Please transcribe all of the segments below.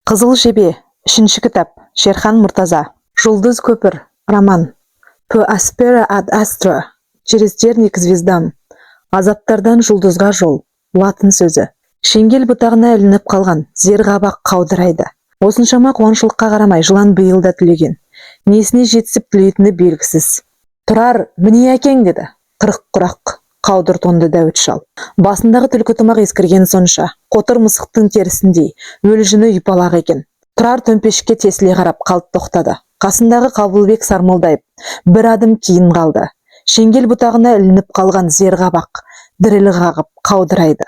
Қызыл жебе, 3 кітап, Шерхан Мұртаза. Жұлдыз көпір, роман. По аспера ад астра, через терник к звездам. Азаптардан жұлдызға жол, латын сөзі. Шеңгел бұтағына ілініп қалған, зер қабақ қаудырайды. Осыншама қуаншылыққа қарамай жылан биыл да түлеген. Несіне жетсіп тілейтіні белгісіз. Тұрар, міне әкең деді. Қырық құрақ, қаудыр тонды дәуіт шал. Басындағы түлкі тымақ ескірген сонша, қотыр мысықтың терісіндей, өлі жүні ұйпалақ екен. Тұрар төмпешікке тесіле қарап қалт тоқтады. Қасындағы Қабылбек сармолдайып, бір адым кейін қалды. Шеңгел бұтағына ілініп қалған зер қабақ, діріл қағып, қаудырайды.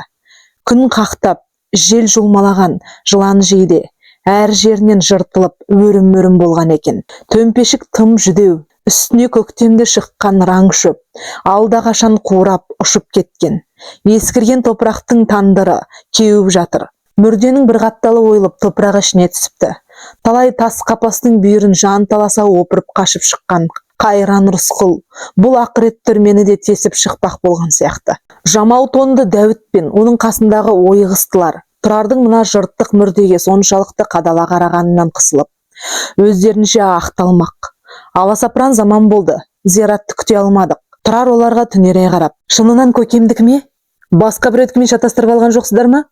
Күн қақтап, жел жұлмалаған, жылан жейде, әр жерінен жыртылып, өрім-өрім болған екен. Төмпешік тым жүдеу, үстіне көктемде шыққан раң шөп, алда қашан қурап, ұшып кеткен. Ескірген топырақтың тандыры кеуіп жатыр. Мүрденің бір қапталы ойылып топырақ ішіне түсіпті. Талай тас қапастың бүйірін жан таласа опырып қашып шыққан қайран Рысқұл бұл ақырет түрмені де тесіп шықпақ болған сияқты. Жамау тонды Дәуіт пен оның қасындағы ойығыстылар Тұрардың мына жыртық мүрдеге соншалықты қадала қарағанынан қысылып, өздерінше ақталмақ. Аласапыран заман болды, зиратты күте алмадық. Тұрар оларға түнере қарап, шынынан көкемдікі ме? Басқа біреудікімен шатастырып алған жоқсыздар ма?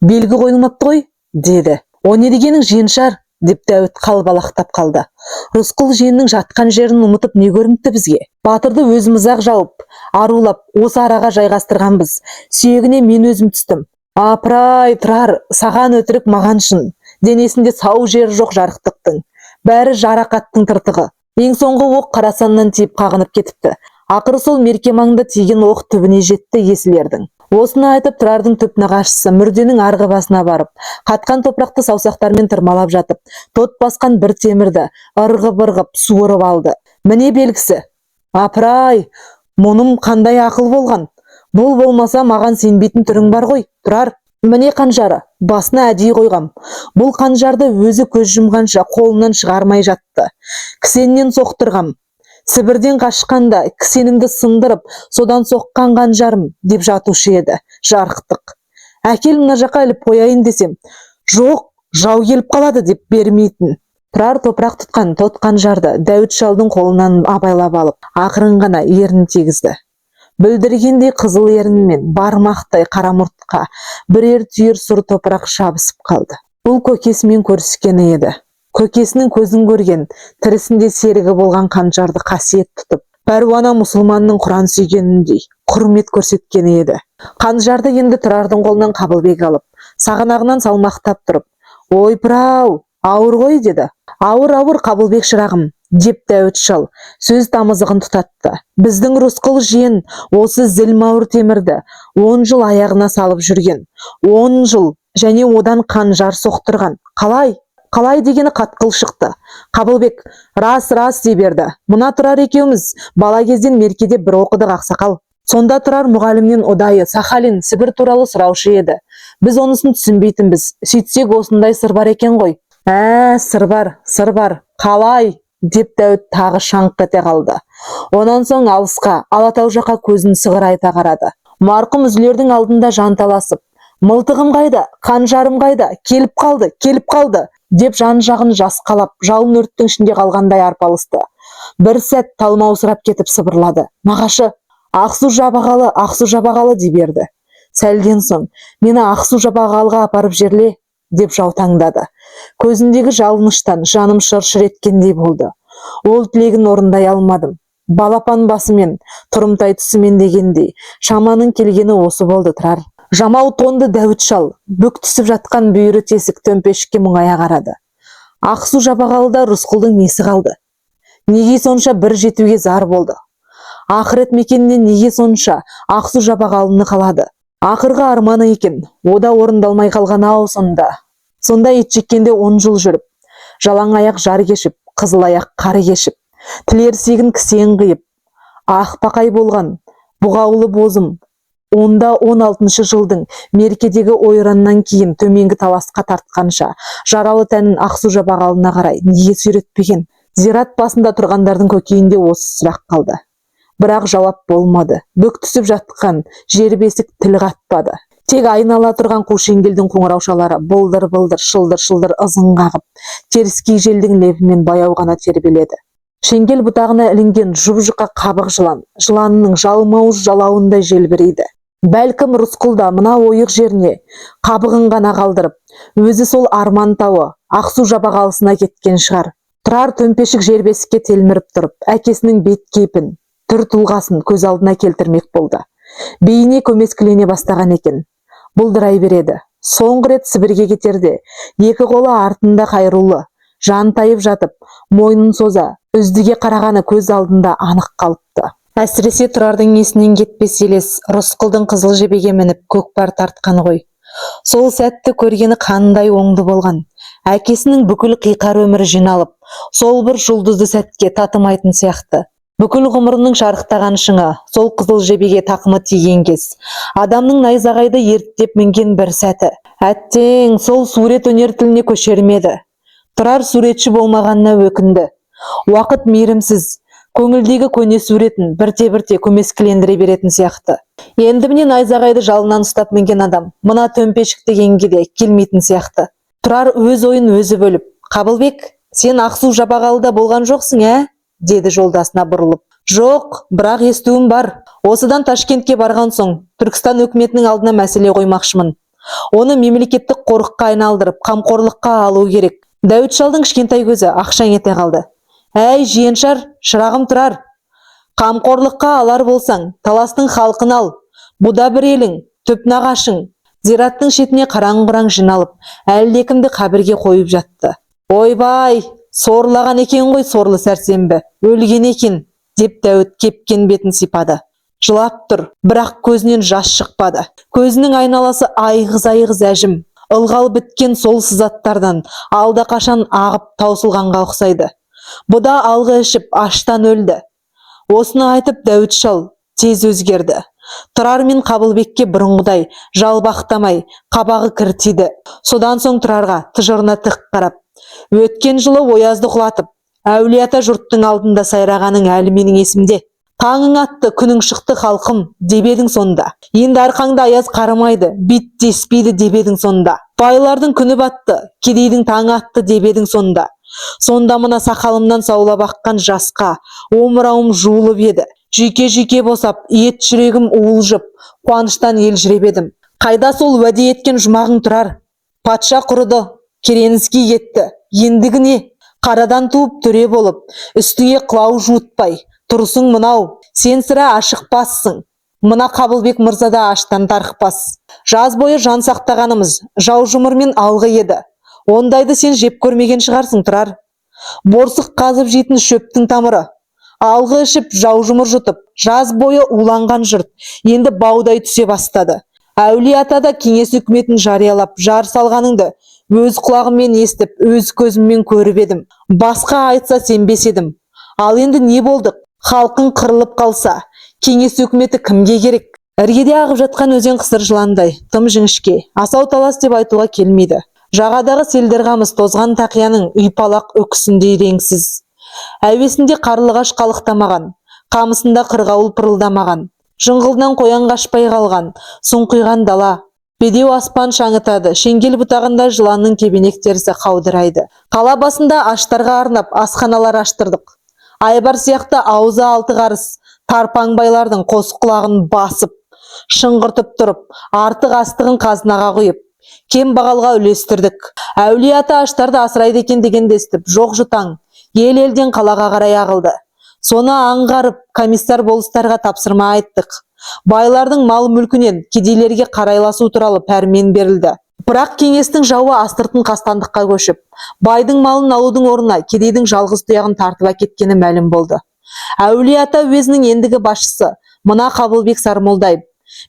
Белгі қойылмапты ғой, деді. О не дегенің жиеншар, деп Дәуіт қалбалақтап қалды. Рысқұл жиеннің жатқан жерін ұмытып не көрініпті бізге? Батырды өзіміз-ақ жауып, арулап, осы араға жайғастырғанбыз. Сүйегіне мен өзім түстім. Апырай, Тұрар, саған өтірік маған шын. Денесінде сау жер жоқ жарықтықтың. Бәрі жарақаттың тыртығы. Ең соңғы оқ Қарасаннан тиіп қағынып кетіпті. Ақыры сол мерке маңда тиген оқ түбіне жетті есілердің. Осыны айтып Тұрардың түп нағашысы мүрденің арғы басына барып, қатқан топырақты саусақтармен тырмалап жатып, тот басқан бір темірді ырғып-ырғып суырып алды. Міне белгісі. Апырай, мұным қандай ақыл болған. Бұл болмаса маған сенбейтін түрің бар ғой, Тұрар. Міне қанжары, басына әдейі қойғам. Бұл қанжарды өзі көз жұмғанша қолынан шығармай жатты. Кісеннен соқтырғам. Сібірден қашқанда кісенімді сындырып, содан соққан қанжарым деп жатушы еді, жарықтық. Әкел мына жаққа іліп қояйын десем, жоқ, жау келіп қалады деп бермейтін. Тұрар топырақ тұтқан тот қанжарды Дәуіт шалдың қолынан абайлап алып, ақырын ғана ерін тегізді. Бүлдіргендей қызыл ерінмен бармақтай қара мұртқа бірер түйір сұр топырақ шабысып қалды. Бұл көкесімен көріскені еді. Көкесінің көзін көрген, тірісінде серігі болған қанжарды қасиет тұтып, пәруана мұсылманның Құран сүйгеніндей құрмет көрсеткені еді. Қанжарды енді Тұрардың қолынан Қабылбек алып, сағанағынан салмақтап тұрып, ойпыр-ау, ауыр ғой деді. Ауыр Қабылбек шырағым, деп Дәуіт шал сөз тамызығын тұтатты. Біздің Рысқұл жиен осы зілмауыр темірді 10 жыл аяғына салып жүрген. 10 жыл және одан қанжар соқтырған. Қалай дегені қатқыл шықты. Қабылбек рас дей берді. Мына Тұрар екеуміз бала кезден меркеде бір оқыдық ақсақал. Сонда Тұрар мұғалімнен ұдайы Сахалин, Сібір туралы сұраушы еді. Біз онысын түсінбейтінбіз. Сөйтсек осындай сыр бар екен ғой. Сыр бар. Қалай? Деп Дәуіт тағы шаңқ ете қалды. Онан соң алысқа, Алатау жаққа көзін сығырайта қарады. Марқұм үзілердің алдында жанталасып, мылтығым қайда, қанжарым қайда, келіп қалды, деп жан-жағын жасқалап, жалын өрттің ішінде қалғандай арпалысты. Бір сәт талмаусырап кетіп сыбырлады. Нағашы, Ақсу жабағалы дей берді. Сәлден соң, мені Ақсу жабағалыға апарып жерле, деп жаутаңдады. Көзіндегі жалыныштан жаным шыр-шыр еткендей болды. Ол тілегін орындай алмадым. Балапан басымен, тұрымтай түсімен дегендей, шаманың келгені осы болды, Тұрар. Жамау тонды Дәуіт шал бүк түсіп жатқан бүйірі тесік төмпешікке мұңая қарады. Ақсу жабағалыда Рысқұлдың несі қалды? Неге сонша бір жетуге зар болды? Ақырет мекенінен неге сонша Ақсу жабағалыны қалады? Ақырғы арманы екен, ода орындалмай қалған-ау сонда. Сонда итжеккенде 10 жыл жүріп, жалаң аяқ жар кешіп, қызыл аяқ қары кешіп, тілерсегін кісен қиып, ақпақай болған, бұғаулы бозым, онда 16 жылдың меркедегі ойраннан кейін төменгі таласқа тартқанша, жаралы тәнін Ақсу жабағалына қарай неге сүйретпеген? Зират басында тұрғандардың көкейінде осы сұрақ қалды. Бірақ жауап болмады. Бүк түсіп жатқан жер бесік тіл қатпады. Тек айнала тұрған қу шеңгелдің қоңыраушалары былдыр-былдыр, шылдыр-шылдыр ызың қағып, теріскей желдің лебімен баяу ғана тербеледі. Шеңгел бұтағына ілінген жұп-жұқа қабық жылан, жыланның жалмауыз жалауындай желбірейді. Бәлкім Рысқұл да мына ойық жеріне қабығын ғана қалдырып, өзі сол арман тауы Ақсу жабағалысына кеткен шығар. Тұрар төмпешік жербесікке телміріп тұрып, әкесінің бет кейпін, түр тұлғасын көз алдына келтірмек болды. Бейне көмескілене бастаған екен. Бұлдырай береді. Соңғы рет Сібірге кетерде, екі қолы артында қайрулы, жан тайып жатып, мойнын соза, үздіге қарағаны көз алдында анық қалыпты. Әсіресе Тұрардың есінен кетпес елес Рысқұлдың қызыл жебеге мініп көкпар тартқан ғой. Сол сәтті көргені қандай оңды болған. Әкесінің бүкіл қиқар өмірі жиналып, сол бір жұлдызды сәтке татымайтын сияқты. Бүкіл ғұмырының шарықтаған шыңы, сол қызыл жебеге тақымы тиген кез. Адамның найзағайды ерттеп мінген бір сәті. Әттең, сол сурет өнер тіліне көшермеді. Тұрар суретші болмағанына өкінді. Уақыт мейірімсіз, көңілдегі көне суретін бірте-бірте көмескілендіре беретін сияқты. Енді міне найзағайды жалынан ұстап мінген адам мына төмпешік дегенге де келмейтін сияқты. Тұрар өз ойын өзі бөліп, «Қабылбек, сен Ақсу жабағалыда болған жоқсың, ә?» деді жолдасына бұрылып. «Жоқ, бірақ естуім бар. Осыдан Ташкентке барған соң Түркістан өкіметінің алдына мәселе қоймақшымын. Оны мемлекеттік қорыққа айналдырып, қамқорлыққа алу керек». Дәуіт шалдың кішкентай көзі ақшаң ете қалды. «Әй, жиеншар, шырағым Тұрар. Қамқорлыққа алар болсаң, таластың халқын ал. Бұда бір елің, түп нағашың». Зираттың шетіне қараң-құраң жиналып, әлдекімді қабірге қойып жатты. «Ойбай, сорлаған екен ғой сорлы сәрсенбі, өлген екен», деп Дәуіт кепкен бетін сипады. Жылап тұр, бірақ көзінен жас шықпады. Көзінің айналасы айғыз-айғыз әжім, ылғал біткен сол сызаттардан алда қашан ағып таусылғанға ұқсайды. Бұда алғы ішіп аштан өлді. Осыны айтып Дәуіт шал тез өзгерді. Тұрар мен Қабылбекке бұрынғыдай жалбақтамай, қабағы кіртиді. Содан соң Тұрарға тыжырына тік қарап, «Өткен жылы Оязды құлатып, Әулиеата жұрттың алдында сайрағаның әлі менің есімде. Таңың атты, күнің шықты халқым, деп едің сонда. Енді арқаңда аяз қарымайды, бит деспейді деп едің сонда. Байлардың күні батты, кедейдің таңы атты деп едің сонда. Сонда мына сақалымнан саулап аққан жасқа омырауым жуылып еді. Жүйке-жүйке босап, ет жүрегім уылжып, қуаныштан елжіреп едім. Қайда сол уәде еткен жұмағың Тұрар? Патша құрыды, Керенский кетті. Ендігі не? Қарадан туып төре болып, үстіңе қылау жуытпай тұрсың мынау. Сен сірә ашықпассың. Мына Қабылбек мырза да аштан тарықпас. Жаз бойы жан сақтағанымыз жау жұмырмен алғы еді. Ондайды сен жеп көрмеген шығарсың Тұрар. Борсық қазып жейтін шөптің тамыры. Алғы ішіп, жау жұмыр жұтып, жаз бойы уланған жұрт енді баудай түсе бастады. Әулиеатада кеңес үкіметін жариялап, жар салғаныңды өз құлағыммен естіп, өз көзіммен көріп едім. Басқа айтса сенбес едім. Ал енді не болдық? Халқың қырылып қалса, кеңес үкіметі кімге керек? Іргеде ағып жатқан өзен қысыр жыландай, тым жіңішке, асау талас деп айтуға келмейді. Жағадағы селдір қамыс тозған тақияның үйпалақ өкісіндей реңсіз. Әуесінде қарлығаш қалықтамаған, қамысында қырғауыл пырылдамаған, жыңғылдан қоян қашпай қалған, сұңқиған дала. Бедеу аспан шаңытады, шеңгел бұтағында жыланның кебенек терісі қаудырайды. Қала басында аштарға арнап асханалар аштырдық. Айбар сияқты аузы алты қарыс, тарпаң байлардың қос құлағын басып, шыңғыртып тұрып, артық астығын қазынаға құйып, кем бағалға үлестірдік. Әулиеата аштарды асырайды екен деген естіп, жоқ жұтаң, ел-елден қалаға қарай ағылды. Соны аңғарып, комиссар болыстарға тапсырма айттық. Байлардың мал мүлкінен кедейлерге қарайласу туралы пәрмен берілді. Бірақ кеңестің жауы астыртын қастандыққа көшіп, байдың малын алудың орнына кедейдің жалғыз тұяғын тартып әкеткені мәлім болды. Әулиеата уезінің ендігі басшысы мына Қабылбек Сармолдаев.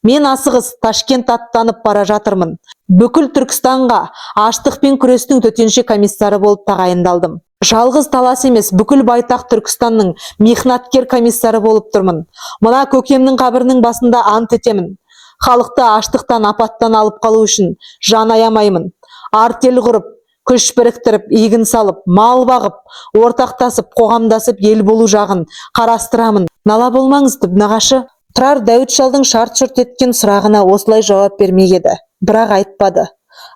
Мен асығыс Ташкент аттанып бара жатырмын. Бүкіл Түркістанға аштықпен күрестің төтенше комиссары болып тағайындалдым. Жалғыз талас емес, бүкіл байтақ Түркістанның мехнаткер комиссары болып тұрмын. Мына көкемнің қабірінің басында ант етемін. Халықты аштықтан, апаттан алып қалу үшін жан аямаймын. Артел құрып, күш біріктіріп, егін салып, мал бағып, ортақтасып, қоғамдасып ел болу жағын қарастырамын. Нала болмаңыз түп нағашы. Тұрар Дәуіт шалдың шарт-шұрт еткен сұрағына осылай жауап бермек еді, бірақ айтпады.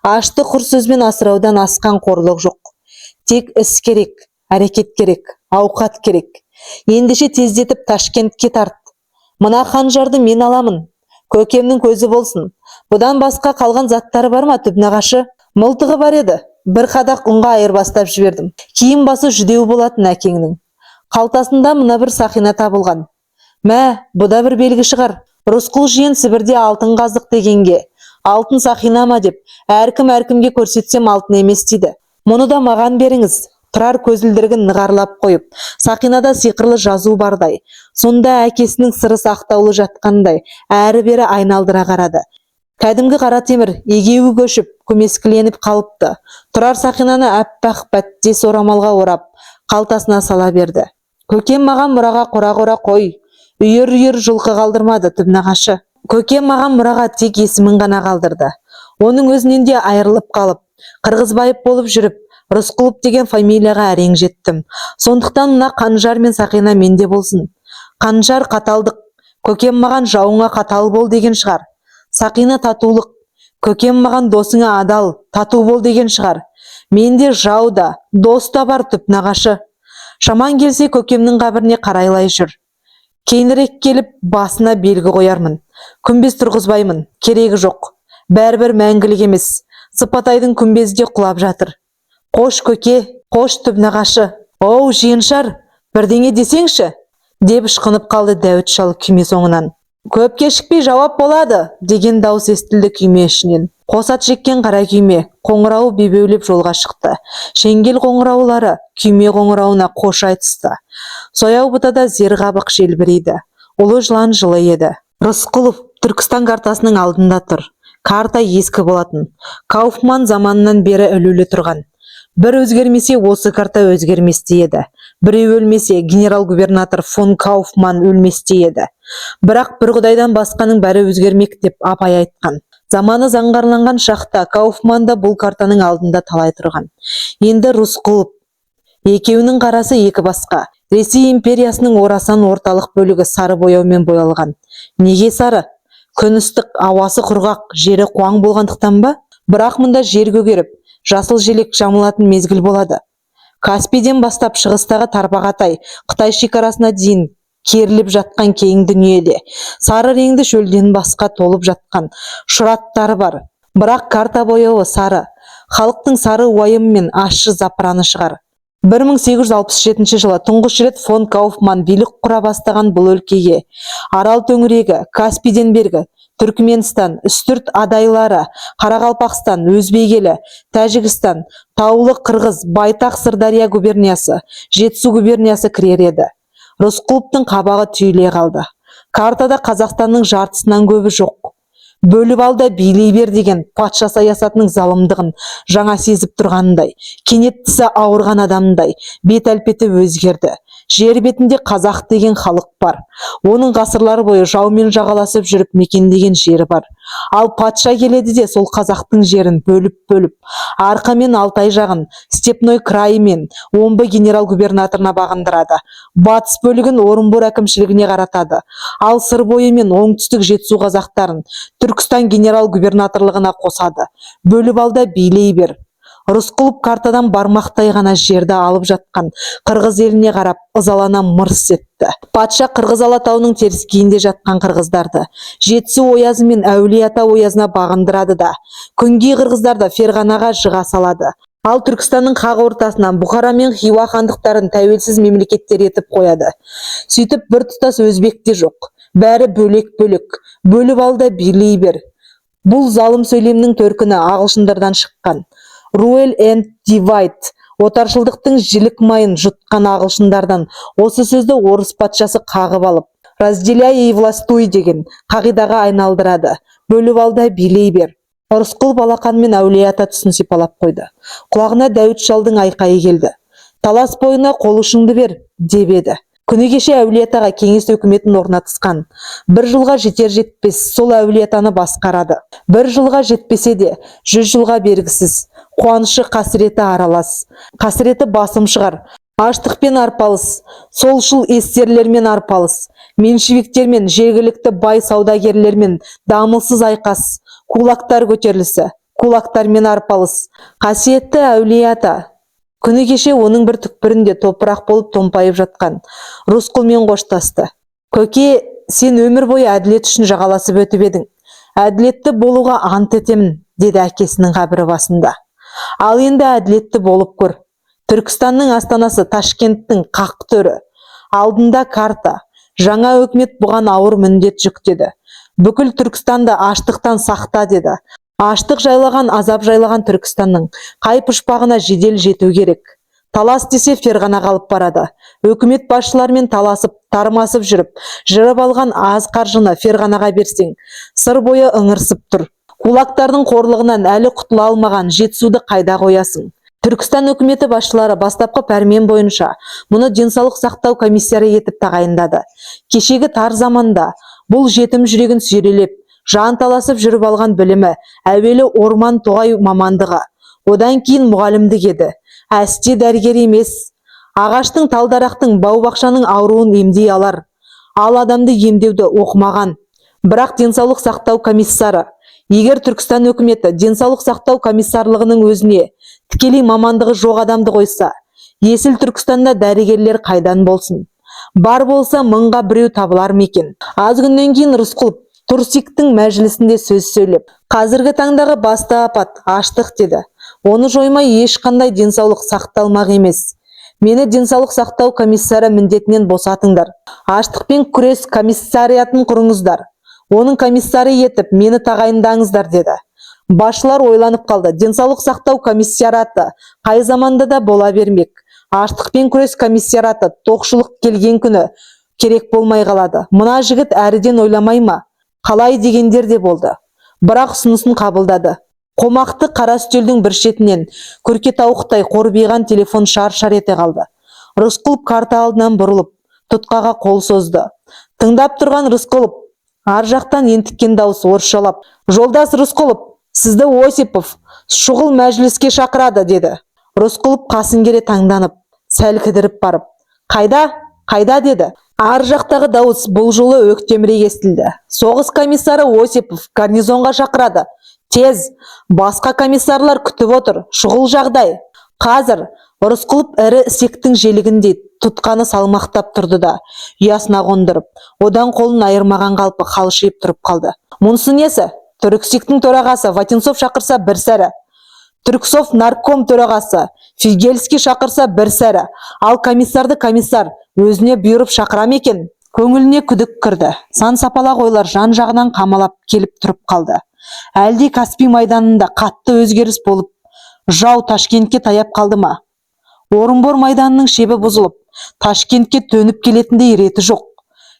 Ашты құр сөзбен асыраудан асқан қорлық жоқ. Тек іс керек, әрекет керек, ауқат керек. Ендеше тездетіп Ташкентке тарт. Мына қанжарды мен аламын. Көкемнің көзі болсын. Бұдан басқа қалған заттары бар ма, түп нағашы? Мылтығы бар еді. Бір қадақ ұнға айырбастап жібердім. Киім басы жүдеу болатын әкеңнің. Қалтасында мына бір сақина табылған. Мә, бұда бір белгі шығар. Рысқұл жиен Сібірде алтын қаздық дегенге. Алтын сақина ма деп, әркім-әркімге көрсетсем алтын емес дейді. Мұны да маған беріңіз. Тұрар көзілдірігін нығарлап қойып, сақинада сиқырлы жазу бардай, сонда әкесінің сыры сақтаулы жатқандай, әрі-бері айналдыра қарады. Кәдімгі қара темір егеуі көшіп, көмескіленіп қалыпты. Тұрар сақинаны әппақ бәттес орамалға орап, қалтасына сала берді. Көкем маған мұраға қора-қора қой. Үйір-үйір жылқы қалдырмады, түп нағашы. Көкем маған мұраға тек есімін ғана қалдырды. Оның өзінен де айырылып қалып, қырғызбайып болып жүріп, Рысқұлов деген фамилияға әрең жеттім. Сондықтан мына қанжар мен сақина менде болсын. Қанжар қаталдық. Көкем маған жауыңа қатал бол деген шығар. Сақина татулық. Көкем маған досыңа адал, тату бол деген шығар. Менде жау да, дос та бар, түп нағашы. Шаман келсе көкемнің қабіріне қарайлай жүр. Кейінірек келіп басына белгі қоярмын. Күмбез тұрғызбаймын, керегі жоқ. Бәрібір мәңгілік емес. Сыпатайдың күмбезі де құлап жатыр. Қош көке, қош түп нағашы. Оу жиеншар, бірдеңе десеңші, деп ышқынып қалды Дәуіт шал күйме соңынан. Көп кешікпей жауап болады, деген дауыс естілді күйме ішінен. Қосат жеккен қара күйме, қоңырауы бебеулеп жолға шықты. Шеңгел қоңыраулары күйме қоңырауына қош айтысты. Сояу бұтада зер қабық желбірейді. Ұлы жылан жылы еді. Рысқұлов Түркістан картасының алдында тұр. Карта ескі болатын. Кауфман заманынан бері ілулі тұрған. Бір өзгермесе осы карта өзгерместе еді. Біреу өлмесе генерал-губернатор фон Кауфман өлместе еді. Бірақ бір құдайдан басқаның бәрі өзгермек деп апай айтқан. Заманы заңғарланған шақта Кауфман да бұл картаның алдында талай тұрған. Енді Рысқұлов. Екеуінің қарасы екі басқа. Ресей империясының Орасан орталық бөлігі сары бояумен боялған. Неге сары? Күн ыстық, ауасы құрғақ, жері қуаң болғандықтан ба? Бірақ мұнда жер көгеріп, жасыл желек жамылатын мезгіл болады. Каспийден бастап шығыстағы Тарбағатай, Қытай шекарасына дейін керіліп жатқан кең дүниеде сары реңді шөлден басқа толып жатқан шұраттары бар. Бірақ карта бояуы сары. Халықтың сары уайым мен ащы запыраны шығар. 1867 жылы тұңғыш рет фон Кауфман билік құра бастаған бұл өлкеге Арал төңірегі, Каспийден бергі, Түркменстан, Үстірт адайлары, Қарақалпақстан, Өзбек елі, Тәжікстан, Таулы Қырғыз, Байтақ Сырдария губерниясы, Жетісу губерниясы кірер еді. Рысқұловтың қабағы түйіле қалды. Картада Қазақстанның жартысынан көбі жоқ. Бөліп алда билей бер деген патша саясатының залымдығын жаңа сезіп тұрғандай, кенеттісі ауырған адамдай, бет әлпеті өзгерді. Жер бетінде қазақ деген халық бар. Оның ғасырлар бойы жаумен жағаласып жүріп мекендеген жері бар. Ал патша келеді де сол қазақтың жерін бөліп, Арқа мен Алтай жағын, Степной крайы мен Омбы генерал-губернаторына бағындырады. Батыс бөлігін Орынбор әкімшілігіне қаратады. Ал сыр бойы мен оңтүстік Жетісу қазақтарын Түркістан генерал-губернаторлығына қосады. Бөліп алда билей бер. Рысқұлов картадан бармақтай ғана жерді алып жатқан қырғыз еліне қарап ызалана мырс етті. Патша Қырғыз Алатауының теріскейінде жатқан қырғыздарды Жетісу оязы мен Әулие-ата оязына бағындырады да, күнгей қырғыздарды Ферғанаға жыға салады. Ал Түркістанның қақ ортасынан Бұхара мен Хиуа хандықтарын тәуелсіз мемлекеттер етіп қояды. Сөйтіп бір тұтас өзбек те жоқ. Бәрі бөлек-бөлек. Бөліп алда билей бер. Бұл залым сөйлемнің төркіні ағылшындардан шыққан. Rule and divide, отаршылдықтың жілік майын жұтқан ағылшындардан осы сөзді орыс патшасы қағып алып, разделяй и властвуй деген қағидаға айналдырады. Бөліп алда билей бер. Рысқұлов алақан мен Әулие-ата тұсын сипалап қойды. Құлағына Дәуіт шалдың айқайы келді. Талас бойына қол ұшыңды бер, деп еді. Күні кеше Әулие-атаға кеңес өкіметін орнатысқан. Бір жылға жетер-жетпес сол Әулие-атаны басқарады. Бір жылға жетпесе де 100 жылға бергісіз. Қуанышы қасіреті аралас. Қасіреті басым шығар. Аштықпен арпалыс, солшыл эсерлермен арпалыс, меньшевиктермен, жергілікті бай саудагерлермен дамылсыз айқас, кулактар көтерілісі, кулактармен арпалыс. Қасиетті әулие ата, күні кеше оның бір түкпірінде топырақ болып томпайып жатқан Рысқұлмен қоштасты. Көке, сен өмір бойы әділет үшін жағаласып өтіп едің. Әділетті болуға ант етемін, деді әкесінің қабірі басында. Ал енді әділетті болып көр. Түркістанның астанасы Ташкенттің қақ төрі. Алдында карта. Жаңа өкімет бұған ауыр міндет жүктеді. Бүкіл Түркістанды аштықтан сақта деді. Аштық жайлаған, азап жайлаған Түркістанның қай пұшпағына жедел жету керек. Талас десе Ферғана қалып барады. Өкімет басшылармен таласып, тармасып жырып алған аз қаржыны Ферғанаға берсең, сыр бойы ыңырсып тұр. Кулактардың қорлығынан әлі құтыла алмаған жетісуды қайда қоясың? Түркістан өкіметі басшылары бастапқы пәрмен бойынша мұны денсаулық сақтау комиссары етіп тағайындады. Кешегі тар заманда бұл жетім жүрегін сүйрелеп, жан таласып жүріп алған білімі әуелі орман тоғай мамандығы, одан кейін мұғалімдік еді. Әсте дәрігер емес, ағаштың, талдарақтың, бау-бақшаның ауруын емдей алар. Ал адамды емдеуді оқымаған. Бірақ денсаулық сақтау комиссары, егер Түркістан өкіметі денсаулық сақтау комиссарлығының өзіне тікелей мамандығы жоқ адамды қойса, есіл Түркістанда дәрігерлер қайдан болсын? Бар болса мыңға біреу табылар ма екен? Аз күннен кейін Рысқұлов Турсиктің мәжілісінде сөз сөйлеп, қазіргі таңдағы басты апат аштық деді. Оны жоймай ешқандай денсаулық сақталмақ емес. Мені денсаулық сақтау комиссары міндетінен босатыңдар. Аштықпен күрес комиссариатын құрыңыздар. Оның комиссары етіп мені тағайындаңыздар деді. Басшылар ойланып қалды. Денсаулық сақтау комиссараты қай заманда да бола бермек. Аштықпен күрес комиссараты тоқшылық келген күні керек болмай қалады. Мына жігіт әріден ойламай ма? Қалай дегендер де болды. Бірақ ұсынысын қабылдады. Қомақты қара үстелдің бір шетінен күркетауықтай қорбиған телефон шар-шар ете қалды. Рысқұлов карта алдынан бұрылып, тұтқаға қол созды. Тыңдап тұрған Рысқұлов ар жақтан ентіккен дауыс орысшалап: "Жолдас Рысқұлов, сізді Осипов шұғыл мәжіліске шақырады", деді. Рысқұлов қасын кере таңданып, сәл кідіріп барып: "Қайда?" деді. Ар жақтағы дауыс бұл жолы өктемірек естілді. "Соғыс комиссары Осипов гарнизонға шақырады. Тез, басқа комиссарлар күтіп отыр. Шұғыл жағдай." Қазір Рысқұлов ірі ісектің желігіндей тұтқаны салмақтап тұрды да, ұясына қондырып, одан қолын айырмаған қалпы қалшиып тұрып қалды. "Мұнысы несі? Түрксиктің төрағасы Ватинцов шақырса бір сәрі. Түрксов нарком төрағасы Фигельский шақырса бір сәрі. Ал комиссарды комиссар өзіне бұйырып шақыра ма екен?" Көңіліне күдік кірді. Сан сапалақ ойлар жан жағынан қамалап келіп тұрып қалды. Әлде Каспий майданында қатты өзгеріс болып, жау Ташкентке таяп қалды ма? Орынбор майданының шебі бұзылып, Ташкентке төніп келетіндей реті жоқ.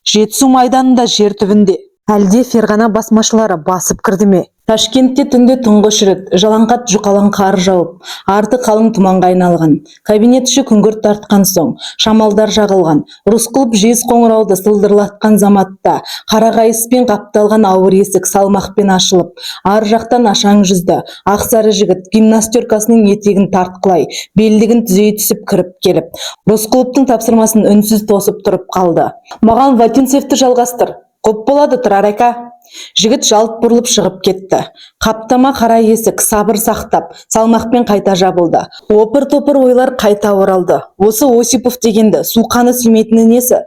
Жетісу майданында жер түбінде. Әлде Ферғана басмашылары басып кірді ме? Ташкентте түнде тұңғыш рет жалаңқат жұқалаң қар жауып, арты қалың тұманға айналған. Кабинет іші күңгірт тартқан соң, шамалдар жағылған. Рысқұлов жез қоңырауды сылдырлатқан заматта қарағайыспен қапталған ауыр есік салмақпен ашылып, ар жақтан ашаң жүзді ақсары жігіт гимнастеркасының етегін тартқылай, белдігін түзей түсіп кіріп келіп, Рысқұловтың тапсырмасын үнсіз тосып тұрып қалды. "Маған Ватинцевті жалғастыр. Құп болады, тұрар ака." Жігіт жалт бұрылып шығып кетті. Қаптама қара есік сабыр сақтап, салмақпен қайта жабылды. Опыр-топыр ойлар қайта оралды. Осы Осипов дегенді суқаны сүймейтіні несі?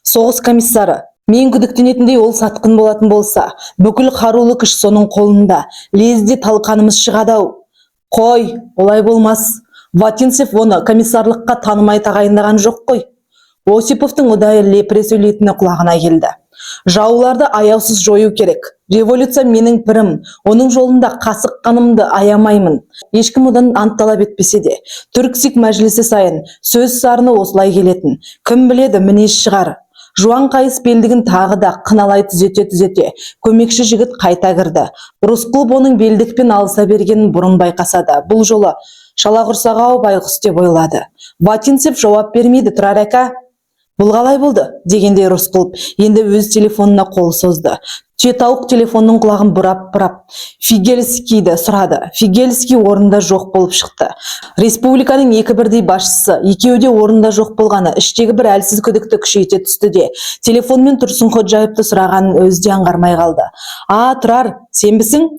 Соғыс комиссары. Мен күдіктенетіндей ол сатқын болатын болса, бүкіл қарулы күш соның қолында. Лезде талқанымыз шығады-ау. Қой, олай болмас. Ватинцев оны комиссарлыққа танымай тағайындаған жоқ қой. Осиповтың ұдайы лепіре сөйлейтіні құлағына келді. "Жауларды аяусыз жою керек. Революция менің пірім. Оның жолында қасық қанымды аямаймын." Ешкім одан ант талап етпесе де, Түрксик мәжілісі сайын сөз сарыны осылай келетін. Кім біледі, мінез шығар. Жуан қайыс белдігін тағы да қыналай түзете, көмекші жігіт қайта кірді. Рысқұлов оның белдікпен алыса бергенін бұрын байқасады. Бұл жолы шала құрсақ-ау байғұс деп ойлады. Ватинцев жауап бермейді, тұрар ака. Бұл қалай болды дегенде Рысқұлов енді өз телефонына қол созды. Түйетауық телефонның құлағын бұрап Фигельскийді сұрады. Фигельский орында жоқ болып шықты. Республиканың екі бірдей басшысы, екеуі де орында жоқ болғаны іштегі бір әлсіз күдікті күшейте түсті де, телефонмен Тұрсынходжаевты сұрағанын өзі де аңғармай қалды. Тұрар, сенбісің?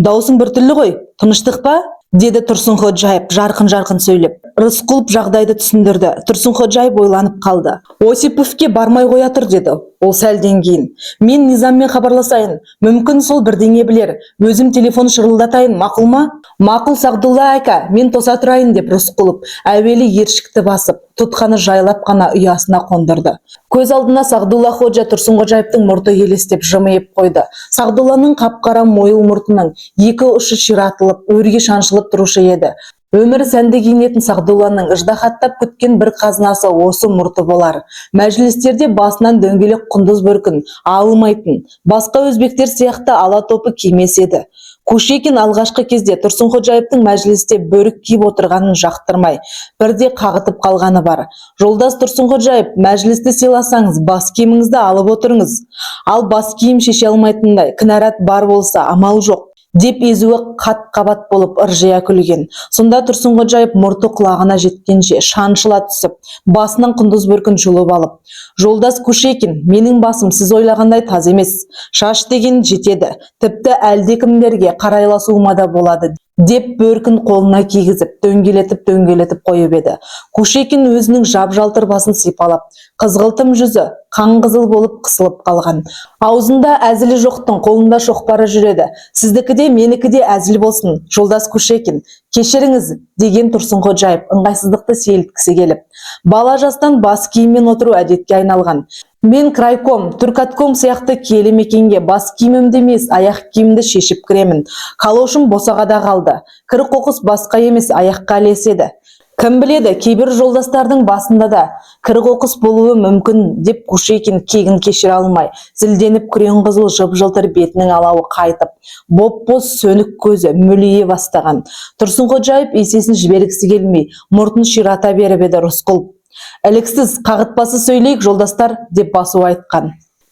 Даусың біртүрлі ғой, тыныштық па? Деді Тұрсынходжаев жарқын сөйлеп. Рысқұлов жағдайды түсіндірді. Тұрсынходжаев ойланып қалды. Осиповке бармай қоя тұр деді. Ол сәлден кейін. Мен Низаммен хабарласайын. Мүмкін сол бірдеңе білер. Өзім телефон шырылдатайын, мақұл ма? Мақұл, Сағдулла ака, мен тоса тұрайын деп Рысқұлов әуелі ершікті басып, тұтқаны жайлап қана ұясына қондырды. Көз алдына Сағдулла Ходжа Тұрсынходжаевтың мұрты елестеп жымиып қойды. Сағдулланың қап-қара мойыл мұртының екі ұшы ширатылып, өрге шаншылып тұрушы еді. Өмір сәнді киінетін Сағдулланың ыждахаттап күткен бір қазынасы осы мұрты болар. Мәжілістерде басынан дөңгелек құндыз бөркін алымайтын, басқа өзбектер сияқты ала топы кимес еді. Кушекин алғашқы кезде Тұрсынходжаевтың мәжілісте бөрік киіп отырғанын жақтырмай, бірде қағытып қалғаны бар. Жолдас Тұрсынходжаев, мәжілісті сыйласаңыз, бас киіміңізді алып отырыңыз. Ал бас киім шеше алмайтындай кінәрат бар болса, амал жоқ деп езуі қат-қабат болып ыржия күлген. Сонда Тұрсынходжаев мұрты құлағына жеткенше шаншыла түсіп, басынан құндыз бөркін жұлып алып, жолдас Кушекин, менің басым сіз ойлағандай таз емес. Шаш деген жетеді, тіпті әлдекімдерге қарайласуыма да болады деп бөркін қолына кигізіп, дөңгелетіп қойып еді. Кушекин өзінің жап-жалтыр басын сипалап, қызғылтым жүзі қан-қызыл болып қысылып қалған. Аузында әзілі жоқтың қолында шоқпары жүреді. Сіздікі де менікі де әзіл болсын, жолдас Кушекин. Кешіріңіз, деген Тұрсынходжаев ыңғайсыздықты сейілткісі келіп. Бала жастан бас киіммен отыру әдетке айналған. Мен крайком, түркатком сияқты киелі мекенге бас киімімді емес, аяқ киімді шешіп кіремін. Калошым босағада қалды. Кір-қоқыс басқа емес, аяққа ілеседі. Кім біледі, кейбір жолдастардың басында да кір-қоқыс болуы мүмкін деп Кушекин кегін кешіре алмай, зілденіп күрең-қызыл жып-жылтыр бетінің алауы қайтып, боп-боз сөнік көзі мүлие бастаған. Тұрсынходжаев есесін жібергісі келмей, мұртын ширата беріп еді Рысқұлов. Іліксіз, қағытпасы сөйлейік, жолдастар, деп басу айтқан.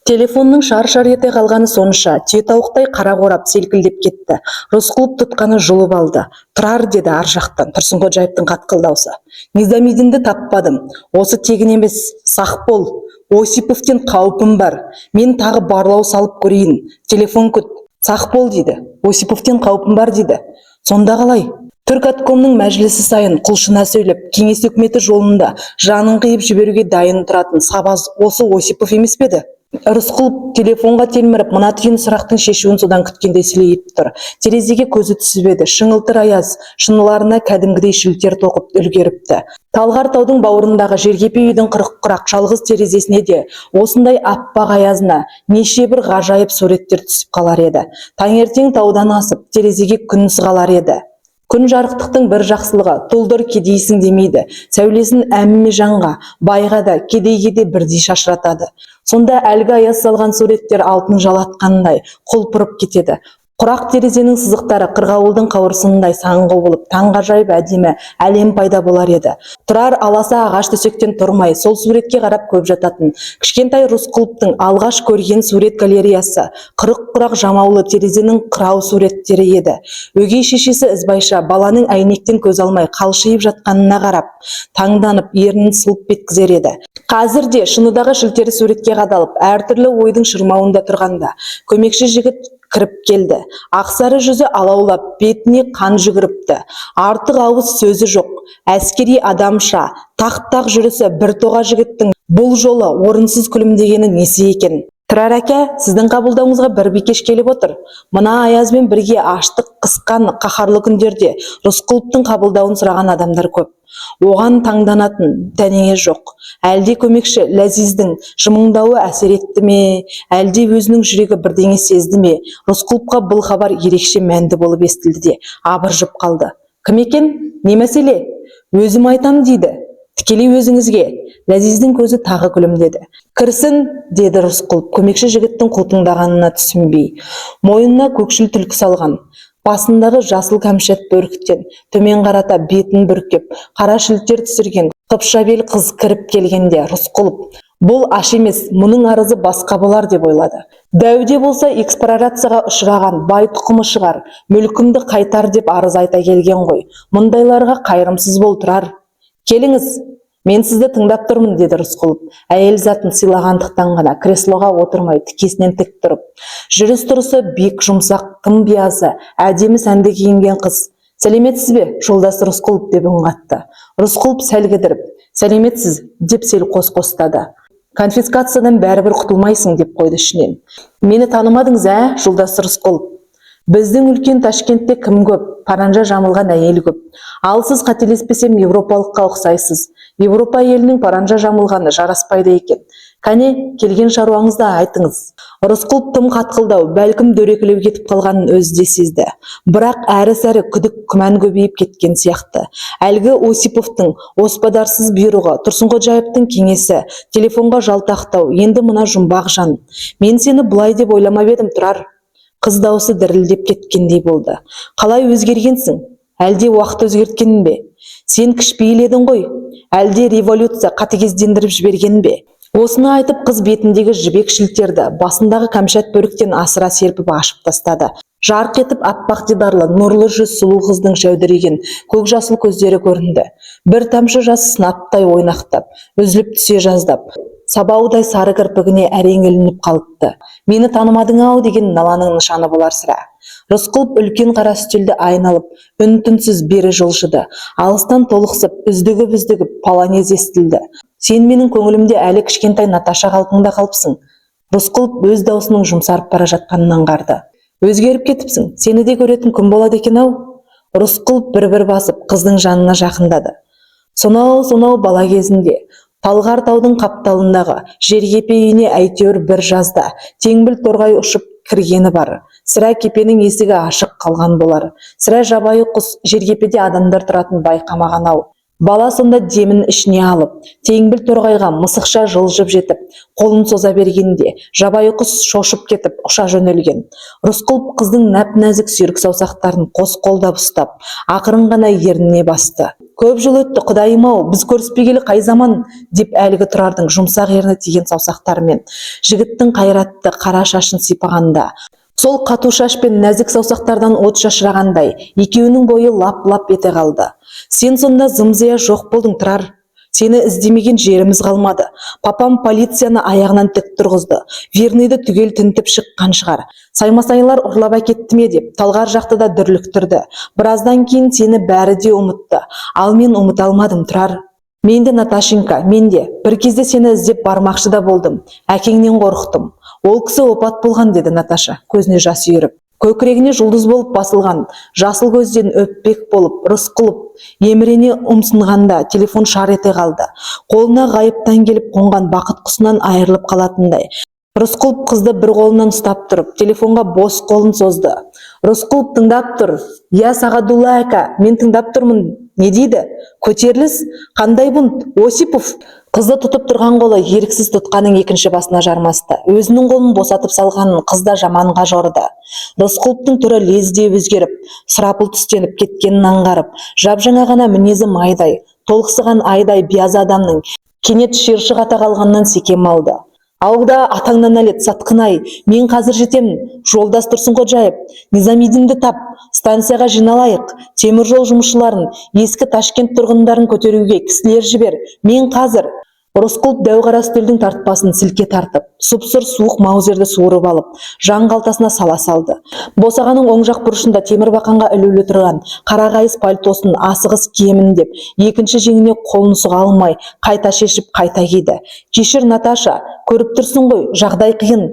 Телефонның шар-шар ете қалғаны сонша, түйетауықтай қара қорап селкілдеп кетті. Рысқұлов тұтқаны жұлып алды. Тұрар, деді ар жақтан Тұрсынходжаевтың қатқыл даусы. Низамидинді таппадым. Осы тегін емес, сақ бол. Осиповтен қауіпім бар. Мен тағы барлау салып көрейін. Телефон күт. Сақ бол, дейді. Осиповтен қауіпім бар, дейді. Сонда қалай? Түркаткомның мәжілісі сайын құлшына сөйлеп, кеңес үкіметі жолында жанын қиып жіберуге дайын тұратын сабаз осы Осипов емес пе еді? Рысқұлов телефонға телміріп, мына түйін сұрақтың шешуін содан күткенде сілейіп тұр. Терезеге көзі түсіп еді, шыңылтыр аяз, шыныларына кәдімгідей шілтер тоқып үлгеріпті. Талғар таудың бауырындағы жергепе үйдің қырық-құрақ жалғыз терезесіне де осындай аппақ аязына неше бір ғажайып суреттер түсіп қалар еді. Таңертең таудан асып, терезеге күн сығалар еді. Күн жарықтықтың бір жақсылығы, тұлдыр кедейсің демейді, сәулесін әмме жанға, байға да, кедейге де бірдей шашыратады. Сонда әлгі аяз салған суреттер алтын жалатқандай құлпырып кетеді. Құрақ терезенің сызықтары қырғауылдың қауырсындай саңғы болып, таңғажайып әдемі әлем пайда болар еді. Тұрар аласа ағаш төсектен тұрмай, сол суретке қарап көп жататын. Кішкентай Рысқұловтың алғаш көрген сурет галереясы қырық-құрақ жамаулы терезенің қырау суреттері еді. Өгей шешесі Ізбайша баланың әйнектен көз алмай қалшиып жатқанына қарап, таңданып, ернін сылып еткізер еді. Қазір де шыныдағы шілтері суретке қадалып, әртүрлі ойдың шырмауында тұрғанда, көмекші жігіт кіріп келді. Ақсары жүзі алаулап, бетіне қан жүгіріпті. Артық ауыз сөзі жоқ. Әскери адамша, тақ-тақ жүрісі бір тоға жігіттің бұл жолы орынсыз күлімдегені несі екен? Тұрар әке, сіздің қабылдауыңызға бір бикеш келіп отыр. Мына аязбен бірге аштық қысқан қаһарлы күндерде Рысқұловтың қабылдауын сұраған адамдар көп. Оған таңданатын дәнеңе жоқ. Әлде көмекші Ләзиздің жымыңдауы әсер етті ме, әлде өзінің жүрегі бірдеңе сезді ме? Рысқұловқа бұл хабар ерекше мәнді болып естілді де абыржып қалды. Кім екен? Не мәселе? Өзім айтам дейді. Тікелей өзіңізге. Ләзиздің көзі тағы күлімдеді. Кірсін, деді Рысқұлов, көмекші жігіттің құлтыңдағанына түсінбей. Мойнына көкшіл түлкі салған. Басындағы жасыл кәмшат бөріктен төмен қарата бетін бүркеп, қара шілтер түсірген қыпша бел қыз кіріп келгенде Рысқұлов Бұл аш емес, мұның арызы басқа болар деп ойлады. Дәуде болса экспроприацияға ұшыраған бай тұқымы шығар, мүлкімді қайтар деп арыз айта келген ғой. Мұндайларға қайырымсыз бол, Тұрар. Келіңіз, мен сізді тыңдап тұрмын, деді Рысқұлов. Әйел затын сыйлағандықтан ғана креслоға отырмай тікесінен тік тұрып. Жүріс тұрысы бек жұмсақ, тым биязы, әдемі сәнді киінген қыз. Сәлеметсіз бе, жолдас Рысқұлов, деп үн қатты. Рысқұлов сәл кідіріп, сәлеметсіз, деп сел қостады. Конфискациядан бәрібір құтылмайсың, деп қойды ішінен. Мені танымадыңыз, жолдас Рысқұлов? Біздің үлкен Ташкентте кім көп, паранжа жамылған әйел көп. Ал сіз қателеспесем европалыққа ұқсайсыз. Европа елінің паранжа жамылғаны жараспайды екен. Кәне, келген шаруаңызды айтыңыз. Рысқұлов тым қатқылдау, бәлкім дөрекілеу кетіп қалғанын өзі де сезді. Бірақ әрі-сәрі күдік, күмән көбейіп кеткен сияқты. Әлгі Осиповтың оспадарсыз бұйрығы, Тұрсынходжаевтың кеңесі, телефонға жалтақтау, енді мына жұмбақ жан. Мен сені бұлай деп ойламап едім, Тұрар. Қыз даусы дірілдеп кеткендей болды. Қалай өзгергенсің? Әлде уақыт өзгерткенін бе? Сен кішіпейіл едің ғой. Әлде революция қатыгездендіріп жіберген бе? Осыны айтып, қыз бетіндегі жібек шілтерді басындағы кәмшат бөріктен асыра серпіп ашып тастады. Жарқ етіп аппақ дидарлы, нұрлы жүз сұлу қыздың жәудіреген көк-жасыл көздері көрінді. Бір тамшы жас сынаптай ойнақтап, үзіліп түсе жаздап, сабаудай сары кірпігіне әрең ілініп қалыпты. Мені танымадың-ау деген наланың нышаны болар сірә. Рысқұлов үлкен қара үстелді айналып, үн-түнсіз бері жылжыды. Алыстан толықсып, үздігіп полонез естілді. Сен менің көңілімде әлі кішкентай Наташа қалпыңда қалыпсың. Рысқұлов өз даусының жұмсарып бара жатқанын аңғарды. Өзгеріп кетіпсің, сені де көретін күн болады екен-ау. Рысқұлов бір-бір басып қыздың жанына жақындады. Сонау бала кезінде Талғар таудың қапталындағы жер-кепе үйіне әйтеуір бір жазда теңбіл торғай ұшып кіргені бар. Сірә кепенің есігі ашық қалған болар. Сірә жабайы құс жер-кепеде адамдар тұратын байқамаған-ау. Бала сонда демін ішіне алып, теңбіл торғайға мысықша жылжып жетіп, қолын соза бергенде, жабайы құс шошып кетіп, ұша жөнелген. Рысқұлов қыздың нәп-нәзік сүйрік саусақтарын қос қолдап ұстап, ақырын ғана ерніне басты. Көп жыл өтті, құдайым-ау, біз көріспегелі қай заман, деп әлгі Тұрардың жұмсақ ерні тиген саусақтарымен жігіттің қайратты қара шашын сипағанда, сол қату шаш пен нәзік саусақтардан от шашырағандай, екеуінің бойы лап-лап ете қалды. Сен сонда зым-зия жоқ болдың, Тұрар. Сені іздемеген жеріміз қалмады. Папам полицияны аяғынан тік тұрғызды. Верныйды түгел тінтіп шыққан шығар. Саймасайлар ұрлап әкетті ме деп, Талғар жақты да дүрліктірді. Біраздан кейін сені бәрі де ұмытты. Ал мен ұмыта алмадым, Тұрар. Мен де, Наташенька, мен де бір кезде сені іздеп бармақшы да болдым. Әкеңнен қорықтым. Ол кісі опат болған, деді Наташа, көзіне жас үйіріп. Көкірегіне жұлдыз болып басылған, жасыл көзден өппек болып, Рысқұлов емірене ұмсынғанда телефон шар ете қалды. Қолына ғайыптан келіп қонған бақыт құсынан айырылып қалатындай. Рысқұлов қызды бір қолынан ұстап тұрып, телефонға бос қолын созды. Рысқұлов тыңдап тұр. Я, Сағадулла әка, мен тыңдап тұрмын. Не дейді? Көтеріліс? Қандай бұнт? Осипов? Қызды тұтып тұрған қолы еріксіз тұтқаның екінші басына жармасты. Өзінің қолын босатып салғанын қызда жаманға жорды. Рысқұловтың түрі лезде өзгеріп, сұрапыл түстеніп кеткенін аңғарып, жап-жаңа ғана мінезі майдай, толықсыған айдай биязы адамның кенет шиыршық ата қалғаннан секем алды. Ауда атаңнан нәлет, сатқын-ай, мен қазір жетемін. Жолдас Тұрсынходжаев, Низамидинді тап, станцияға жиналайық. Темір жол жұмысшыларын, ескі Ташкент тұрғындарын көтеруге кісілер жібер. Мен қазір. Рысқұлов дәу-қара үстелдің тартпасын сілке тартып, сұп-сұр суық маузерді суырып алып, жан қалтасына сала салды. Босағаның оң жақ бұрышында темір бақанға ілулі тұрған қарағайыс пальтосын асығыс киемін деп, екінші жеңіне қолын сұға алмай, қайта шешіп қайта киді. Кешір, Наташа, көріп тұрсың ғой, жағдай қиын.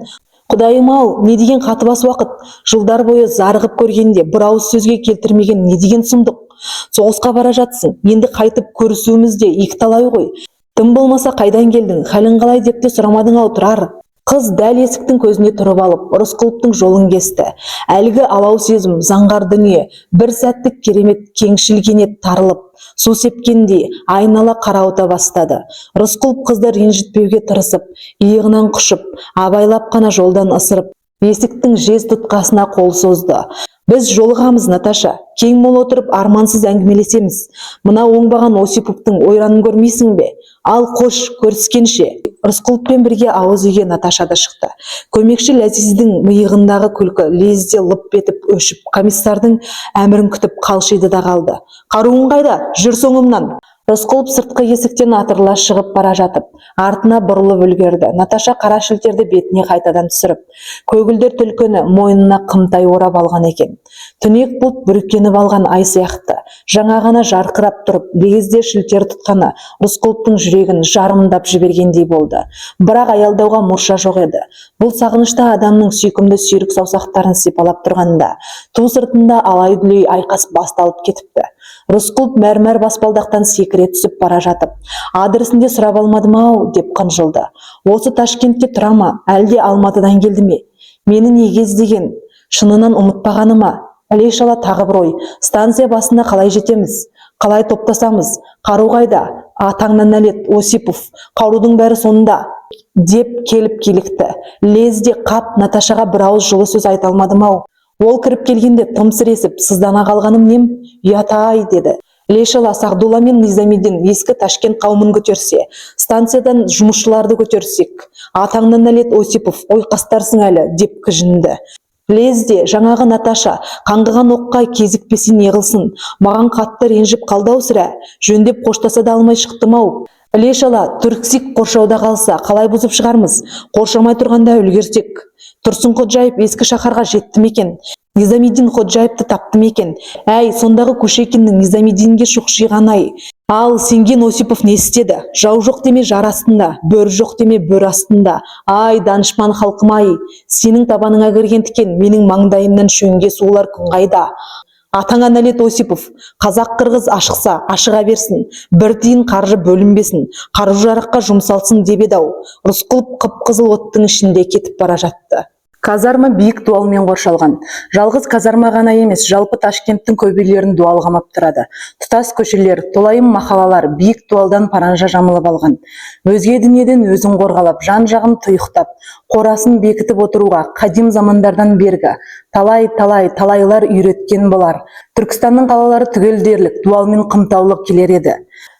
Құдайым-ау, не деген қатыбас уақыт, жылдар бойы зарығып көргенде бір ауыз сөзге келтірмеген не деген сұмдық. Соғысқа бара жатсың, енді қайтып көрісуіміз де екіталай ғой. Тым болмаса қайдан келдің, хәлің қалай деп те сұрамадың-ау, Тұрар. Қыз дәл есіктің көзіне тұрып алып, Рысқұловтың жолын кесті. Әлгі алау сезім, заңғар дүние, бір сәттік керемет кеңшіл кенет тарылып, су сепкендей айнала қарауыта бастады. Рысқұлов қызды ренжітпеуге тырысып, иығынан құшып, абайлап қана жолдан ысырып, есіктің жез тұтқасына қол созды. Біз жолығамыз, Наташа. Кең мол отырып армансыз әңгімелесеміз. Мына оңбаған Осиповтың ойранын көрмейсің бе? Ал қош, көріскенше. Рысқұловпен бірге ауыз үйге Наташа да шықты. Көмекші Ләзиздің миығындағы күлкі лезде лып етіп өшіп, комиссардың әмірін күтіп қалшиды да қалды. Қаруың қайда? Жүр соңымнан. Рысқұлов сыртқы есіктен атырыла шығып бара жатып, артына бұрылып үлгерді. Наташа қара шілтерді бетіне қайтадан түсіріп, көгілдір түлкіні мойнына қымтай орап алған екен. Түнек бұлт бүркеніп алған ай сияқты, жаңа ғана жарқырап тұрып, лезде шілтер тұтқаны Рысқұловтың жүрегін жарымдап жібергендей болды. Бірақ аялдауға мұрша жоқ еді. Бұл сағынышта адамның сүйкімді сүйрік саусақтарын сипалап тұрғанда, ту сыртында алай-дүлей айқас басталып кетіпті. Рысқұлов мәрмәр баспалдақтан секіре түсіп бара жатып, адресінде сұрап алмадым-ау деп қынжылды. Осы Ташкентте тұра ма, әлде Алматыдан келді ме? Мені неге іздеген? Шынынан ұмытпағаны ма? Іле-шала тағы бір ой. Станция басына қалай жетеміз? Қалай топтасамыз? Қару қайда? Атаңнан нәлет, Осипов. Қарудың бәрі сонда деп келіп келікті. Лезде қап Наташаға бір ауыз жылы сөз айта алмадым-ау. Ол кіріп келгенде тым сіресіп, сыздана қалғаным нем? Ұят-ай деді. Іле-шала Сағдулла мен Низамидин ескі Ташкент қауымын көтерсе, станциядан жұмысшыларды көтерсек, атаңнан нәлет Осипов, ойқастарсың әлі деп кіжінді. Лезде жаңағы Наташа қаңғыған оққа кезікпесе не қылсын? Маған қатты ренжіп қалды-ау сірә, жөндеп қоштаса да алмай шықтым-ау. Іле-шала түрксик қоршауда қалса, қалай бұзып шығармыз? Қоршамай тұрғанда үлгерсек. Тұрсын Ходжаев ескі шаһарға жетті ме екен? Низамидин Ходжаевты тапты ме екен? Әй, сондағы Кушекиннің Низамидинге шұқшиған-ай. Ал сенген Осипов не істеді? Жау жоқ деме жар астында, бөр жоқ деме бөр астында. Ай, данышпан халқым-ай, сенің табаныңа кірген тікен, менің маңдайымнан шөңге сулар күн қайда? Атаңа нәлет Осипов, қазақ-қырғыз ашықса ашыға берсін, бір тиын қаржы бөлінбесін, қару-жараққа жұмсалсын деп еді-ау. Рысқұлов қып-қызыл оттың ішінде кетіп бара жатты. Казарма биік дуалмен қоршалған. Жалғыз казарма ғана емес, жалпы Ташкенттің көп үйлерін дуал қамап тұрады. Тұтас көшелер, толайым махалалар биік дуалдан паранжа жамылып алған. Өзге дүниеден өзін қорғалап, жан-жағын тұйықтап, қорасын бекітіп отыруға қадим замандардан бергі талайлар үйреткен болар. Түркістанның қалалары түгел дерлік дуалмен қымтаулық келер еді.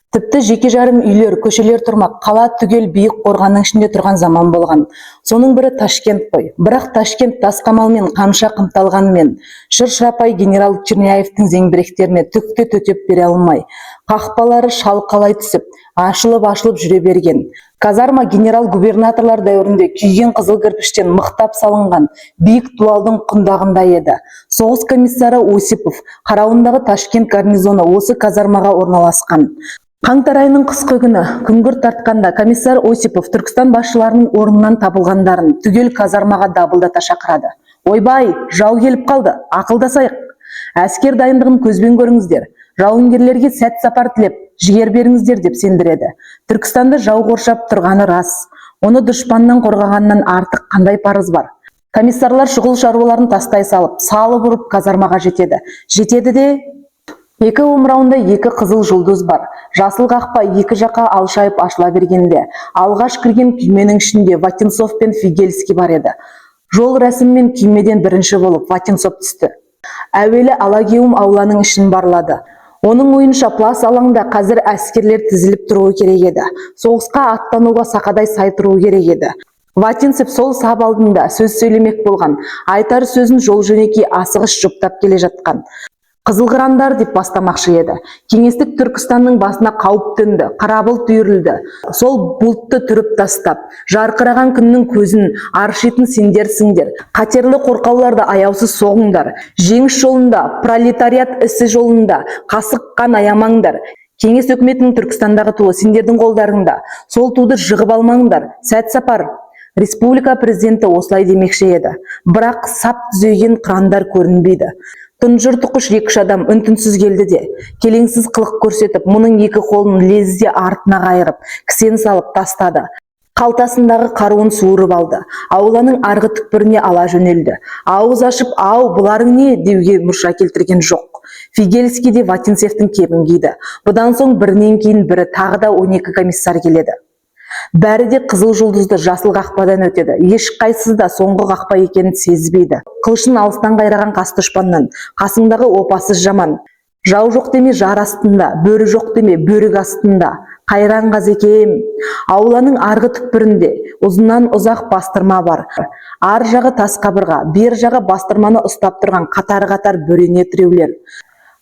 Тіпті жеке жарым үйлер, көшелер тұрмақ, қала түгел биік қорғанның ішінде тұрған заман болған. Соның бірі Ташкент қой. Бірақ Ташкент тас қамалмен, қамша қымталғанмен, шыр-шырапай генерал Черняевтің зеңбіректеріне түкте төтеп бере алмай, қақпалары шалқалай түсіп, ашылып жүре берген. Казарма генерал-губернаторлар дәуірінде күйген қызыл кірпіштен мықтап салынған биік дуалдың құндағында еді. Соғыс комиссары Осипов қарауындағы Ташкент гарнизоны осы казармаға орналасқан. Қаңтар айының қысқы күні күңгірт тартқанда комиссар Осипов Түркістан басшыларының орнынан табылғандарын түгел казармаға дабылдата шақырады. Ойбай, жау келіп қалды, ақылдасайық. Әскер дайындығын көзбен көріңіздер. Жауынгерлерге сәт сапар тілеп, жігер беріңіздер деп сендіреді. Түркістанды жау қоршап тұрғаны рас. Оны дұшпаннан қорғағаннан артық қандай парыз бар? Комиссарлар шұғыл шаруаларын тастай салып, салып ұрып казармаға жетеді. Жетеді де екі омырауында екі қызыл жұлдыз бар. Жасыл қақпа екі жаққа алшайып ашыла бергенде, алғаш кірген күйменің ішінде Ватинцов пен Фигельский бар еді. Жол рәсіммен күймеден бірінші болып Ватинцов түсті. Әуелі Алагеум ауланың ішін барлады. Оның ойынша плас алаңда қазір әскерлер тізіліп тұруы керек еді. Соғысқа аттануға сақадай сай тұруы керек еді. Ватинцев сол сап алдында сөз сөйлемек болған, айтар сөзін жол жөнекей асығыс жұптап келе жатқан. Қызылқырандар деп бастамақшы еді. Кеңестік Түркістанның басына қауіп төнді, қара бұлт үйірілді. Сол бұлтты түріп тастап, жарқыраған күннің көзін аршитын сендерсіңдер. Қатерлі қорқауларды аяусыз соғыңдар. Жеңіс жолында, пролетариат ісі жолында қасық қан аямаңдар. Кеңес өкіметінің Түркістандағы туы сендердің қолдарыңда. Сол туды жығып алмаңдар. Сәт сапар. Республика президенті осылай демекші еді. Бірақ сап түзеген қырандар көрінбейді. Тұнжыр-тұқыш екі адам үн-түнсіз келді де, келеңсіз қылық көрсетіп, мұның екі қолын лезде артына қайырып, кісен салып тастады. Қалтасындағы қаруын суырып алды. Ауланың арғы түкпіріне ала жөнелді. Ауыз ашып, ау, бұларың не деуге мұрша келтірген жоқ. Фигельский де Ватинцевтің кебін киді. Бұдан соң бірінен кейін бірі тағы да 12 комиссар келеді. Бәрі де қызыл жұлдызды жасыл қақпадан өтеді. Ешқайсысы да соңғы қақпа екенін сезбейді. Қылышын алыстан қайраған қас дұшпаннан, қасыңдағы опасыз жаман. Жау жоқ деме жар астында, бөрі жоқ деме бөрік астында. Қайран Қазекем, ауланың арғы түкпірінде ұзыннан ұзақ бастырма бар. Ар жағы тас қабырға, бер жағы бастырманы ұстап тұрған қатар-қатар бөрене тіреулер.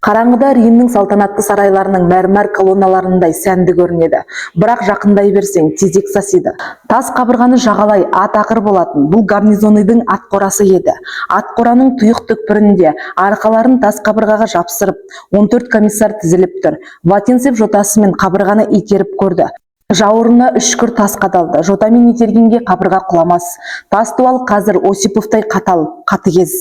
Қараңғыда Римнің салтанатты сарайларының мәрмәр колонналарындай сәнді көрінеді. Бірақ жақындай берсең тезек сасиды. Тас қабырғаны жағалай ат ақыр болатын. Бұл гарнизонның ат қорасы еді. Ат қораның тұйық түкпірінде арқаларын тас қабырғаға жапсырып 14 комиссар тізіліп тұр. Вотинцев жотасымен қабырғаны итеріп көрді. Жауырына үшкір тас қадалды. Жотамен itергенге қабырға құламас. Тас дуал қазір Осиповтай қатал, қатыгез.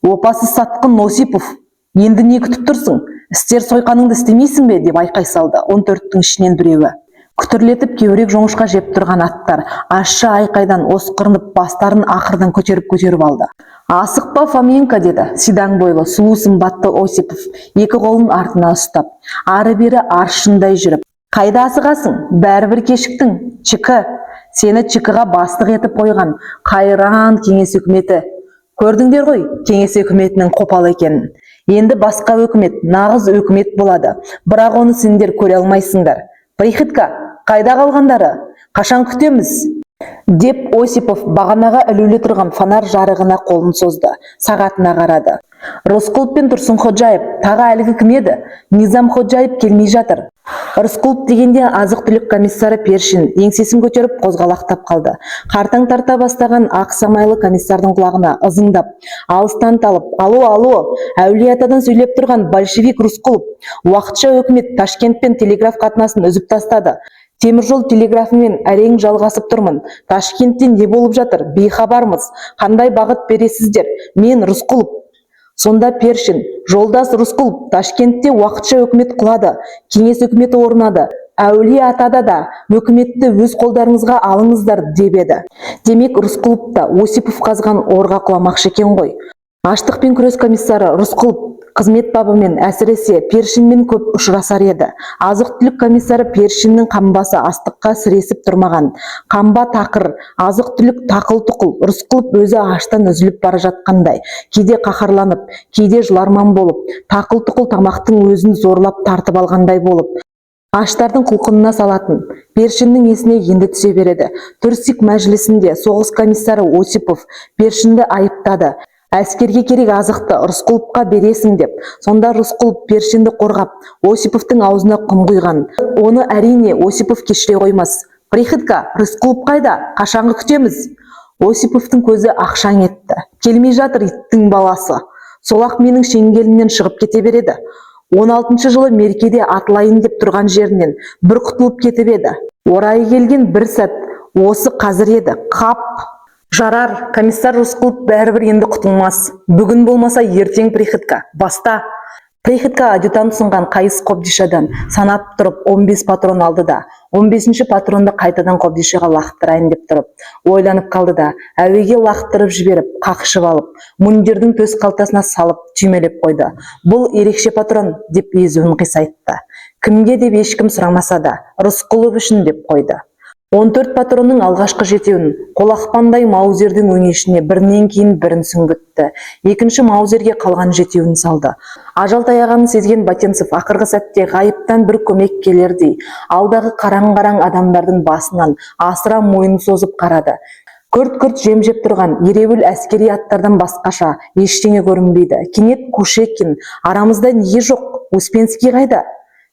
Опасыз сатқын Осипов, енді не күтіп тұрсың? Істер сойқаныңды істемейсің бе? Деп айқай салды 14-тің ішінен біреуі. Күтірлетіп кеурек жоңышқа жеп тұрған аттар ащы айқайдан осқырынып бастарын ақырдан көтеріп алды. Асықпа, Фоменко, деді сидаң бойлы сұлу сымбатты Осипов, екі қолын артына ұстап, ары-бері аршындай жүріп. Қайда асығасың? Бәрібір кешіктің. Чықы, сені Чықыға бастық етіп қойған қайран кеңес үкіметі. Көрдіңдер ғой, кеңес үкіметінің қопал екенін. Енді басқа үкімет, нағыз үкімет болады. Бірақ оны сендер көре алмайсыңдар. Приходько, қайда қалғандары? Қашан күтеміз? Деп Осипов бағанаға ілулі тұрған фонар жарығына қолын созды. Сағатына қарады. Рысқұлов пен Тұрсынходжаев, тағы әлгі кім еді? Низамходжаев келмей жатыр. Рысқұлов дегенде азық-түлік комиссары Першин еңсесін көтеріп қозғалақтап қалды. Қартаң тарта бастаған ақ самайлы комиссардың құлағына ызыңдап, алыстан талып, алло, Әулие-Атадан сөйлеп тұрған большевик Рысқұлов, уақытша өкімет Ташкентпен телеграф қатынасын үзіп тастады. Теміржол телеграфымен әрең жалғасып тұрмын. Ташкентте не болып жатыр? Бейхабармыз. Қандай бағыт бересіздер? Мен Рысқұлов. Сонда Першин, жолдас Рысқұлов, Ташкентте уақытша үкімет құлады, кеңес үкіметі орнады. Әулие-Атада да үкіметті өз қолдарыңызға алыңыздар деп еді. Демек Рысқұлов та Осипов қазған орға құламақшы екен ғой. Аштықпен күрес комиссары Рысқұлов қызмет бабымен әсіресе Першинмен көп ұшырасар еді. Азық-түлік комиссары Першиннің қамбасы астыққа сіресіп тұрмаған. Қамба тақыр, азық-түлік тақыл-тұқыл. Рысқұлов өзі аштан үзіліп бара жатқандай, кейде қаһарланып, кейде жыларман болып, тақыл-тұқыл тамақтың өзін зорлап тартып алғандай болып, аштардың құлқынына салатын. Першиннің есіне енді түсе береді. Түрсик мәжілісінде соғыс комиссары Осипов Першинді айыптады. Әскерге керек азықты Рысқұловқа бересің деп. Сонда Рысқұлов Першинді қорғап, Осиповтың аузына құм құйған. Оны әрине Осипов кешіре қоймас. Приходько, Рысқұлов қайда? Қашанғы күтеміз? Осиповтың көзі ақшаң етті. Келмей жатыр иттің баласы. Сол-ақ менің шеңгелімнен шығып кете береді. 16 жылы меркеде атылайын деп тұрған жерінен бір құтылып кетіп еді. Орайы келген бір сәт осы қазір еді. Қап! Жарар, комиссар Рысқұлов бәрібір енді құтылмас. Бүгін болмаса ертең Приходько. Баста! Приходько адъютант ұсынған қайыс қобдишадан санап тұрып 15 патрон алды да, 15-ші патронды қайтадан қобдишаға лақтырайын деп тұрып, ойланып қалды да, әуеге лақтырып жіберіп, қақшып алып, мундирдің төс қалтасына салып, түймелеп қойды. Бұл ерекше патрон деп езуін қисайтты. Кімге деп ешкім сұрамаса да, Рысқұлов үшін деп қойды. 14 патронның алғашқы жетеуін қолақпандай маузердің өңешіне бірінен кейін бірін сүңгітті. Екінші маузерге қалған жетеуін салды. Ажал таяғанын сезген Вотинцев ақырғы сәтте ғайыптан бір көмек келердей, алдағы қараң-қараң адамдардың басынан асыра мойын созып қарады. Күрт-күрт жем жеп тұрған ереуіл әскери аттардан басқаша ештеңе көрінбейді. Кенет Кушекин, арамызда неге жоқ? Успенский қайда?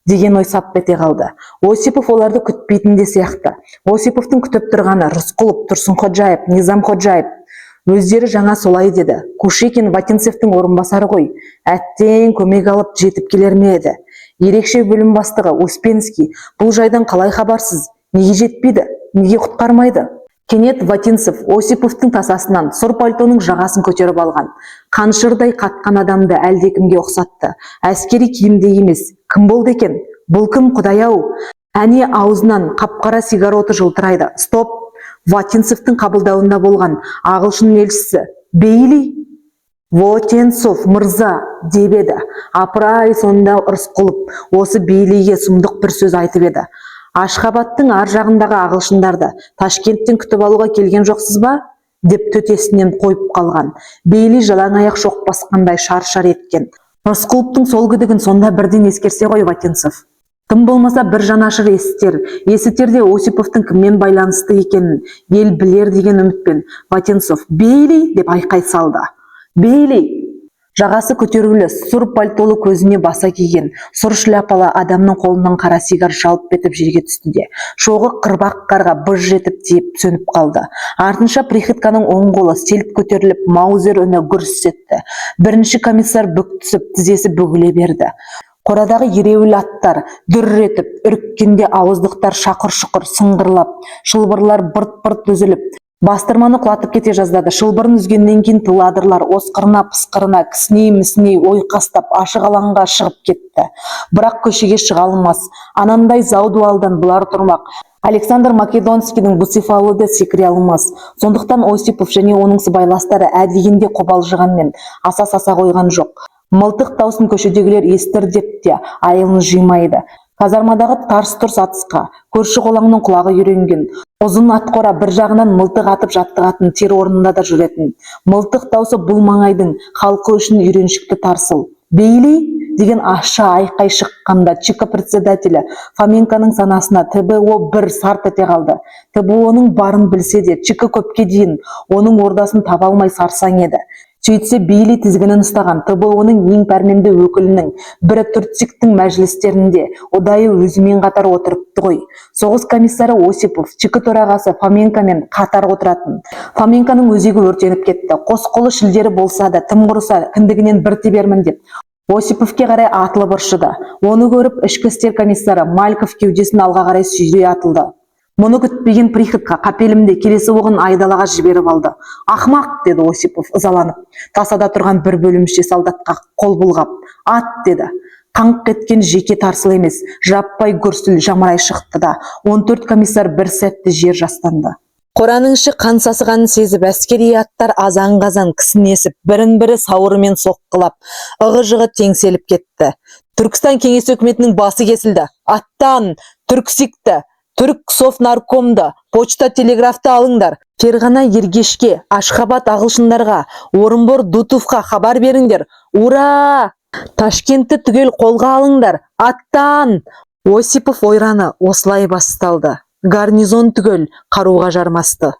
Деген ой сап ете қалды. Осипов оларды күтпейтін де сияқты. Осиповтың күтіп тұрғаны Рысқұлов, Тұрсынходжаев, Низамходжаев. Өздері жаңа солай деді. Кушекин Вотинцевтің орынбасары ғой. Әттең көмек алып жетіп келер ме еді. Ерекше бөлім бастығы Успенский бұл жайдан қалай хабарсыз? Неге жетпейді? Неге құтқармайды? Кенет Вотинцев Осиповтың тасасынан сұр пальтоның жағасын көтеріп алған. Қаншырдай қатқан адамды әлдекімге ұқсатты. Әскери киімде емес. Кім болды екен? Бұл кім, Құдай-ау? Әне аузынан қап-қара сигареті жылтырайды. Стоп! Вотинцевтің қабылдауында болған ағылшын елшісі Бейли. Вотинцев мырза деп еді. Апырай, сонда Рысқұлов осы Бейлиге сұмдық бір сөз айтып еді. Ашхабадтың ар жағындағы ағылшындарды Ташкенттен күтіп алуға келген жоқсыз ба? Деп төтесінен қойып қалған. Бейли жалаң аяқ шоқ басқандай шар-шар еткен. Рысқұловтың сол күдігін сонда бірден ескерсе ғой Вотинцев. Тым болмаса бір жанашыр есітерде Осиповтың кіммен байланысты екенін ел білер деген үмітпен Вотинцев «Бейли!» деп айқай салды. «Бейли!» Жағасы көтерулі, сұр пальтолы, көзіне баса киген, сұр шляпалы адамның қолынан қара сигар жалп етіп жерге түсті де, шоғы қырбақ қарға быж жетіп тиіп сөніп қалды. Артынша приходьконың оң қолы селт көтеріліп, маузер үні гүрс етті. Бірінші комиссар бүк түсіп, тізесі бүгіле берді. Қорадағы ереуіл аттар дүр етіп, үріккенде ауыздықтар шақыр-шұқыр сыңғырлап, шылбырлар бырт-бырт үзіліп, бастырманы құлатып кете жаздады. Шылбырын үзгеннен кейін тыладырлар осқырына пысқырына кісіней-місіней ойқастап ашық алаңға шығып кетті. Бірақ көшеге шыға алмас. Анандай зау дуалдан бұлар тұрмақ. Александр Македонскийдің Буцефалы да секіре алмас. Сондықтан Осипов және оның сыбайластары әдегенде қобалжығанмен аса-саса қойған жоқ. Мылтық даусын көшедегілер естір деп те айылын жимайды. Казармадағы тарс-тұрс атысқа көрші қолаңның құлағы үйренген. Ұзын атқора бір жағынан мылтық атып жаттығатын тер орнында да жүретін. Мылтық даусы бұл маңайдың халқы үшін үйреншікті тарсыл. «Бейли!» деген ащы айқай шыққанда ЧК председателі Фоменконың санасына ТБО бір сарт ете қалды. ТБО-ның барын білсе де ЧК көпке дейін оның ордасын таба алмай сарсаң еді. Сөйтсе Бейли тізгінін ұстаған ТБО-ның ең пәрменді өкілінің бірі Түртсиктің мәжілістерінде ұдайы өзімен қатар отырыпты ғой. Соғыс комиссары Осипов ЧК төрағасы Фоменкомен қатар отыратын. Фоменконың өзегі өртеніп кетті. Қос қолы шілдері болса да тым құрыса кіндігінен бір тебермін деп Осиповке қарай атылып ұршыды. Оны көріп ішкі істер комиссары Мальков кеудесін алға қарай сүйрей атылды. Мұны күтпеген приходько қапелімде келесі оғын айдалаға жіберіп алды. «Ақмақ!» деді Осипов ызаланып. Тасада тұрған бір бөлімше солдатқа қол бұлғап. «Ат!» деді. Қаңқ кеткен жеке тарсыл емес, жаппай гүрсіл жамырай шықты да 14 комиссар бір сәтте жер жастанды. Қораның іші қан сасығанын сезіп, әскери аттар азан-қазан кісінесіп, бірін-бірі сауырымен соққылап, ығы-жығы теңселіп кетті. Түркістан кеңес өкіметінің басы кесілді. Аттан! Түрксикті! Түрк Совнаркомды, почта телеграфты алыңдар. Ферғана Ергешке, Ашхабад ағылшындарға, Орынбор Дутовқа хабар беріңдер. Ура! Ташкентті түгел қолға алыңдар. Аттан! Осипов ойраны осылай басталды. Гарнизон түгел қаруға жармасты.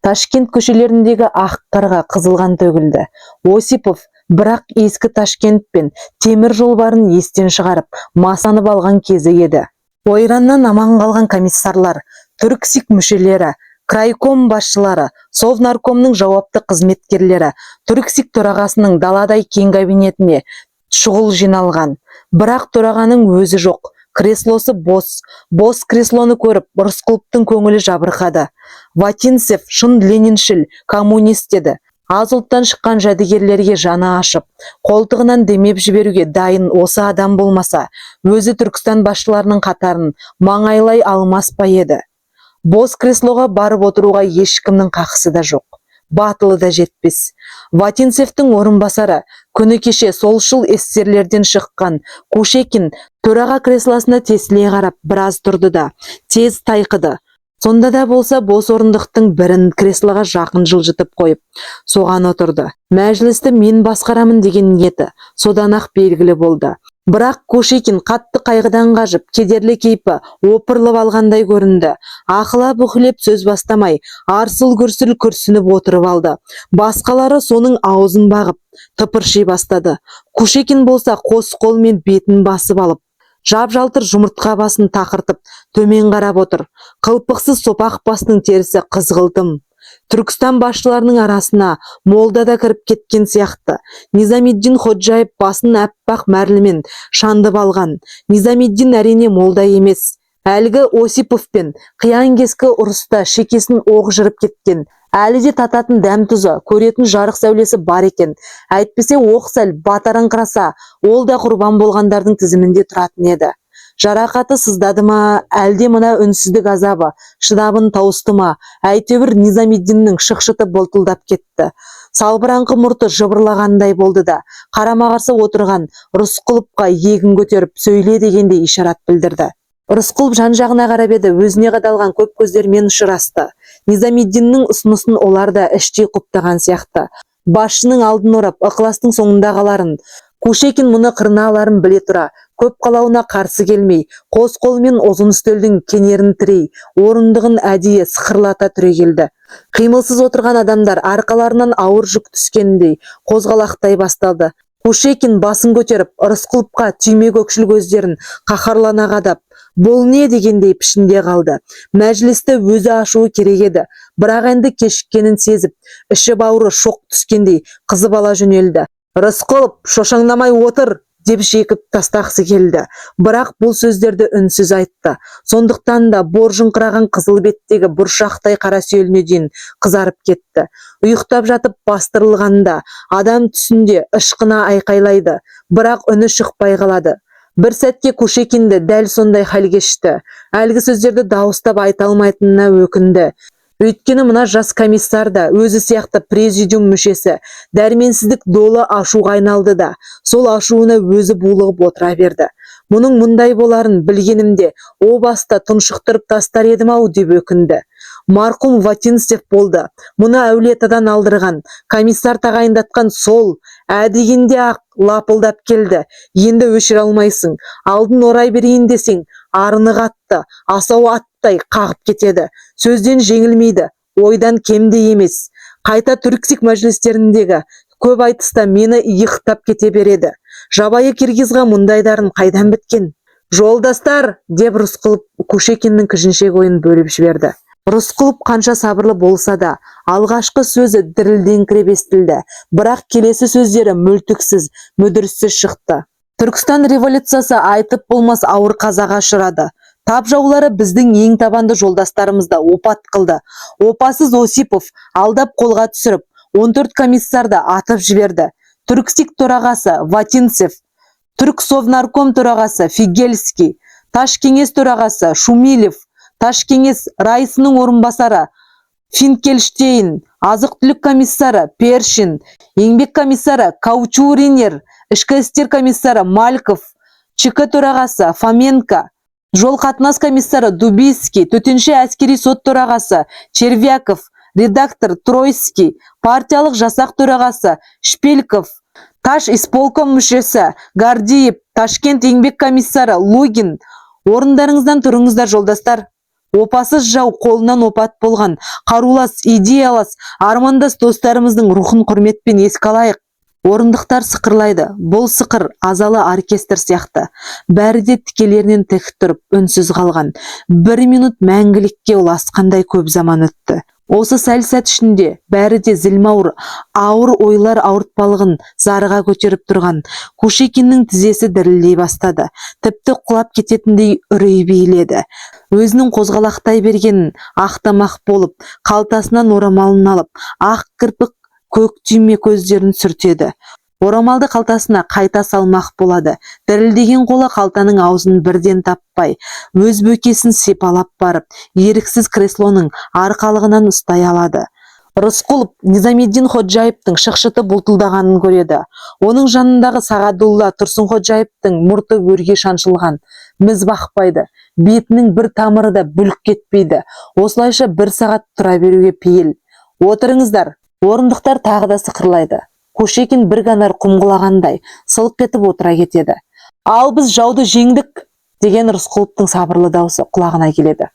Ташкент көшелеріндегі ақ қарға қызылған төгілді. Осипов бірақ ескі Ташкент пен темір жол барын естен шығарып, масанып алған кезі еді. Ойраннан аман қалған комиссарлар, Түрксик мүшелері, крайком басшылары, Совнаркомның жауапты қызметкерлері, Түрксик төрағасының даладай кең кабинетіне шұғыл жиналған. Бірақ төрағаның өзі жоқ. Креслосы бос. Бос креслоны көріп, Рысқұловтың көңілі жабырқады. Вотинцев шын лениншіл, коммунист еді. Аз ұлттан шыққан жәдігерлерге жаны ашып, қолтығынан демеп жіберуге дайын осы адам болмаса, өзі Түркістан басшыларының қатарын маңайлай алмас па еді. Бос креслоға барып отыруға ешкімнің қақысы да жоқ. Батылы да жетпес. Вотинцевтің орынбасары, күні кеше солшыл эсерлерден шыққан Кушекин төраға креслосына тесіле қарап біраз тұрды да, тез тайқыды. Сонда да болса бос орындықтың бірін креслоға жақын жылжытып қойып, соған отырды. Мәжілісті мен басқарамын деген ниеті содан-ақ белгілі болды. Бірақ Кушекин қатты қайғыдан қажып, кедерлі кейпі опырылып алғандай көрінді. Ақыла-бұқылеп сөз бастамай, арсыл-гүрсіл күрсініп отырып алды. Басқалары соның аузын бағып, тыпырши бастады. Кушекин болса қос қолмен бетін басып алып, жап-жалтыр жұмыртқа басын тақыртып, төмен қарап отыр. Қылпықсыз сопақ басының терісі қызғылтым. Түркістан басшыларының арасына молда да кіріп кеткен сияқты. Низамиддин Ходжаев басын әппақ мәрлімен шандып алған. Низамиддин әрине молда емес. Әлгі Осиповпен қиян-кескі ұрыста шекесін оқ жырып кеткен. Әлі де тататын дәм тұзы, көретін жарық сәулесі бар екен. Әйтпесе оқ сәл батарыңқыраса, ол да құрбан болғандардың тізімінде тұратын еді. Жарақаты сыздады ма, әлде мына үнсіздік азабы, шыдабын тауысты ма, әйтеуір Низамиддиннің шықшыты бұлтылдап кетті. Салбыраңқы мұрты жыбырлағандай болды да, қарама-қарсы отырған Рысқұловқа егін көтеріп сөйле дегенде ишарат білдірді. Рысқұлов жан-жағына қарап еді, өзіне қадалған көп көздермен ұшырасты. Низамиддиннің ұсынысын олар да іштей құптаған сияқты. Басшының алдын орап, ықыластың соңында қаларын. Кушекин мұны қырына аларын біле тұра, көп қалауына қарсы келмей, қос қолымен ұзын үстелдің кенерін тірей, орындығын әдейі сықырлата түрегелді. Қимылсыз отырған адамдар арқаларынан ауыр жүк түскендей қозғалақтай басталды. Кушекин басын көтеріп, Рысқұловқа түйме көкшіл көздерін қаһарлана қадап, бұл не дегендей пішінде қалды. Мәжілісті өзі ашуы керек еді, бірақ енді кешіккенін сезіп, іші бауыры шоқ түскендей қызып ала жөнелді. Рысқұлов, шошаңдамай отыр, деп жекіп тастақсы келді. Бірақ бұл сөздерді үнсіз айтты. Сондықтан да боржыңқыраған қызыл беттегі бұршақтай қара сүйеліне дейін қызарып кетті. Ұйықтап жатып бастырылғанда адам түсінде ышқына айқайлайды, бірақ үні шықпай қалады. Бір сәтке Кушекинді дәл сондай хал кешті. Әлгі сөздерді дауыстап айта алмайтынына өкінді. Өйткені мына жас комиссар да өзі сияқты президиум мүшесі дәрменсіздік долы ашуға айналды да, сол ашуына өзі булығып отыра берді. Мұның мұндай боларын білгенімде, о баста тұншықтырып тастар едім-ау деп өкінді. Марқұм Вотинцев болды. Мұны әулиетадан алдырған, комиссар тағайындатқан сол, дегенде ақ лапылдап келді. Енді өшіре алмайсың. Алдын орай берейін десең, арыны қатты, асау аттай қағып кетеді. Сөзден жеңілмейді, ойдан кемде емес. Қайта түрксик мәжілістеріндегі көп айтыста мені иықтап кете береді. Жабайы киргизға мұндайдарын қайдан біткен? Жолдастар, деп Рысқұлов Кушекиннің кіжіншек ойын бөліп жіберді. Рысқұлов қанша сабырлы болса да, алғашқы сөзі дірілдеңкіреп естілді, бірақ келесі сөздері мүлтіксіз, мүдіріссіз шықты. Түркістан революциясы айтып болмас ауыр қазаға ұшырады. Тап жаулары біздің ең табанды жолдастарымызды опат қылды. Опасыз Осипов алдап қолға түсіріп, 14 комиссарды атып жіберді. Түрксик төрағасы Вотинцев, Түрксовнарком төрағасы Фигельский, Ташкеңес төрағасы Шумилев, Ташкеңес райысының орынбасары Финкельштейн, азық-түлік комиссары Першин, еңбек комиссары Каучуринер, ішкі істер комиссары Мальков, ЧК төрағасы Фоменко, жол қатынас комиссары Дубийский, төтенше әскери сот төрағасы Червяков, редактор Тройский, партиялық жасақ төрағасы Шпельков, Таш исполком мүшесі Гордиев, Ташкент еңбек комиссары Лугин. Орындарыңыздан тұрыңыздар, жолдастар. Опасыз жау қолынан опат болған, қарулас, идеялас, армандас достарымыздың рухын құрметпен еске алайық. Орындықтар сықырлайды. Бұл сықыр азалы оркестр сияқты. Бәрі де тікелерінен тік тұрып, үнсіз қалған. Бір минут мәңгілікке ұласқандай көп заман өтті. Осы сәл сәт ішінде бәрі де зілмауыр, ауыр ойлар ауыртпалығын зарыға көтеріп тұрған. Кушекиннің тізесі дірілдей бастады. Тіпті құлап кететіндей үрей биледі. Өзінің қозғалақтай бергенін ақтамақ болып, қалтасынан орамалын алып, ақ кірпік көк түйме көздерін сүртеді. Орамалды қалтасына қайта салмақ болады. Дірілдеген қолы қалтаның аузын бірден таппай, өз бөкесін сипалап барып, еріксіз креслоның арқалығынан ұстай алады. Рысқұлов Низамиддин Ходжаевтың шықшыты бұлтылдағанын көреді. Оның жанындағы Сағадулла Тұрсынходжаевтың мұрты өрге шаншылған. Міз бақпайды. Бетінің бір тамыры да бүлк кетпейді. Осылайша бір сағат тұра беруге пейіл. Отырыңыздар. Орындықтар тағы да сықырлайды. Кушекин бір канар құмғылағандай сылқ етіп отыра кетеді. Ал біз жауды жеңдік, деген Рысқұловтың сабырлы даусы құлағына келеді.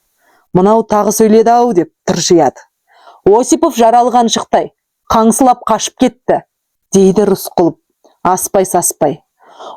Мынау тағы сөйледі-ау деп тыржияды. Осипов жаралған шықтай, қаңсылап қашып кетті, дейді Рысқұлов, аспай-саспай.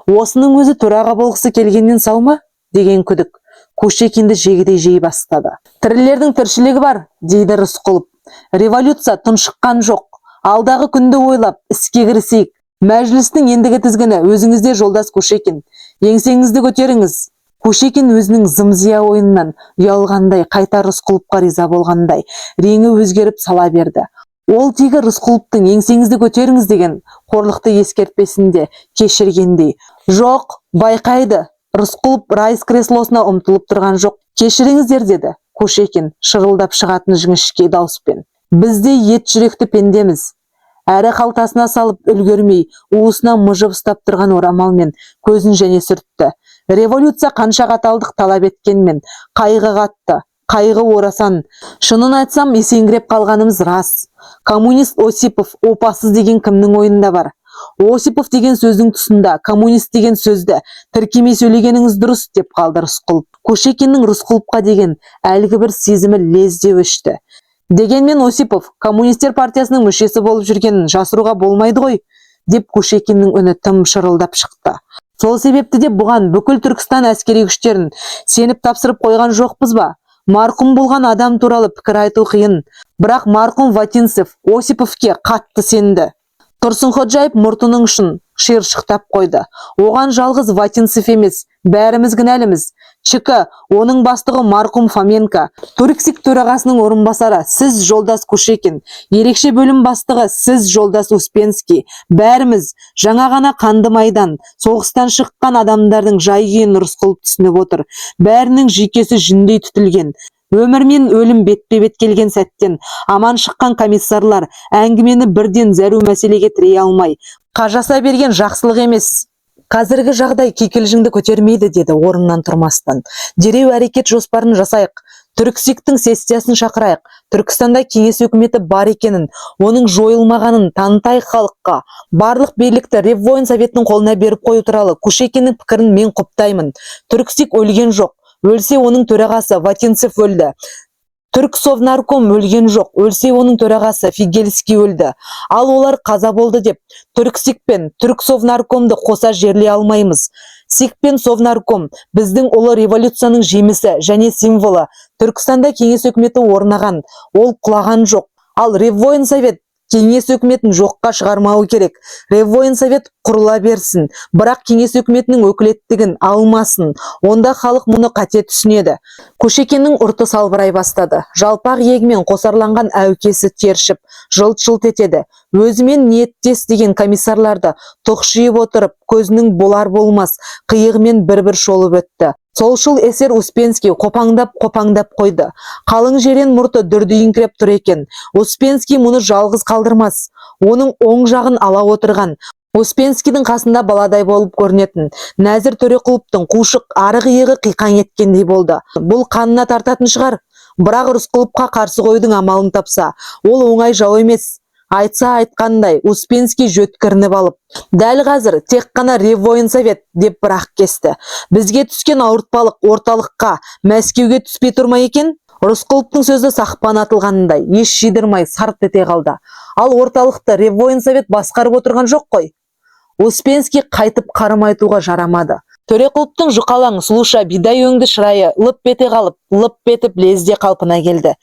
Осының өзі төраға болғысы келгеннен сау ма? Деген күдік Кушекинді жегідей жей бастады. Тірілердің тіршілігі бар, дейді Рысқұлов. Революция тұншыққан жоқ. Алдағы күнді ойлап, іске кірісейік. Мәжілістің ендігі тізгіні өзіңізде, жолдас Кушекин. Еңсеңізді көтеріңіз. Кушекин өзінің зымзия ойыннан ұялғандай, қайта Рысқұловқа риза болғандай, реңі өзгеріп сала берді. Ол тегі Рысқұловтың еңсеңізді көтеріңіз деген қорлықты ескертпесінде кешіргендей. Жоқ, байқайды. Рысқұлов райыс креслосына ұмтылып тұрған жоқ. Кешіріңіздер, деді Кушекин шырылдап шығатын жіңішке дауыспен. Бізде ет жүректі пендеміз. Әрі қалтасына салып үлгермей, уысына мыжып ұстап тұрған орамалмен көзін және сүртті. Революция қанша қаталдық талап еткенмен, қайғы қатты, қайғы орасан. Шынын айтсам, есеңгіреп қалғанымыз рас. Коммунист Осипов опасыз деген кімнің ойында бар? Осипов деген сөздің тұсында коммунист деген сөзді тіркемей сөйлегеніңіз дұрыс деп қалды Рысқұлов. Кушекиннің Рысқұловқа деген әлгі бір сезімі лезде өшті. Дегенмен Осипов коммунистер партиясының мүшесі болып жүргенін жасыруға болмайды ғой, деп Кушекиннің үні тым шырылдап шықты. Сол себепті де бұған бүкіл Түркістан әскери күштерін сеніп тапсырып қойған жоқпыз ба? Марқұм болған адам туралы пікір айту қиын, бірақ марқұм Вотинцев Осиповке қатты сенді. Тұрсынходжаев мұртының ұшын шиыршықтап қойды. Оған жалғыз Вотинцев емес, бәріміз кінәліміз. ЧК, оның бастығы марқұм Фоменко, Турксик төрағасының орынбасары сіз жолдас Кушекин, ерекше бөлім бастығы сіз жолдас Успенский. Бәріміз жаңа ғана қанды майдан, соғыстан шыққан адамдардың жай-күйін Рысқұлов түсініп отыр. Бәрінің жүйкесі жүндей түтілген. Өмір мен өлім бетпе-бет келген сәттен аман шыққан комиссарлар әңгімені бірден зәру мәселеге тірей алмай, қажаса берген жақсылық емес. Қазіргі жағдай кикілжіңді көтермейді, деді орнынан тұрмастан. Дереу әрекет жоспарын жасайық. Түрксиктің сессиясын шақырайық. Түркістанда кеңес өкіметі бар екенін, оның жойылмағанын танытайық халыққа. Барлық билікті Реввоин Советтің қолына беріп қою туралы Кушекиннің пікірін мен құптаймын. Түрксик өлген жоқ. Өлсе оның төрағасы Вотинцев өлді. Түрксовнарком өлген жоқ. Өлсе оның төрағасы Фигельский өлді. Ал олар қаза болды деп Түрксик пен Түрксовнаркомды қоса жерлей алмаймыз. СИК пен Совнарком біздің ұлы революцияның жемісі және символы. Түркістанда кеңес өкіметі орнаған, ол құлаған жоқ. Ал Реввоин Совет кеңес өкіметін жоққа шығармауы керек. Реввоин Совет құрыла берсін, бірақ кеңес өкіметінің өкілеттігін алмасын. Онда халық мұны қате түсінеді. Кушекиннің ұрты салбырай бастады. Жалпақ иегімен қосарланған әукесі тершіп, жылт-жылт етеді. Өзімен ниеттес деген комиссарларды тұқшиып отырып, көзінің болар-болмас қиығымен бір-бір шолып өтті. Солшыл эсер Успенский қопаңдап қойды. Қалың жерен мұрты дүрдиіңкіреп тұр екен. Успенский мұны жалғыз қалдырмас. Оның оң жағын ала отырған Успенскийдің қасында баладай болып көрінетін Нәзір Төреқұловтың қушық арық иығы қиқаң еткендей болды. Бұл қанына тартатын шығар. Бірақ Рысқұловқа қарсы қойдың амалын тапса, ол оңай жау емес. Айтса айтқандай, Успенский жөткірініп алып, дәл қазір тек қана Реввоин Совет деп бірақ кесті. Бізге түскен ауыртпалық орталыққа, Мәскеуге түспей тұрмай екен? Рысқұловтың сөзі сақпан атылғанындай, еш жидырмай сарт ете қалды. Ал орталықты Реввоин Совет басқарып отырған жоқ қой. Успенский қайтып қарым айтуға жарамады. Төреқұловтың жұқалаң сұлуша бидай өңді шырайы лып ете қалып, лып етіп лезде қалпына келді.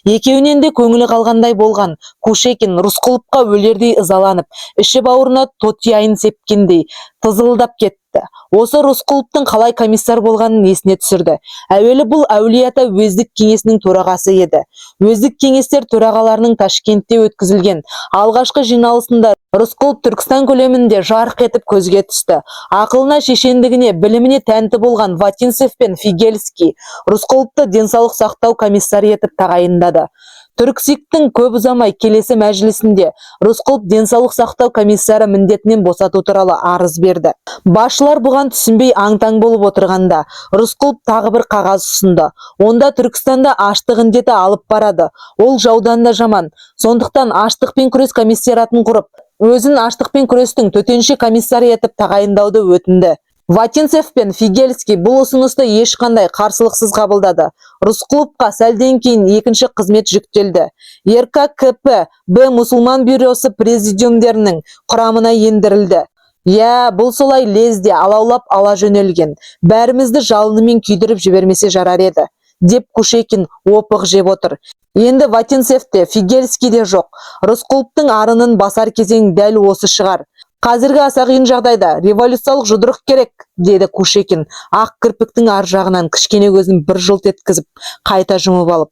Екеуінен де көңілі қалғандай болған Кушекин Рысқұловқа өлердей ызаланып, іші бауырына тотияйын сепкендей тызылдап кетті. Осы Рысқұловтың қалай комиссар болғанын есіне түсірді. Әуелі бұл әулие-ата уездік кеңесінің төрағасы еді. Уездік кеңестер төрағаларының Ташкентте өткізілген алғашқы жиналысында Рысқұлов Түркістан көлемінде жарқ етіп көзге түсті. Ақылына, шешендігіне, біліміне тәнті болған Вотинцев пен Фигельский Рысқұловты денсаулық сақтау комиссары етіп тағайындады. Түрксиктің көп ұзамай келесі мәжілісінде Рысқұлов денсаулық сақтау комиссары міндетінен босату туралы арыз берді. Басшылар бұған түсінбей аң-таң болып отырғанда, Рысқұлов тағы бір қағаз ұсынды. Онда Түркістанда аштық індеті алып барады. Ол жаудан да жаман. Сондықтан аштықпен күрес комиссаратын құрып, өзін аштықпен күрестің төтенше комиссары етіп тағайындауды өтінді. Вотинцев пен Фигельский бұл ұсынысты ешқандай қарсылықсыз қабылдады. Рысқұловқа сәлден кейін екінші қызмет жүктелді. РККП Б мұсылман бюросы президиумдерінің құрамына ендірілді. Бұл солай лезде алаулап ала жөнелген. Бәрімізді жалынымен күйдіріп жібермесе жарар еді, деп Кушекин опық жеп отыр. Енді Вотинцев те, Фигельский де жоқ. Рысқұловтың арынын басар кезең дәл осы шығар. Қазіргі аса қиын жағдайда революциялық жұдырық керек, деді Кушекин, ақ кірпіктің ар жағынан кішкене көзін бір жылт еткізіп, қайта жұмып алып.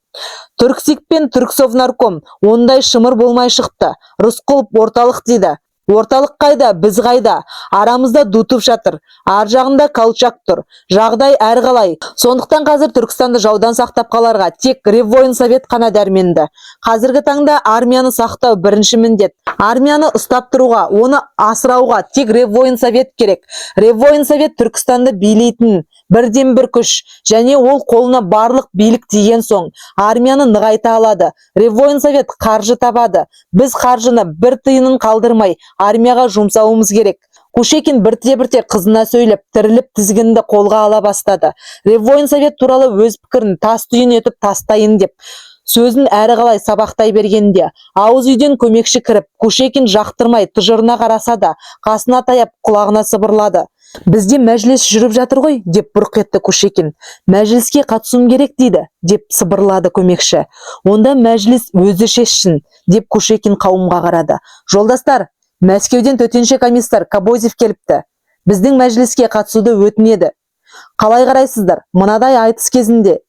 Түрксик пен Түрксовнарком ондай шымыр болмай шықты. Рысқұлов орталық дейді. Орталық қайда, біз қайда? Арамызда дутып жатыр. Ар жағында Колчак тұр. Жағдай әрқалай. Сондықтан қазір Түркістанды жаудан сақтап қаларға тек Реввоенсовет қана дәрменді. Қазіргі таңда армияны сақтау бірінші міндет. Армияны ұстап тұруға, оны асырауға тек Реввоенсовет керек. Реввоенсовет Түркістанды билейтін бірден бір күш, және ол қолына барлық билік тиген соң армияны нығайта алады. Реввоенсовет қаржы табады. Біз қаржыны бір тиынын қалдырмай армияға жұмсауымыз керек. Кушекин бірте-бірте қызына сөйлеп, тіріліп тізгінді қолға ала бастады. Реввоенсовет туралы өз пікірін тас түйін етіп тастайын деп сөзін әрі қалай сабақтай бергенде, ауыз үйден көмекші кіріп, Кушекин жақтырмай тыжырына қараса да, қасына таяп құлағына сыбырлады. Бізде мәжіліс жүріп жатыр ғой, деп бұрқ етті Кушекин. Мәжіліске қатысуым керек дейді, деп сыбырлады көмекші. Онда мәжіліс өзі шешсін, деп Кушекин қауымға қарады. Жолдастар, Мәскеуден төтенше комиссар Кобозев келіпті. Біздің мәжіліске қатысуды өтінеді. Қалай қарайсыздар? Мынадай айтыс кезінде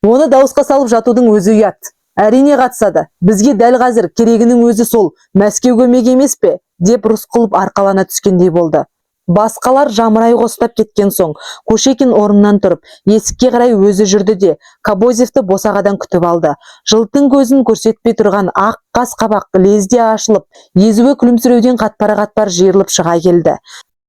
оны дауысқа салып жатудың өзі ұят. Әрине қатысады. Бізге дәл қазір керегінің өзі сол. Мәскеу көмек емес пе? Деп Рысқұлов арқалана түскендей болды. Басқалар жамырай қостап кеткен соң, Кушекин орнынан тұрып, есікке қарай өзі жүрді де, Кобозевті босағадан күтіп алды. Жылтың көзін көрсетпей тұрған ақ қас қабақ лезде ашылып, езуі күлімсіреуден қатпар-қатпар жиырылып шыға келді.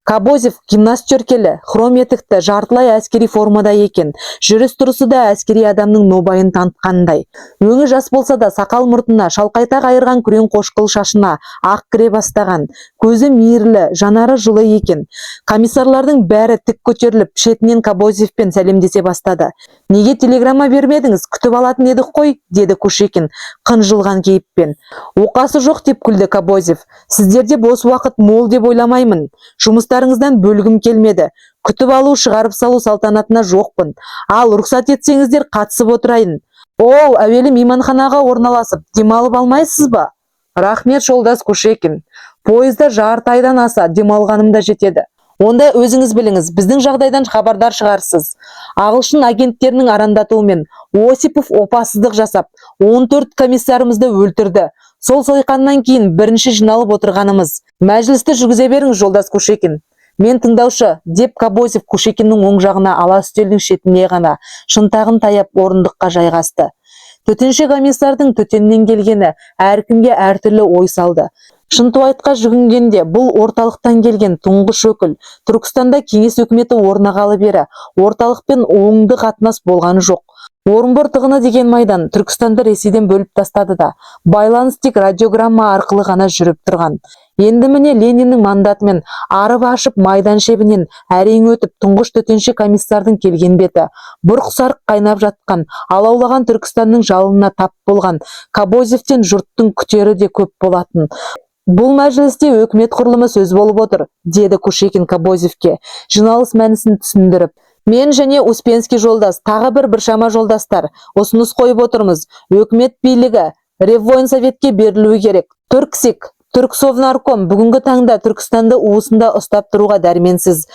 Кобозев гимнаст жөркелі, хром етікті, жартылай әскери формада екен. Жүріс-тұрысы да әскери адамның нобайын танытқандай. Өңі жас болса да сақал мұртына, шалқайта қайырған күрең қошқыл шашына ақ кіре бастаған. Көзі мейірлі, жанары жылы екен. Комиссарлардың бәрі тік көтеріліп, шетінен Кобозевпен сәлемдесе бастады. Неге телеграмма бермедіңіз? Күтіп алатын едік қой, деді Кушекин қынжылған кейіппен. Оқасы жоқ, деп күлді Кобозев. Сіздерде бос уақыт мол деп ойламаймын. Жұмыстарыңыздан бөлгім келмеді. Күтіп алу, шығарып салу салтанатына жоқпын. Ал рұқсат етсеңіздер қатысып отырайын. Оу, әуелі мейманханаға орналасып, демалып алмайсыз ба? Рахмет, жолдас Кушекин. Пойызда жарты айдан аса демалғанымда жетеді. Онда өзіңіз біліңіз, біздің жағдайдан хабардар шығарсыз. Ағылшын агенттерінің арандатуымен Осипов опасыздық жасап, 14 комиссарымызды өлтірді. Сол сойқаннан кейін бірінші жиналып отырғанымыз. Мәжілісті жүргізе беріңіз, жолдас Кушекин. Мен тыңдаушы, деп Кобозев Кушекиннің оң жағына ала үстелдің шетіне ғана шынтағын таяп орындыққа жайғасты. Төтенше комиссардың төтеннен келгені әркімге әртүрлі ой салды. Шынтуайтқа жүгінгенде бұл орталықтан келген тұңғыш өкіл. Түркістанда кеңес өкіметі орнағалы бері орталықпен оңды қатынас болғаны жоқ. Орынбор тығыны деген майдан Түркістанды Ресейден бөліп тастады да, байланыс тек радиограмма арқылы ғана жүріп тұрған. Енді міне Лениннің мандатымен арып ашып майдан шебінен әрең өтіп тұңғыш төтенше комиссардың келген беті, бұрқ-сарқ қайнап жатқан, алаулаған Түркістанның жалынына тап болған Кобозевтен жұрттың күтері де көп болатын. Бұл мәжілісте өкімет құрылымы сөз болып отыр, деді Кушекин Кобозевке, жиналыс мәнісін түсіндіріп. Мен және Успенский жолдас, тағы біршама жолдастар, ұсыныс қойып отырмыз. Өкімет билігі Реввоенсоветке берілуі керек. Түрксик, Түрксовнарком бүгінгі таңда Түркістанды уысында ұстап тұруға дәрменсіз.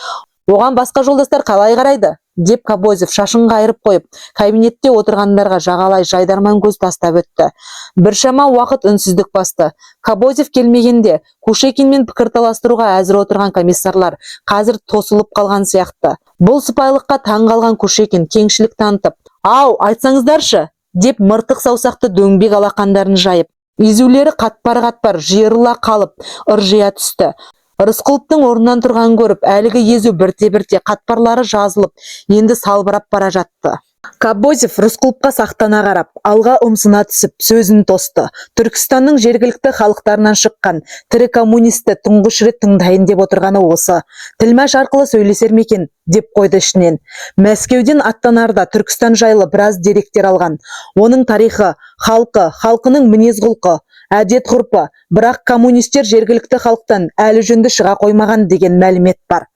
Оған басқа жолдастар қалай қарайды? Деп Кобозев шашын қайырып қойып, кабинетте отырғандарға жағалай жайдарман көз тастап өтті. Біршама уақыт үнсіздік басты. Кобозев келмегенде Кушекинмен пікір таластыруға әзір отырған комиссарлар қазір тосылып қалған сияқты. Бұл сыпайылыққа таң қалған Кушекин кеңшілік танытып, «Ау, айтсаңыздаршы!» деп мыртық саусақты дөңбек алақандарын жайып, езулері қатпар-қатпар жиырыла қалып, ыржия түсті. Рысқұловтың орнынан тұрған көріп, әлгі езу бірте-бірте қатпарлары жазылып, енді салбырап бара жатты. Кобозев Рысқұловқа сақтана қарап, алға ұмсына түсіп, сөзін тосты. Түркістанның жергілікті халықтарынан шыққан тірі коммунисті тұңғыш рет тыңдайын деп отырғаны осы. Тілмәш арқылы сөйлесер мекен, деп қойды ішінен. Мәскеуден аттанарда Түркістан жайлы біраз деректер алған. Оның тарихы, халқы, халқының мінез-құлқы, әдет-ғұрпы, бірақ коммунистер жергілікті халықтан әлі жөнді шыға қоймаған деген мәлімет бар.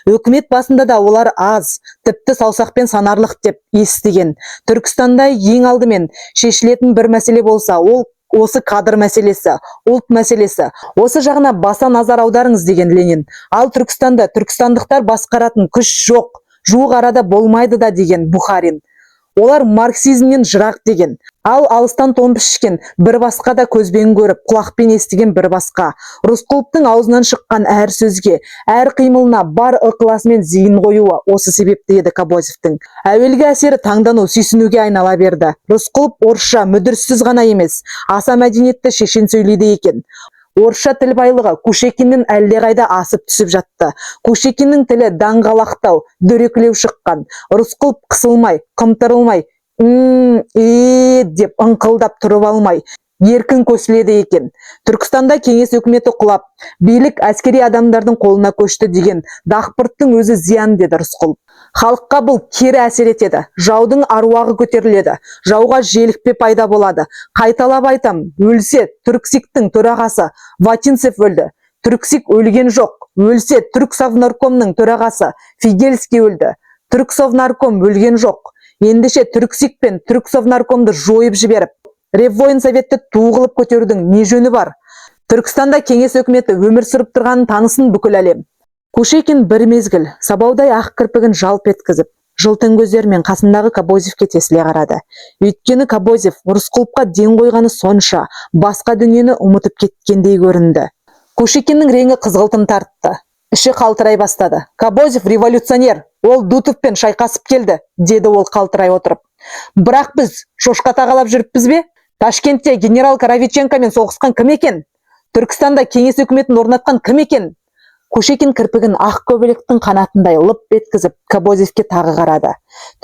Өкімет басында да олар аз, тіпті саусақпен санарлық деп естіген. Түркістанда ең алдымен шешілетін бір мәселе болса, ол осы кадр мәселесі, ұлт мәселесі. Осы жағына баса назар аударыңыз деген Ленин. Ал Түркістанда түркістандықтар басқаратын күш жоқ, жуық арада болмайды да деген Бухарин. Олар марксизмнен жырақ деген. Ал алыстан томпы ішкен бір басқа да көзбен көріп, құлақпен естіген бір басқа. Рысқұловтың аузынан шыққан әр сөзге, әр қимылына бар ықыласымен зейін қоюы осы себепті еді Кобозевтің. Әуелгі әсері таңдану, сүйсінуге айнала берді. Рысқұлов орысша мүдіріссіз ғана емес, аса мәдениетті шешен сөйлейді екен. Орысша тіл байлығы Кушекиннен әлдеқайда асып түсіп жатты. Кушекиннің тілі даңғалақтау, дөрекілеу шыққан. Рысқұлов қысылмай, қымтырылмай, деп ыңқылдап тұрып алмай, еркін көсіледі екен. Түркістанда кеңес өкіметі құлап, билік әскери адамдардың қолына көшті деген дақпырттың өзі зиян, деді Рысқұлов. Халыққа бұл кері әсер етеді. Жаудың аруағы көтеріледі. Жауға желікпе пайда болады. Қайталап айтам, өлсе Түрксиктің төрағасы Ватинцев өлді. Түрксик өлген жоқ. Өлсе Түрксовнаркомның төрағасы Фигельский өлді. Түрксовнарком өлген жоқ. Ендеше Түрксик пен Түрксовнаркомды жойып жіберіп, Реввоин советті туғылып көтерудің не жөні бар? Түркістанда кеңес өкіметі өмір сүріп тұрғанын танысын бүкіл әлем. Кушекин бір мезгіл сабаудай ақ кірпігін жалп еткізіп, жылтың көздерімен қасындағы Кобозевке тесіле қарады. Өйткені Кобозев Рысқұловқа ден қойғаны сонша, басқа дүниені ұмытып кеткендей көрінді. Кушекиннің реңі қызғылтым тартты. Іші қалтырай бастады. Кобозев революционер, ол Дутовпен шайқасып келді, деді ол қалтырай отырып. Бірақ біз шошқа тағалап жүріппіз бе? Ташкентте генерал Коровиченкомен соғысқан кім екен? Түркістанда кеңес өкіметін орнатқан кім екен? Кушекин кірпігін ақ көбелектің қанатындай лып еткізіп, Кобозевке тағы қарады.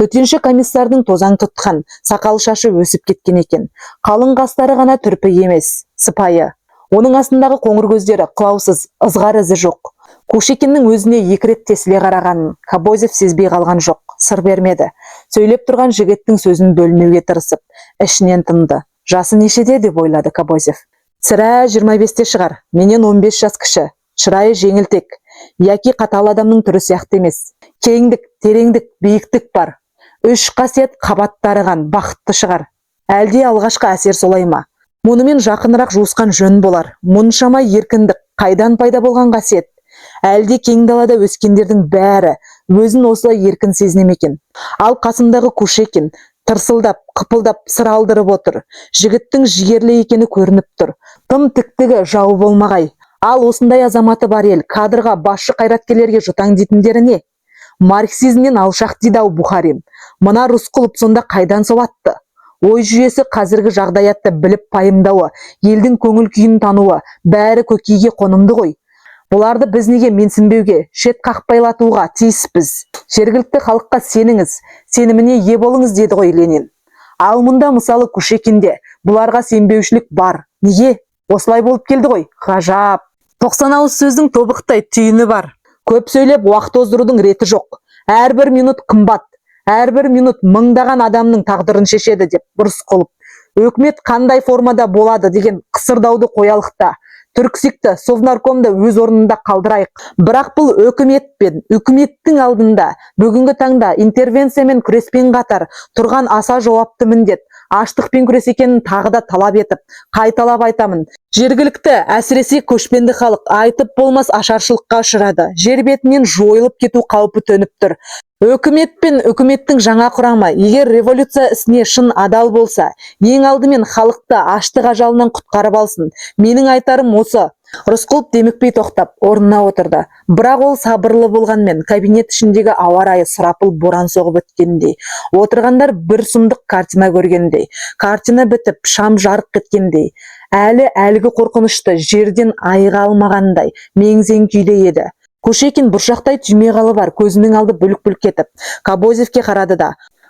Төтенші комиссардың тозаң тұтқан, сақал шашы өсіп кеткен екен. Қалың қастары ғана түрпі емес, сыпайы. Оның астындағы қоңыр көздері қылаусыз, ызғар ізі жоқ. Кушекиннің өзіне екі рет тесіле қарағанын Кобозев сезбей қалған жоқ, сыр бермеді. Сөйлеп тұрған жігіттің сөзін бөлмеуге тырысып, ішінен тынды. Жасы нешеде деп ойлады Кобозев. Сірә 25-те шығар, менен 15 жас кіші. Шырайы жеңілтек, яки қатал адамның түрі сияқты емес. Кеңдік, тереңдік, биіктік бар. Үш қасиет қабаттарыған бақытты шығар. Әлде алғашқы әсер солай ма? Мұнымен жақынырақ жуысқан жөн болар. Мұншама еркіндік қайдан пайда болған қасиет? Әлде кең далада өскендердің бәрі өзін осылай еркін сезінемекен. Ал қасындағы Кушекин тырсылдап, қыпылдап сыр алдырып отыр. Жігіттің жігерлі екені көрініп тұр. Тым тіктігі жауы болмағай. Ал осындай азаматы бар ел кадрға басшы қайраткерлерге жұтаң дейтіндері не? Марксизмнен алшақ дейді ау Бухарин. Мына Рысқұлов сонда қайдан соғатты? Ой жүйесі қазіргі жағдаятты біліп пайымдауы, елдің көңіл күйін тануы, бәрі көкейге қонымды ғой. Бұларды біз неге менсінбеуге, шет қақпайлатуға тиіспіз. Жергілікті халыққа сеніңіз, сеніміне ие болыңыз, деді ғой Ленин. Ал мұнда мысалы Кушекинде бұларға сенбеушілік бар. Неге? Осылай болып келді ғой. Ғажап. 90 ауыз сөздің тобықтай түйіні бар. Көп сөйлеп уақыт оздырудың реті жоқ. Әрбір минут қымбат. Әрбір минут мыңдаған адамның тағдырын шешеді, деп Рысқұлов. Өкімет қандай формада болады деген қысырдауды қоялықта. Түрксикті, Совнаркомды өз орнында қалдырайық. Бірақ бұл өкімет пен үкіметтің алдында бүгінгі таңда интервенциямен күреспен қатар тұрған аса жауапты міндет, аштықпен күрес екенін тағы да талап етіп, қайталап айтамын. Жергілікті, әсіресе көшпенді халық айтып болмас ашаршылыққа ұшырады. Жер бетінен жойылып кету қаупі төніп тұр. Өкімет пен үкіметтің жаңа құрамы егер революция ісіне шын адал болса, ең алдымен халықты аштық ажалынан құтқарып алсын. Менің айтарым осы. Рысқұлов демікпей тоқтап, орнына отырды. Бірақ ол сабырлы болғанмен, кабинет ішіндегі ауа райы сұрапыл боран соғып өткендей. Отырғандар бір сұмдық картина көргендей. Картина бітіп, шам жарық кеткендей. Әлгі қорқынышты жерден айыға алмағандай, мең-зең күйде еді. Кушекин бұршақтай түймеғалы бар, көзінің алды бүлік-бүлік кетіп, Кобозевке қарады да,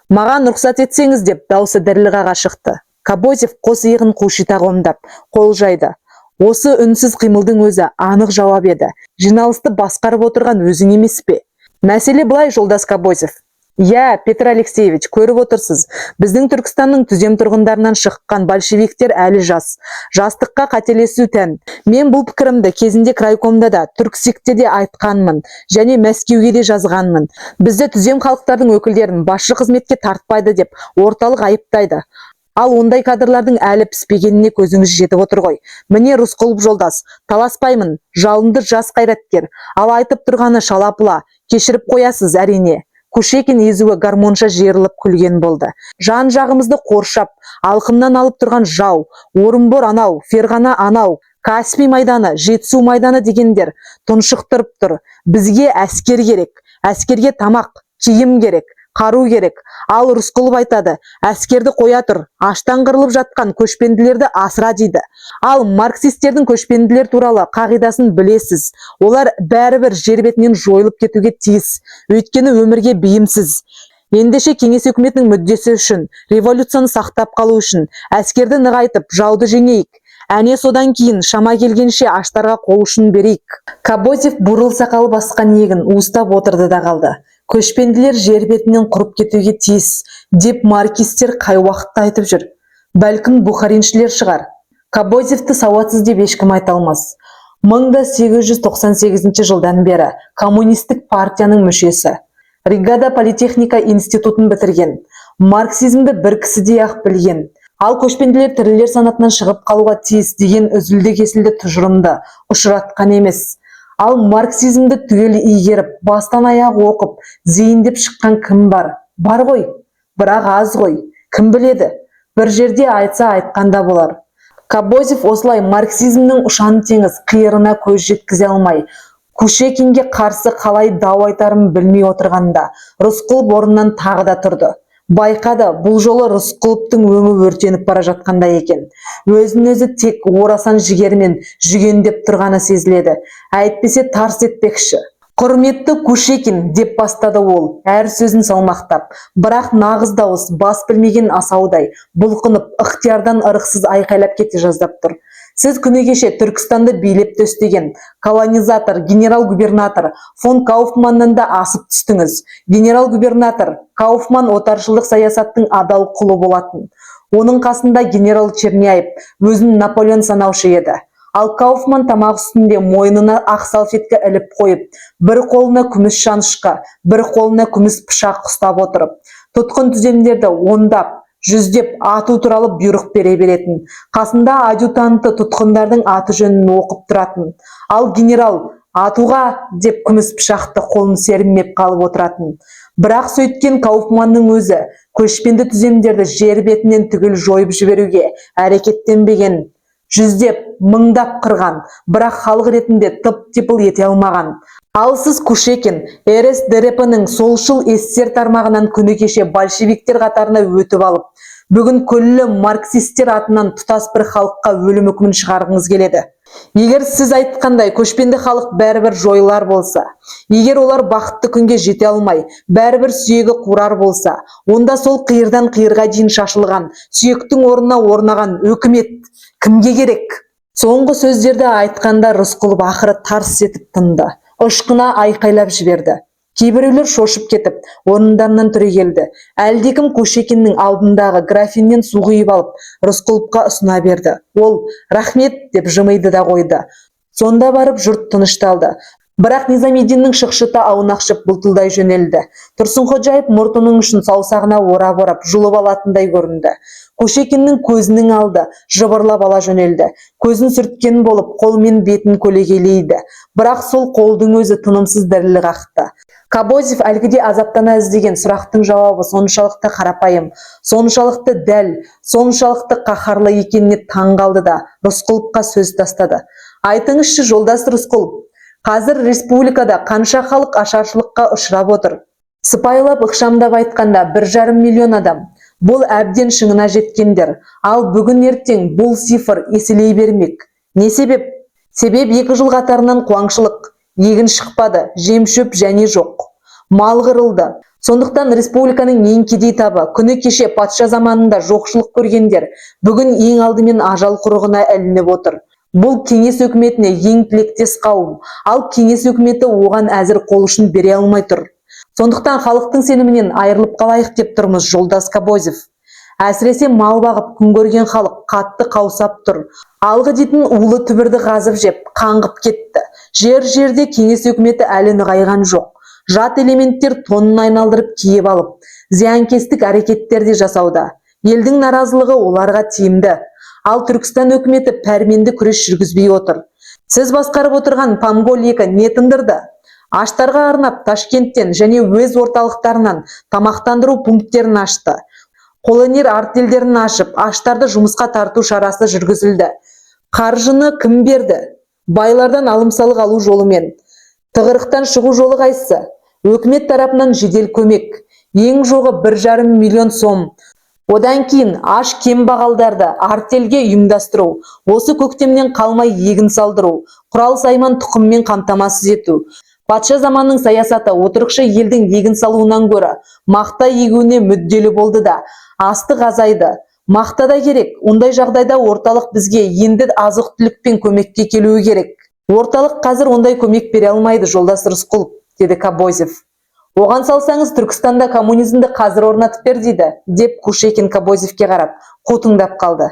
маған рұқсат етсеңіз, деп даусы діріл қаға шықты. Кобозев қос иығын қушита қомдап, қол жайды. Осы үнсіз қимылдың өзі анық жауап еді. Жиналысты басқарып отырған өзің емес пе? Мәселе былай, жолдас Кобозев. Я, Петр Алексеевич, көріп отырсыз, біздің Түркістанның түзем тұрғындарынан шыққан большевиктер әлі жас. Жастыққа қателесу тән. Мен бұл пікірімді кезінде крайкомда да, Түрксикте де айтқанмын, және Мәскеуге де жазғанмын. Бізді түзем халықтардың өкілдерін басшы қызметке тартпайды деп орталық айыптайды. Ал ондай кадрлардың әлі піспегеніне көзіңіз жетіп отыр ғой. Міне Рысқұлов жолдас, таласпаймын, жалынды жас қайраткер. Ал айтып тұрғаны шалапыла, кешіріп қоясыз әрине. Кушекин езуі гармонша жеріліп күлген болды. Жан жағымызды қоршап, алқымнан алып тұрған жау, Орынбор анау, Ферғана анау, Каспий майданы, Жетісу майданы дегендер тұншықтырып тұр. Бізге әскер керек, әскерге тамақ, киім керек, қару керек. Ал Рысқұлов айтады, әскерді қоя тұр, аштан қырылып жатқан көшпенділерді асыра дейді. Ал марксистердің көшпенділер туралы қағидасын білесіз. Олар бәрібір жер бетінен жойылып кетуге тиіс, өйткені өмірге бейімсіз. Ендеше кеңес үкіметінің мүддесі үшін, революцияны сақтап қалу үшін әскерді нығайтып, жауды жеңейік. Әне содан кейін шама келгенше аштарға қол ұшын берейік. Кобозев бурыл сақалы басқан егін уыстап отырды да қалды. Көшпенділер жер бетінен құрып кетуге тиіс, деп марксистер қай уақытта айтып жүр. Бәлкім бухариншілер шығар. Кобозевті сауатсыз деп ешкім айта алмас. 1898 жылдан бері коммунистік партияның мүшесі. Ригада политехника институтын бітірген. Марксизмді бір кісідей ақ білген. Ал көшпенділер тірілер санатынан шығып қалуға тиіс деген үзілді кесілді тұжырымды ұшыратқан емес. Ал марксизмді түгел игеріп, бастан аяқ оқып, зейіндеп шыққан кім бар? Бар ғой, бірақ аз ғой. Кім біледі? Бір жерде айтса айтқанда болар. Кобозев осылай марксизмнің ұшан теңіз қиырына көз жеткізе алмай, Кушекинге қарсы қалай дау айтарын білмей отырғанда, Рысқұлов орнынан тағы да тұрды. Байқады, бұл жолы Рысқұловтың өңі өртеніп бара жатқанда екен. Өзін-өзі тек орасан жігермен жүгендеп тұрғаны сезіледі. Әйтпесе тарс етпекші. Құрметті Кушекин деп бастады ол, әр сөзін салмақтап. Бірақ нағыз дауыс бас білмеген асаудай, бұлқынып, ықтиярдан ырықсыз айқайлап кете жаздап тұр. Сіз күні кеше Түркістанды билеп төстеген колонизатор, генерал-губернатор фон Кауфманнан да асып түстіңіз. Генерал-губернатор Кауфман отаршылдық саясаттың адал құлы болатын. Оның қасында генерал Черняев өзін Наполеон санаушы еді. Ал Кауфман тамақ үстінде мойнына ақ салфетка іліп қойып, бір қолына күміс шанышқа, бір қолына күміс пышақ ұстап отырып, тұтқын түземдерді ондап, жүздеп ату туралы бұйрық бере беретін. Қасында адъютанты тұтқындардың аты жөнін оқып тұратын. Ал генерал атуға деп күміс пышақты қолын сермеп қалып отыратын. Бірақ сөйткен Кауфманның өзі көшпенді түземдерді жер бетінен түгел жойып жіберуге әрекеттенбеген. Жүздеп, мыңдап қырған, бірақ халық ретінде тып-типыл ете алмаған. Ал сіз Кушекин, РСДРП-ның солшыл эсер тармағынан күні кеше большевиктер қатарына өтіп алып, бүгін күллі марксистер атынан тұтас бір халыққа өлім үкімін шығарғыңыз келеді. Егер сіз айтқандай көшпенді халық бәрібір жойылар болса, егер олар бақытты күнге жете алмай, бәрібір сүйегі қурар болса, онда сол қиырдан қиырға дейін шашылған, сүйектің орнына орнаған өкімет кімге керек? Соңғы сөздерді айтқанда Рысқұлов ақыры тарс етіп тынды. Ышқына айқайлап жіберді. Кейбіреулер шошып кетіп, орындарынан түрегелді. Әлдекім Кушекиннің алдындағы графиннен су құйып алып, Рысқұловқа ұсына берді. Ол «рахмет» деп жымиды да қойды. Сонда барып жұрт тынышталды. Бірақ Низамеддиннің шықшыты аунақшып бұлтылдай жөнелді. Тұрсынходжаев мұртының ұшын саусағына орап-орап жұлып алатындай көрінді. Кушекиннің көзінің алды жыбырлап ала жөнелді. Көзін сүрткен болып қолмен бетін көлегейлейді. Бірақ сол қолдың өзі тынымсыз дірілі қақты. Кобозев әлгіде азаптана іздеген сұрақтың жауабы соншалықты қарапайым, соншалықты дәл, соншалықты қаһарлы екеніне таң қалды да Рысқұловқа сөз тастады. Айтыңызшы, жолдас Рысқұлов, қазір республикада қанша халық ашаршылыққа ұшырап отыр? Сыпайылап ықшамдап айтқанда 1,5 миллион адам. Бұл әбден шыңына жеткендер. Ал бүгін ертең бұл цифр еселей бермек. Не себеп? Себеп 2 жыл қатарынан қуаңшылық. Егін шықпады, жем-шөп және жоқ. Мал қырылды. Сондықтан республиканың ең кедей табы, күні кеше патша заманында жоқшылық көргендер, бүгін ең алдымен ажал құрығына ілініп отыр. Бұл кеңес өкіметіне ең тілектес қауым, ал кеңес өкіметі оған әзір қол ұшын бере алмай тұр. Сондықтан халықтың сенімінен айырылып қалайық деп тұрмыз, жолдас Кобозев. Әсіресе мал бағып күн көрген халық қатты қаусап тұр. Алғы дейтін улы түбірді қазып жеп, қаңғып кетті. Жер-жерде кеңес өкіметі әлі нығайған жоқ. Жат элементтер тонын айналдырып киіп алып, зиянкестік әрекеттерде жасауда. Елдің наразылығы оларға тиімді. Ал Түркістан өкіметі пәрменді күрес жүргізбей отыр. Сіз басқарып отырған Помгол 2 не тындырды? Аштарға арнап Ташкенттен және өз орталықтарынан тамақтандыру пункттерін ашты. Қолөнер артельдерін ашып, аштарды жұмысқа тарту шарасы жүргізілді. Қаржыны кім берді? Байлардан алым-салық алу жолымен. Тығырықтан шығу жолы қайсысы? Өкімет тарапынан жедел көмек. Ең жоғы 1,5 миллион сом. Одан кейін аш кембағалдарды артельге ұйымдастыру, осы көктемнен қалмай егін салдыру, құрал-сайман тұқыммен қамтамасыз ету. Патша заманның саясаты отырықшы елдің егін салуынан гөрі мақта егуіне мүдделі болды да, астық азайды. Мақта да керек. Ондай жағдайда орталық бізге енді азық-түлікпен көмекке келуі керек. Орталық қазір ондай көмек бере алмайды, жолдас Рысқұлов, деді Кобозев. Оған салсаңыз, Түркістанда коммунизмді қазір орнатып бер дейді, деп Кушекин Кобозевке қарап, қутыңдап қалды.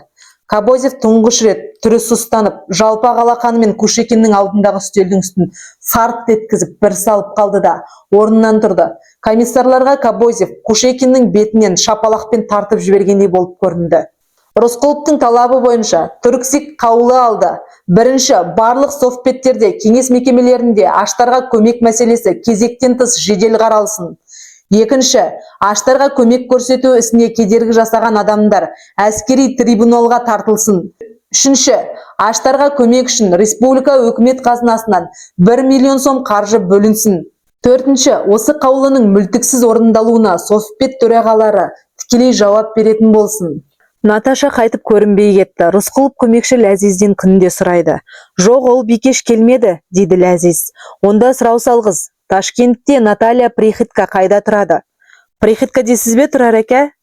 Кобозев тұңғыш рет түрі сұстанып, жалпақ алақанымен Кушекиннің алдындағы үстелдің үстін сарт еткізіп бір салып қалды да, орнынан тұрды. Комиссарларға Кобозев Кушекиннің бетінен шапалақпен тартып жібергендей болып көрінді. Рысқұловтың талабы бойынша Түрксик қаулы алды. Бірінші, барлық совпеттерде, кеңес мекемелерінде аштарға көмек мәселесі кезектен тыс жедел қаралсын. Екінші, аштарға көмек көрсету ісіне кедергі жасаған адамдар әскери трибуналға тартылсын. Үшінші, аштарға көмек үшін республика өкімет қазынасынан 1 миллион сом қаржы бөлінсін. Төртінші, осы қаулының мүлтіксіз орындалуына совпет төрағалары тікелей жауап беретін болсын. Наташа қайтып көрінбей кетті. Рысқұлов көмекші Ләзизден күнде сұрайды. Жоқ, ол Бикеш келмеді, дейді Ләзиз. Онда сұрау салғыз. Ташкентте Наталья Приходько қайда тұрады? Приходько дейсіз бе, Тұрар әке?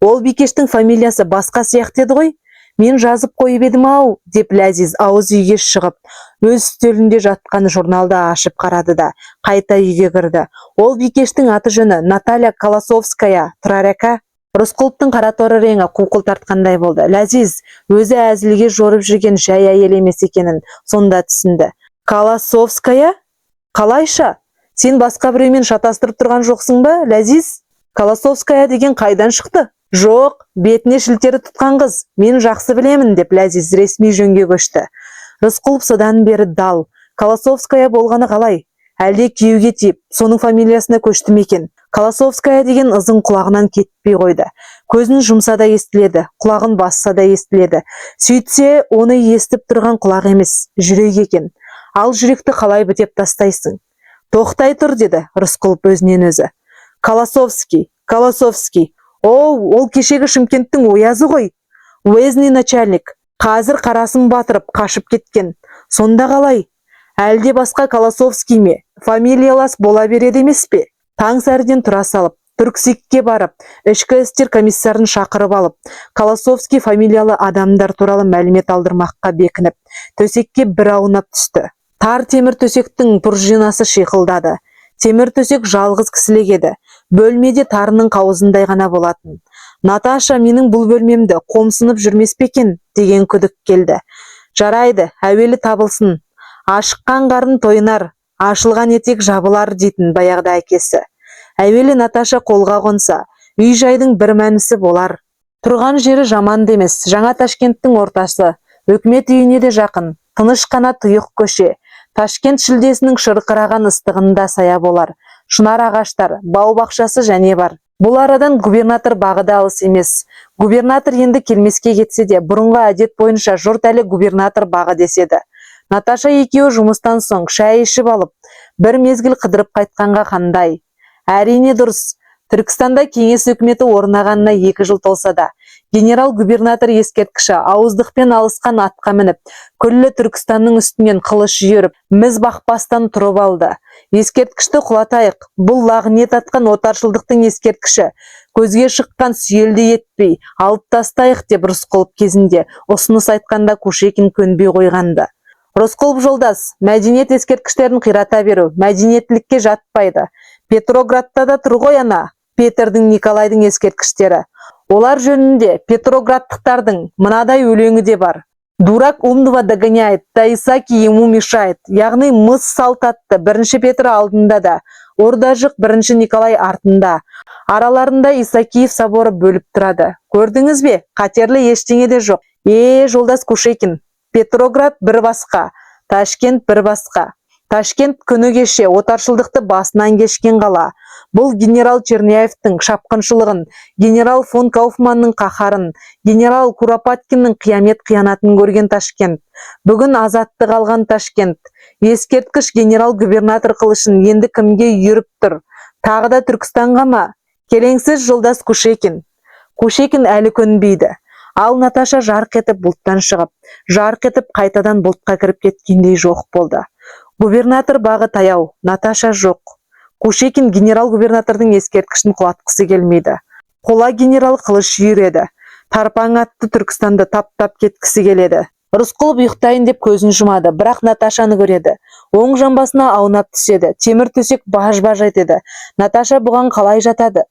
Ол Бикештің фамилиясы басқа сияқты еді ғой. Мен жазып қойып едім ау, деп Ләзиз ауыз үйге шығып, өз үстелінде жатқан журналды ашып қарады да, қайта үйге кірді. Ол Бикештің аты жөні Наталья Колосовская, Тұрар әке. Рысқұловтың қараторы реңі қуқыл тартқандай болды. Ләзиз өзі әзілге жорып жүрген жай әйел емес екенін сонда түсінді. Колосовская? Қалайша? Сен басқа біреумен шатастырып тұрған жоқсың ба, Ләзиз? Колосовская деген қайдан шықты? Жоқ, бетіне шілтері тұтқан қыз. Мен жақсы білемін, деп Ләзиз ресми жөнге көшті. Рысқұлов содан бері дал. Колосовская болғаны қалай? Әлде күйеуге тиіп, соның фамилиясына көшті ме екен? Колосовская деген ызың құлағынан кетпей қойды. Көзін жұмса да естіледі, құлағын басса да естіледі. Сөйтсе, оны естіп тұрған құлақ емес, жүрек екен. Ал жүректі қалай бітеп тастайсың? Тоқтай тұр, деді Рысқұлов өзінен өзі. Колосовский. Ол кешегі Шымкенттің оязы ғой. Уездный начальник. Қазір қарасын батырып, қашып кеткен. Сонда қалай? Әлде басқа Колосовский ме? Фамилиялас бола береді емес пе? Таң сәріден тұра салып, Түрксикке барып, ішкі істер комиссарын шақырып алып, Колосовский фамилиялы адамдар туралы мәлімет алдырмаққа бекініп, төсекке бір аунап түсті. Тар темір төсектің пружинасы шиқылдады. Темір төсек жалғыз кісілік еді. Бөлмеде тарының қауызындай ғана болатын. Наташа менің бұл бөлмемді қомсынып жүрмес пе екен деген күдік келді. Жарайды, әуелі табылсын. Ашыққан қарын тойынар, ашылған етек жабылар дейтін баяғыда әкесі. Әуелі Наташа қолға қонса, үй-жайдың бір мәнісі болар. Тұрған жері жаман демес, жаңа Ташкенттің ортасы, өкімет үйіне де жақын, тыныш қана тұйық көше. Ташкент шілдесінің шырқыраған ыстығында сая болар. Шынар ағаштар, бау-бақшасы және бар. Бұл арадан губернатор бағы да алыс емес. Губернатор енді келмеске кетсе де, бұрынғы әдет бойынша жұрт әлі губернатор бағы деседі. Наташа екеуі жұмыстан соң шай ішіп алып, бір мезгіл қыдырып қайтқанға қандай? Әрине дұрыс. Түркістанда кеңес үкіметі орнағанына 2 жыл толса да, генерал-губернатор ескерткіші ауыздықпен алысқан атқа мініп, күллі Түркістанның үстінен қылыш жүйріп, міз бақпастан тұрып алды. Ескерткішті құлатайық, бұл лағнет атқан отаршылдықтың ескерткіші, көзге шыққан сүйелді етпей, алып тастайық, деп Рысқұлов кезінде ұсыныс айтқанда Кушекин көнбей қойғанды. Рысқұлов жолдас, мәдениет ескерткіштерін қирата беру мәдениеттілікке жатпайды. Петроградта да тұр ғой ана Петрдің, Николайдың ескерткіштері. Олар жөнінде петроградтықтардың мынадай өлеңі де бар. Дурак умного догоняет, да Исаки ему мешает. Яғни мыс салт атты 1 Петр алдында да, Ордажық 1 Николай артында. Араларында Исакиев соборы бөліп тұрады. Көрдіңіз бе? Қатерлі ештеңе де жоқ. Жолдас Кушекин, Петроград бір басқа, Ташкент бір басқа. Ташкент күні кеше отаршылдықты басынан кешкен қала. Бұл генерал Черняевтің шапқыншылығын, генерал фон Кауфманның қаһарын, генерал Куропаткиннің қиямет-қиянатын көрген Ташкент. Бүгін азаттық алған Ташкент. Ескерткіш генерал-губернатор қылышын енді кімге үйіріп тұр? Тағы да Түркістанға ма? Келеңсіз жолдас Кушекин. Кушекин әлі көнбейді. Ал Наташа жарқ етіп бұлттан шығып, жарқ етіп қайтадан бұлтқа кіріп кеткендей жоқ болды. Губернатор бағы таяу, Наташа жоқ. Кушекин генерал-губернатордың ескерткішін құлатқысы келмейді. Қола генерал қылыш үйіреді. Тарпаң атты Түркістанды таптап кеткісі келеді. Рысқұлов ұйықтайын деп көзін жұмады, бірақ Наташаны көреді. Оң жамбасына аунап түседі. Темір төсек баж-баж етеді. Наташа бұған қалай жатады?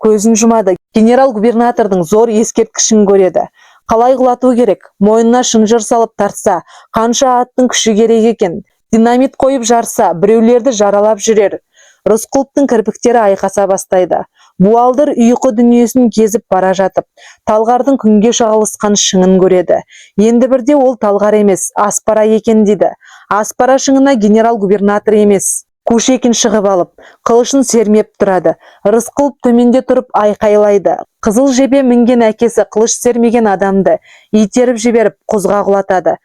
Көзін жұмады. Генерал-губернатордың зор ескерткішін көреді. Қалай құлату керек? Мойнына шынжыр салып тартса, қанша аттың күші керек екен? Динамит қойып жарса, біреулерді жаралап жүрер. Рысқұловтың кірпіктері айқаса бастайды. Буалдыр ұйқы дүниесін кезіп бара жатып, талғардың күнге шағылысқан шыңын көреді. Енді бірде ол талғар емес, аспара екен дейді. Аспара шыңына генерал-губернатор емес, Кушекин шығып алып, қылышын сермеп тұрады. Рысқұлов төменде тұрып айқайлайды. Қызыл жебе мінген әкесі қылыш сермеген адамды итеріп жіберіп құзға құлатады.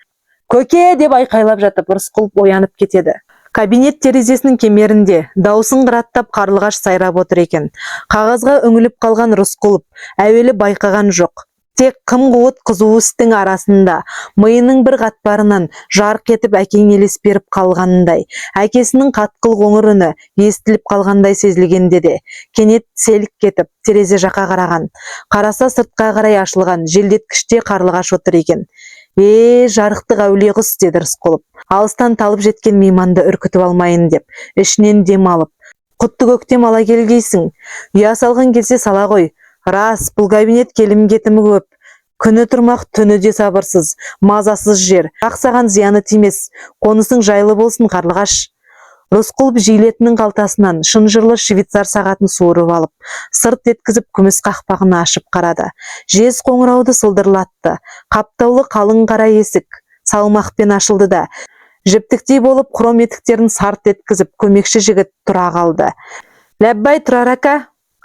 «Көке!» деп айқайлап жатып, Рысқұлов оянып кетеді. Кабинет терезесінің кемерінде даусын қыраттап қарлығаш сайрап отыр екен. Қағазға үңіліп қалған Рысқұлов әуелі байқаған жоқ. Тек қым-қуыт қызу істің арасында миының бір қатпарынан жарқ етіп әкең елес беріп қалғанындай, әкесінің қатқыл қоңыр үні естіліп қалғандай сезілгенде де, кенет селк кетіп терезе жаққа қараған. Қараса сыртқа қарай ашылған желдеткіште қарлығаш отыр екен. Жарықтық әулие құс, деді Рысқұлов. Алыстан талып жеткен мейманды үркітіп алмайын деп, ішінен дем алып. Құтты көктем ала келгейсің. Ұя салғың келсе сала ғой. Рас, бұл кабинет келім-кетімі көп. Күні тұрмақ, түні де сабырсыз, мазасыз жер. Ақсаған зияны тимес. Қонысың жайлы болсын, қарлығаш. Рысқұлов жилетінің қалтасынан шынжырлы швейцар сағатын суырып алып, сырт еткізіп күміс қақпағын ашып қарады. Жез қоңырауды сылдырлатты. Қаптаулы қалың қара есік салмақпен ашылды да, жіптіктей болып хром етіктерін сарт еткізіп көмекші жігіт тұра қалды. «Ләббай, Тұрар ака,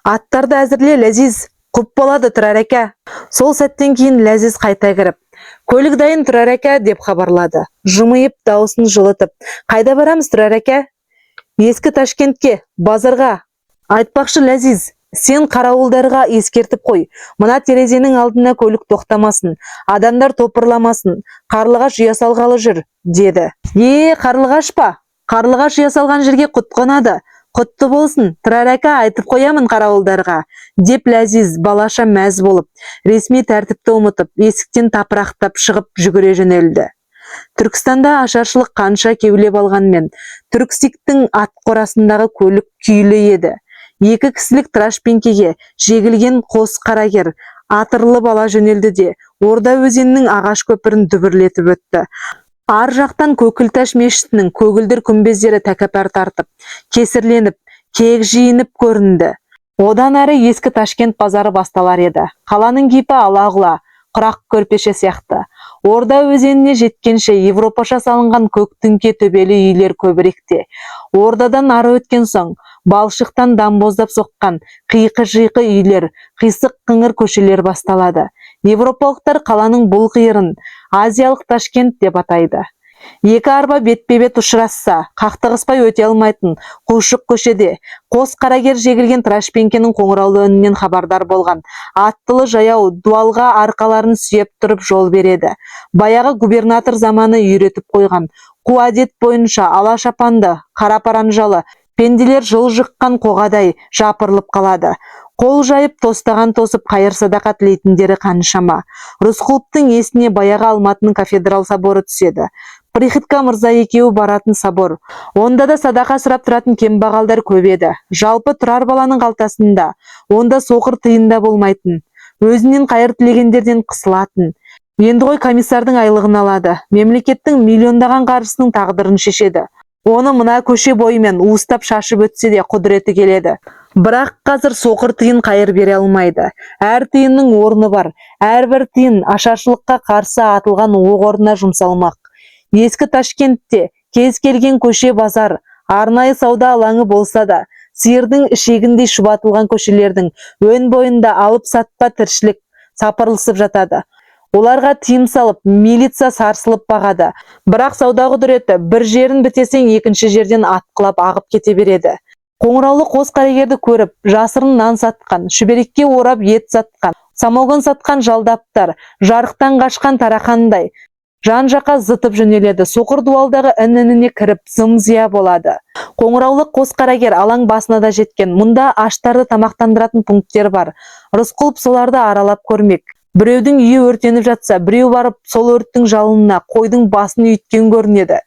аттарды әзірле, Ләзиз, құп болады, Тұрар ака». Сол сәттен кейін Ләзиз қайта кіріп, «Көлік дайын, Тұрар ака», деп хабарлады. Жымиып, даусын жылытып, «Қайда барамыз, Тұрар ака?» «Ескі Ташкентке, базарға». «Айтпақшы, Ләзиз, сен қарауылдарға ескертіп қой. Мына терезенің алдына көлік тоқтамасын, адамдар топырламасын. Қарлығаш ұя салғалы жүр», деді. Қарлығаш па? Қарлығаш ұя салған жерге құт қонады. «Құтты болсын, Тұрар ака, айтып қоямын қарауылдарға», деп Ләзиз балаша мәз болып, ресми тәртіпті ұмытып, есіктен тапырақтап шығып жүгіре жөнелді. Түркістанда ашаршылық қанша кеулеп алғанмен, Түрксиктің ат қорасындағы көлік күйлі еді. 2 кісілік трашпенкеге жегілген қос қарагер атырылып ала жөнелді де, Орда өзенінің ағаш көпірін дүбірлетіп өтті. Ар жақтан Көкілташ мешітінің көгілдір күмбездері тәкаппар тартып, кесірленіп, кек жиынып көрінді. Одан әрі ескі Ташкент базары басталар еді. Қаланың кейпі ала-құла, құрақ көрпеше сияқты. Орда өзеніне жеткенше Европаша салынған көк түңке төбелі үйлер көбіректе. Ордадан ары өткен соң, балшықтан дамбоздап соққан қиқы-жиқы үйлер, қисық қыңыр көшелер басталады. Европалықтар қаланың бұл қиырын Азиялық Ташкент деп атайды. 2 арба бетпе-бет ұшырасса, қақтығыспай өте алмайтын қушық көшеде қос қарагер жегілген трашпенкенің қоңыраулы үнінен хабардар болған аттылы жаяу дуалға арқаларын сүйеп тұрып жол береді. Баяғы губернатор заманы үйретіп қойған қу әдет бойынша ала шапанды, қара паранжалы пенделер жыл жыққан қоғадай жапырылып қалады. Қол жайып тостаған тосып қайыр садақа тілейтіндері қаншама. Рысқұловтың есіне баяғы Алматының кафедрал соборы түседі. Приходько мырза екеуі баратын собор. Онда да садақа сұрап тұратын кембағалдар көп еді. Жалпы тұрар баланың қалтасында, онда соқыр тиында болмайтын. Өзінен қайыр тілегендерден қысылатын. Енді ғой комиссардың айлығын алады. Мемлекеттің миллиондаған қаржысының тағдырын шешеді. Оны мына көше бойымен уыстап шашып өтсе де құдіреті келеді. Бірақ қазір соқыр тиын қайыр бере алмайды. Әр тиынның орны бар. Әрбір тиын ашаршылыққа қарсы атылған оқ орнына жұмсалмақ. Ескі Ташкентте кез келген көше базар, арнайы сауда алаңы болса да, сиырдың ішегіндей шұбатылған көшелердің өн бойында алып сатпа тіршілік сапырылысып жатады. Оларға тыйым салып, милиция сарсылып бағады. Бірақ сауда құдіреті бір жерін бітесең, екінші жерден атқылап ағып кете береді. Қоңыраулы қос қарагерді көріп, жасырын нан сатқан, шүберекке орап ет сатқан, самогон сатқан жалдаптар, жарықтан қашқан тарақандай жан-жаққа зытып жөнеледі. Соқыр дуалдағы ін-ініне кіріп, зым-зия болады. Қоңыраулы қос қарагер алаң басына да жеткен. Мұнда аштарды тамақтандыратын пункттер бар. Рысқұлов соларды аралап көрмек. Біреудің үйі өртеніп жатса, біреу барып сол өрттің жалынына қойдың басын үйткен көрінеді.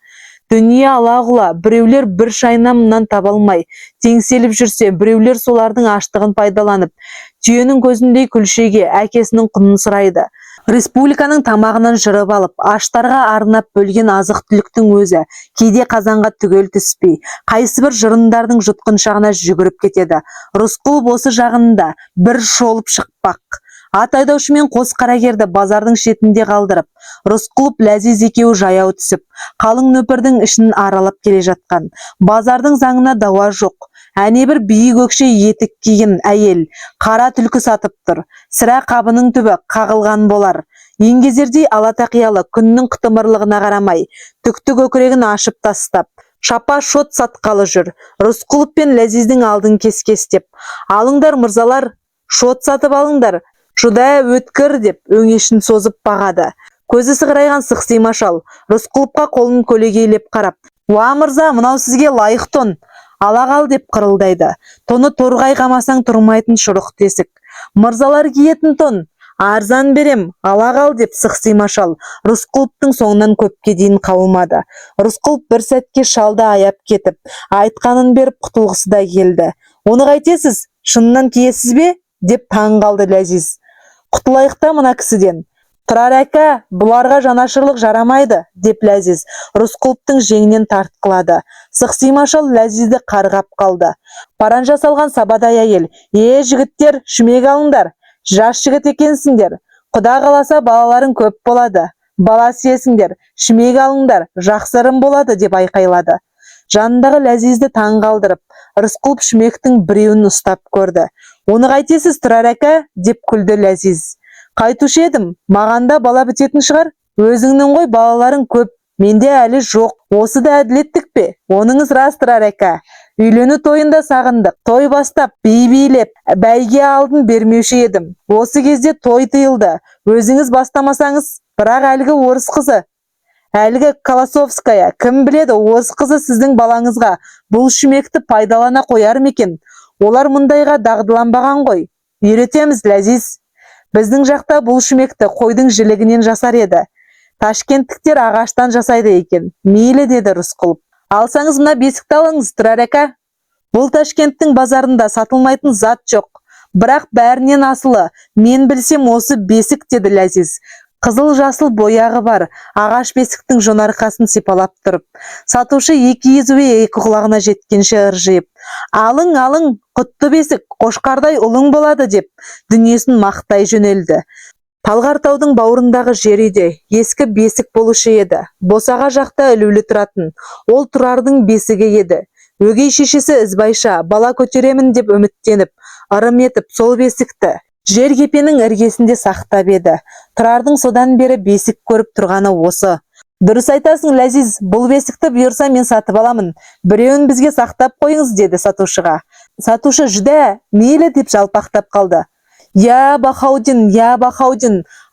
Дүние ала-құла, біреулер бір шайнамынан таба алмай теңселіп жүрсе, біреулер солардың аштығын пайдаланып, түйенің көзіндей күлшеге әкесінің құнын сұрайды. Республиканың тамағынан жырып алып, аштарға арнап бөлген азық-түліктің өзі кейде қазанға түгел түспей, қайсыбір жырындардың жұтқыншағына жүгіріп кетеді. Рысқұлов осы жағында бір шолып шықпақ. Ат айдаушымен қос қарагерді базардың шетінде қалдырып, Рысқұлов Ләзиз екеуі жаяу түсіп, қалың нөпірдің ішін аралап келе жатқан. Базардың заңына дауа жоқ. Әне бір биік өкше етік киген әйел қара түлкі сатып тұр. Сірә қабының түбі қағылған болар. Еңгезердей алатақиялы күннің қытымырлығына қарамай, түкті көкірегін ашып тастап, шапа шот сатқалы жүр. Рысқұлов пен Ләзиздің алдын кес-кестеп, алыңдар мырзалар, шот сатып алыңдар, шуда өткір деп өңешін созып бағады. Көзі сығырайған сықсима шал Рысқұловқа қолын көлегейлеп қарап, «Уа мырза, мынау сізге лайық тон, ала қал» деп қырылдайды. Тоны торғай қамасаң тұрмайтын шұрық тесік. Мырзалар киетін тон, арзан берем, ала қал деп сықсима шал Рысқұловтың соңынан көпке дейін қауымады. Рысқұлов бір сәтке шалды аяп кетіп, айтқанын беріп құтылғысы да келді. «Оны қайтесіз, шыннан киесіз бе?» деп таң қалды Ләзиз. «Құтылайықта мына кісіден». «Тұрар әка, бұларға жанашырлық жарамайды» деп Ләзиз Рысқұловтың жеңінен тартқылады. Сықсима шал Ләзизді қарғап қалды. Паранжа салған сабадай әйел, жігіттер, шүмек алыңдар, жас жігіт екенсіңдер, құда қаласа балаларың көп болады, бала сиесіңдер, шүмек алыңдар, жақсырым болады» деп айқайлады. Жанындағы Ләзизді таң қалдырып, Рысқұлов шүмектің біреуін ұстап көрді. «Оны қайтесіз, Тұрар әка?» деп күлді Ләзиз. «Қайтушы едім, мағанда бала бітетін шығар, өзіңнің ғой балаларың көп, менде әлі жоқ, осы да әділеттік пе?» «Оныңыз рас, Тұрар әка, үйлену тойында сағындық, той бастап, би-билеп, бәйге алдын бермеуші едім, осы кезде той тыйылды, өзіңіз бастамасаңыз, бірақ әлгі орыс қызы, әлгі Колосовская, кім біледі, орыс қызы сіздің балаңызға бұл шүмекті пайдалана қояр мекен? Олар мұндайға дағдыланбаған ғой. Үйретеміз, Ләзиз. Біздің жақта бұл шүмекті қойдың жілігінен жасар еді. Ташкенттіктер ағаштан жасайды екен. Мейлі» деді Рысқұлов. «Алсаңыз мына бесікті алыңыз, Тұрар әка. Бұл Ташкенттің базарында сатылмайтын зат жоқ. Бірақ бәрінен асылы, мен білсем осы бесік» деді Ләзиз. Қызыл-жасыл бояғы бар ағаш бесіктің жонарқасын сипалап тұрып, сатушы екі езуі екі құлағына жеткенше ыржиып, «Алың, алың, құтты бесік, қошқардай ұлың болады» деп дүниесін мақтай жөнелді. Талғар таудың бауырындағы жер үйде ескі бесік болушы еді. Босаға жақта ілулі тұратын. Ол Тұрардың бесігі еді. Өгей шешесі Ізбайша бала көтеремін деп үміттеніп, ырым етіп сол бесікті жер кепенің іргесінде сақтап еді. Тұрардың содан бері бесік көріп тұрғаны осы. «Дұрыс айтасың, Ләзиз, бұл бесікті бұйырса мен сатып аламын. Біреуін бізге сақтап қойыңыз» деді сатушыға. Сатушы «Жүдә, мейлі» деп жалпақтап қалды. «Я Бахаудин,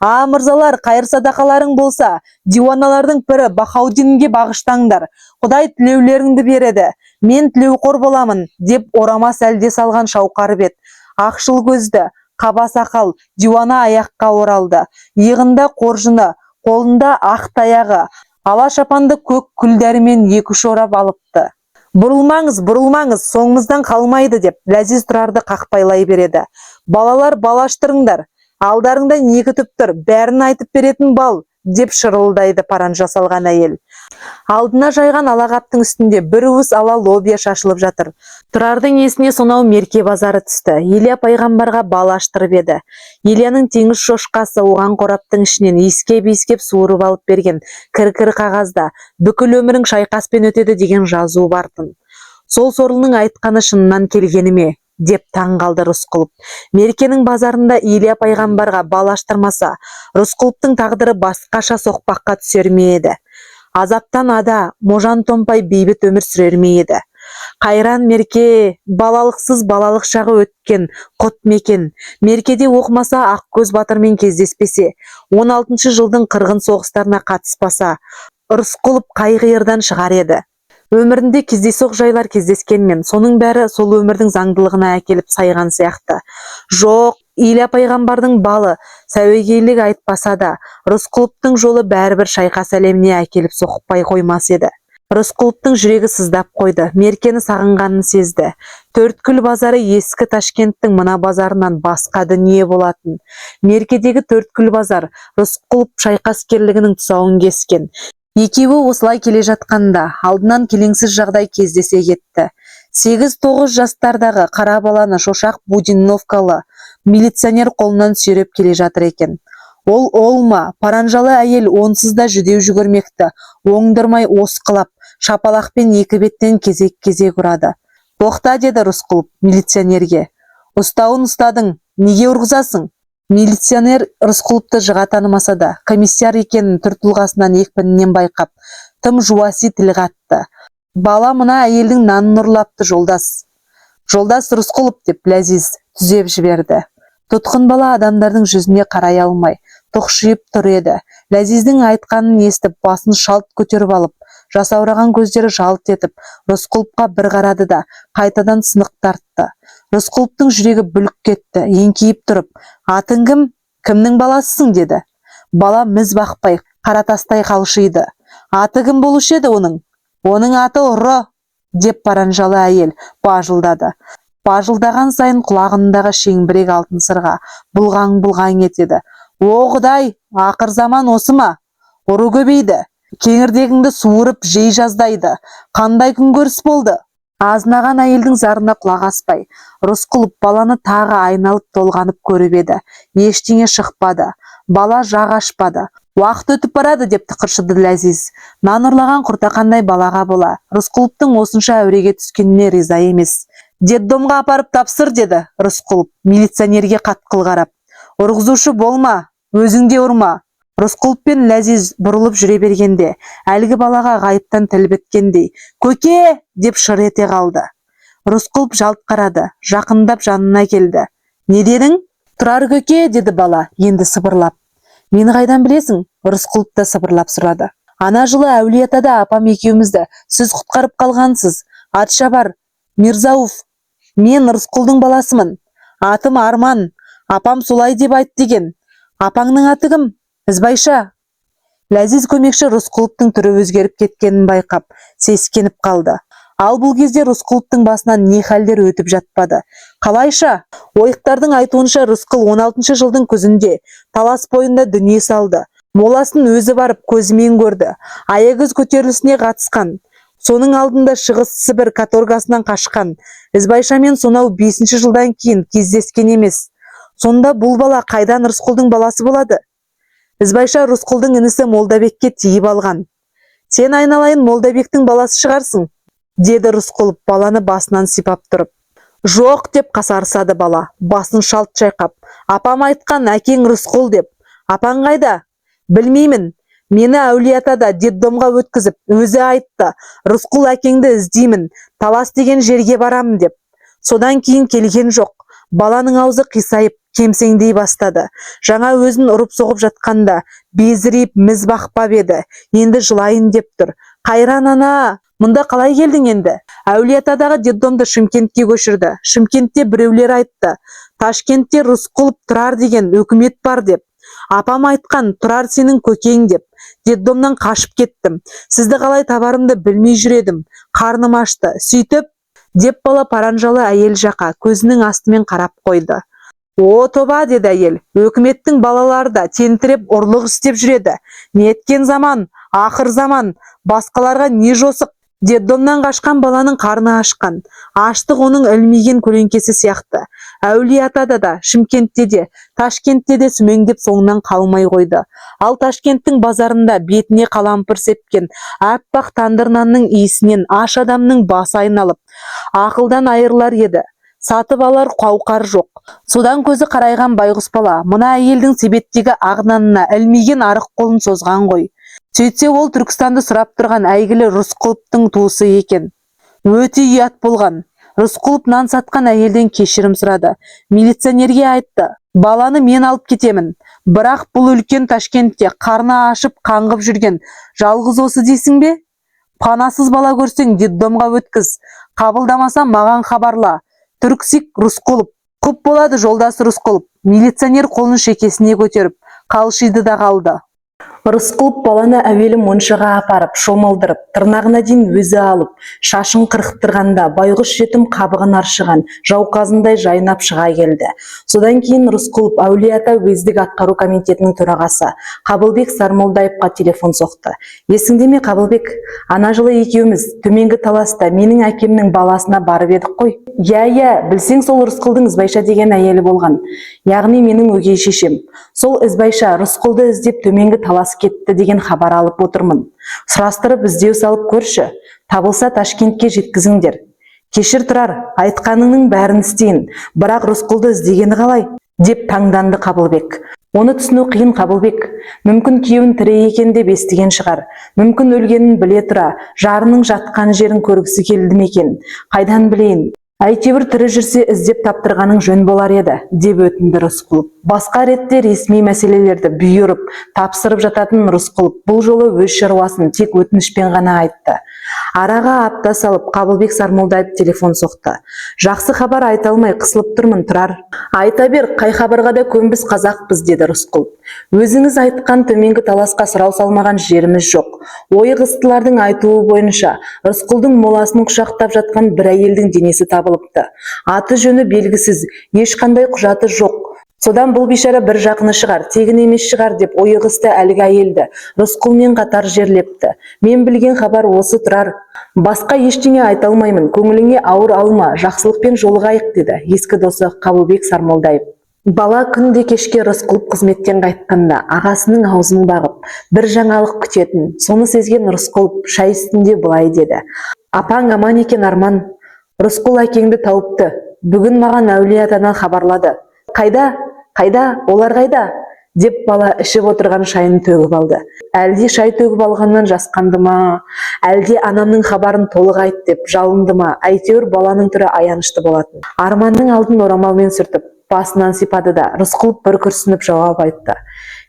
мырзалар, қайыр садақаларың болса, диуаналардың пірі Бахаудинге бағыштаңдар. Құдай тілеулеріңді береді. Мен тілеуқор боламын» деп орама сәлде салған шауқар бет, ақшыл көзді, қаба сақал диуана аяққа оралды. Иығында қоржыны, қолында ақ таяғы, ала шапанды көк күлдәрімен екі-үш орап алыпты. «Бұрылмаңыз, бұрылмаңыз, соңымыздан қалмайды» деп Ләзиз Тұрарды қақпайлай береді. «Балалар, балаштырыңдар, алдарыңда не күтіп тұр, бәрін айтып беретін бал» деп шырылдайды паранжа салған әйел. Алдына жайған алағаптың үстінде бір уыс ала лобия шашылып жатыр. Тұрардың есіне сонау мерке базары түсті. Илья пайғамбарға бал аштырып еді. Ильяның теңіз шошқасы оған қораптың ішінен иіскеп суырып алып берген кір-кір қағазда бүкіл өмірің шайқаспен өтеді деген жазу бартын. Сол сорлының айтқаны шыннан келгені ме? Деп таң қалды Рысқұлов. Меркенің базарында Илья пайғамбарға бал аштырмаса, Рысқұловтың тағдыры басқаша соқпаққа түсер ме еді? Азаптан ада, можан томпай бейбіт өмір сүрер ме еді? Қайран мерке, балалықсыз балалық шағы өткен құт мекен. Меркеде оқымаса, Ақкөз батырмен кездеспесе, 16 жылдың қырғын соғыстарына қатыспаса, Рысқұлов қай қиырдан шығар еді? Өмірінде кездейсоқ жайлар кездескенмен, соның бәрі сол өмірдің заңдылығына әкеліп сайған сияқты. Жоқ, Илья пайғамбардың балы сәуегейлік айтпаса да, Рысқұловтың жолы бәрібір шайқас әлеміне әкеліп соқпай қоймас еді. Рысқұловтың жүрегі сыздап қойды, меркені сағынғанын сезді. Төрткүл базары ескі Ташкенттің мына базарынан басқа дүние болатын. Меркедегі Төрткүл базар Рысқұлов шайқаскерлігінің тұсауын кескен. Екеуі осылай келе жатқанда алдынан келеңсіз жағдай кездесе кетті. 8-9 жастардағы қара баланы шошақ будиновкалы милиционер қолынан сүйреп келе жатыр екен. Ол ма, паранжалы әйел онсыз да жүдеу жүгірмекті оңдырмай осқылап, шапалақпен екі беттен кезек-кезек ұрады. Тоқта, деді Рысқұлов милиционерге. Ұстауын ұстадың, неге ұрғызасың? Милиционер Рысқұловты жыға танымаса да, комиссар екенін түр-тұлғасынан екпінінен байқап, тым жуаси тіл қатты. Бала мына әйелдің нанын ұрлапты, жолдас. Жолдас Рысқұлов, деп Ләзиз түзеп жіберді. Тұтқын бала адамдардың жүзіне қарай алмай, тұқшиып тұр еді. Ләзиздің айтқанын естіп, басын шалт көтеріп алып, жасаураған көздері жалт етіп, Рысқұловқа бір қарады да, қайтадан сынық тартты. Рысқұловтың жүрегі бүлк кетті, еңкейіп тұрып, атың кім? Кімнің баласысың? Деді. Бала міз бақпай, қаратастай қалшиды. Аты кім болушы еді оның? Оның аты Ұры, деп паранжалы әйел бажылдады. Бажылдаған сайын құлағындағы шеңбірек алтын сырға бұлғаң-бұлғаң етеді. О Құдай, ақыр заман осы ма? Ұры көбейді. Кеңірдегіңді суырып жей жаздайды. Қандай күнкөріс болды? Азынаған әйелдің зарына құлақ аспай, Рысқұлов баланы тағы айналып толғанып көріп еді. Ештеңе шықпады. Бала жақ ашпады. Уақыт өтіп барады, деп тықыршыды Ләзиз. Нан ұрлаған құртақандай балаға бола. Рысқұловтың осынша әуреге түскеніне риза емес. Детдомға апарып тапсыр, деді Рысқұлов милиционерге қатқыл қарап. Ұрғызушы болма, өзің де ұрма. Рысқұлов пен Ләзиз бұрылып жүре бергенде, әлгі балаға ғайыптан тіл біткендей, көке, деп шыр ете қалды. Рысқұлов жалт қарады, жақындап жанына келді. Не дедің? Тұрар көке, деді бала, енді сыбырлап. Мені қайдан білесің? Рысқұлов та сыбырлап сұрады. Ана жылы Әулиеатада апам екеумізді сіз құтқарып қалғансыз. Атшабар, Мирзауф. Мен Рысқұлдың баласымын. Атым Арман. Апам солай деп айт деген. Апаңның аты кім? Ізбайша. Ләзиз көмекші Рысқұловтың түрі өзгеріп кеткенін байқап, сескеніп қалды. Ал бұл кезде Рысқұловтың басынан не халдер өтіп жатпады. Қалайша? Ойықтардың айтуынша Рысқұл 16 жылдың күзінде талас бойында дүние салды. Моласын өзі барып көзімен көрді. Аягөз көтерілісіне қатысқан. Соның алдында Шығыс Сібір каторгасынан қашқан. Ізбайшамен сонау 5 жылдан кейін кездескен емес. Сонда бұл бала қайдан Рысқұлдың баласы болады? Ізбайша Рысқұлдың інісі Молдабекке тиіп алған. Сен айналайын Молдабектің баласы шығарсың, деді Рысқұлов баланы басынан сипап тұрып. Жоқ, деп қасарысады бала, басын шалт шайқап. Апам айтқан, әкең Рысқұл деп. Апаң қайда? Білмеймін. Мені Әулиеатада детдомға өткізіп, өзі айтты. Рысқұл әкеңді іздеймін, талас деген жерге барамын деп. Содан кейін келген жоқ. Баланың аузы қисайып, кемсеңдей бастады. Жаңа өзін ұрып соғып жатқанда, безірейіп міз бақпап еді. Енді жылайын деп тұр. Қайран ана, мұнда қалай келдің енді? Әулиеатадағы детдомды Шымкентке көшірді. Шымкентте біреулер айтты. Ташкентте Рысқұлов Тұрар деген өкімет бар деп. Апам айтқан, Тұрар сенің көкең деп. Детдомнан қашып кеттім. Сізді қалай табарымды білмей жүредім. Қарным ашты. Сөйтіп, деп бала паранжалы әйел жаққа көзінің астымен қарап қойды. О тоба, деді әйел, өкіметтің балалары да тентіреп ұрлық істеп жүреді. Неткен заман, ақыр заман, басқаларға не жосық. Детдомнан қашқан баланың қарны ашқан. Аштық оның ілмиген көлеңкесі сияқты. Әулие-атада да, Шымкентте де, Ташкентте де сүмеңдеп соңынан қалмай қойды. Ал Ташкенттің базарында бетіне қалампыр сепкен аппақ тандыр нанның иісінен аш адамның басы айналып, ақылдан айырылар еді. Сатып алар қауқар жоқ. Содан көзі қарайған байғұс бала мына әйелдің себеттегі ақ нанына ілмиген арық қолын созған ғой. Сөйтсе ол Түркістанды сұрап тұрған әйгілі Рысқұловтың туысы екен. Өте ұят болған. Рысқұлов нан сатқан әйелден кешірім сұрады. Милиционерге айтты: баланы мен алып кетемін. Бірақ бұл үлкен Ташкентте қарны ашып қаңғып жүрген жалғыз осы дейсің бе? Панасыз бала көрсең детдомға өткіз. Қабылдамаса маған хабарла. Түрксик Рысқұлов. Құп болады жолдасы Рысқұлов. Милиционер қолын шекесіне көтеріп қалшиды да қалды. Рысқұлов баланы әуелі моншаға апарып, шомылдырып, тырнағына дейін өзі алып, шашын қырықтырғанда байғұс жетім қабығын аршыған жауқазындай жайнап шыға келді. Содан кейін Рысқұлов Әулие-ата уездік атқару комитетінің төрағасы Қабылбек Сармолдаевқа телефон соқты. Есіңде ме, Қабылбек? Ана жылы екеуміз төменгі таласта менің әкемнің баласына барып едік қой. Иә, білсең, сол Рысқұлдың Ізбайша деген әйелі болған. Яғни менің өгей шешем. Сол Ізбайша Рысқұлды іздеп төменгі талас кетті деген хабар алып отырмын. Сұрастырып іздеу салып көрші. Табылса Ташкентке жеткізіңдер. Кешір тұрар, айтқаныңның бәрін істейін. Бірақ Рысқұлды іздегені қалай? Деп таңданды Қабылбек. Оны түсіну қиын, Қабылбек. Мүмкін күйеуін тірі екен деп естіген шығар. Мүмкін өлгенін біле тұра, жарының жатқан жерін көргісі келді ме екен? Қайдан білейін? Әйтеуір тірі жүрсе іздеп таптырғаның жөн болар еді, деп өтінді Рысқұлов. Басқа ретте ресми мәселелерді бұйырып, тапсырып жататын Рысқұлов бұл жолы өз шаруасын тек өтінішпен ғана айтты. Араға апта салып Қабылбек Сармолдаев телефон соқты. Жақсы хабар айта алмай қысылып тұрмын, тұрар. Айта бер, қай хабарға да көнбіз қазақпыз, деді Рысқұлов. Өзіңіз айтқан төменгі таласқа сұрау салмаған жеріміз жоқ. Ойық-ыстылардың айтуы бойынша Рысқұлдың моласын құшақтап жатқан бір әйелдің денесі табылыпты. Аты жөні белгісіз, ешқандай құжаты жоқ. Содан бұл бейшара бір жақыны шығар, тегін емес шығар деп ойық-ысты әлгі әйелді Рысқұлмен қатар жерлепті. Мен білген хабар осы, тұрар. Басқа ештеңе айта алмаймын, көңіліңе ауыр алма, жақсылықпен жолығайық, деді ескі досы Қабылбек Сармолдаев. Бала күнде кешке Рысқұлов қызметтен қайтқанда ағасының аузын бағып, бір жаңалық күтетін. Соны сезген Рысқұлов шай үстінде былай деді: апаң аман екен, Арман. Рысқұл әкеңді тауыпты. Бүгін маған Әулие-атадан хабарлады. Қайда? Олар қайда? Деп бала ішіп отырған шайын төгіп алды. Әлде шай төгіп алғаннан жасқанды ма? Әлде анамның хабарын толық айт деп жалынды ма? Әйтеуір баланың түрі аянышты болатын. Арманның алдын орамалмен сүртіп, басынан сипады да Рысқұлов бір күрсініп жауап айтты.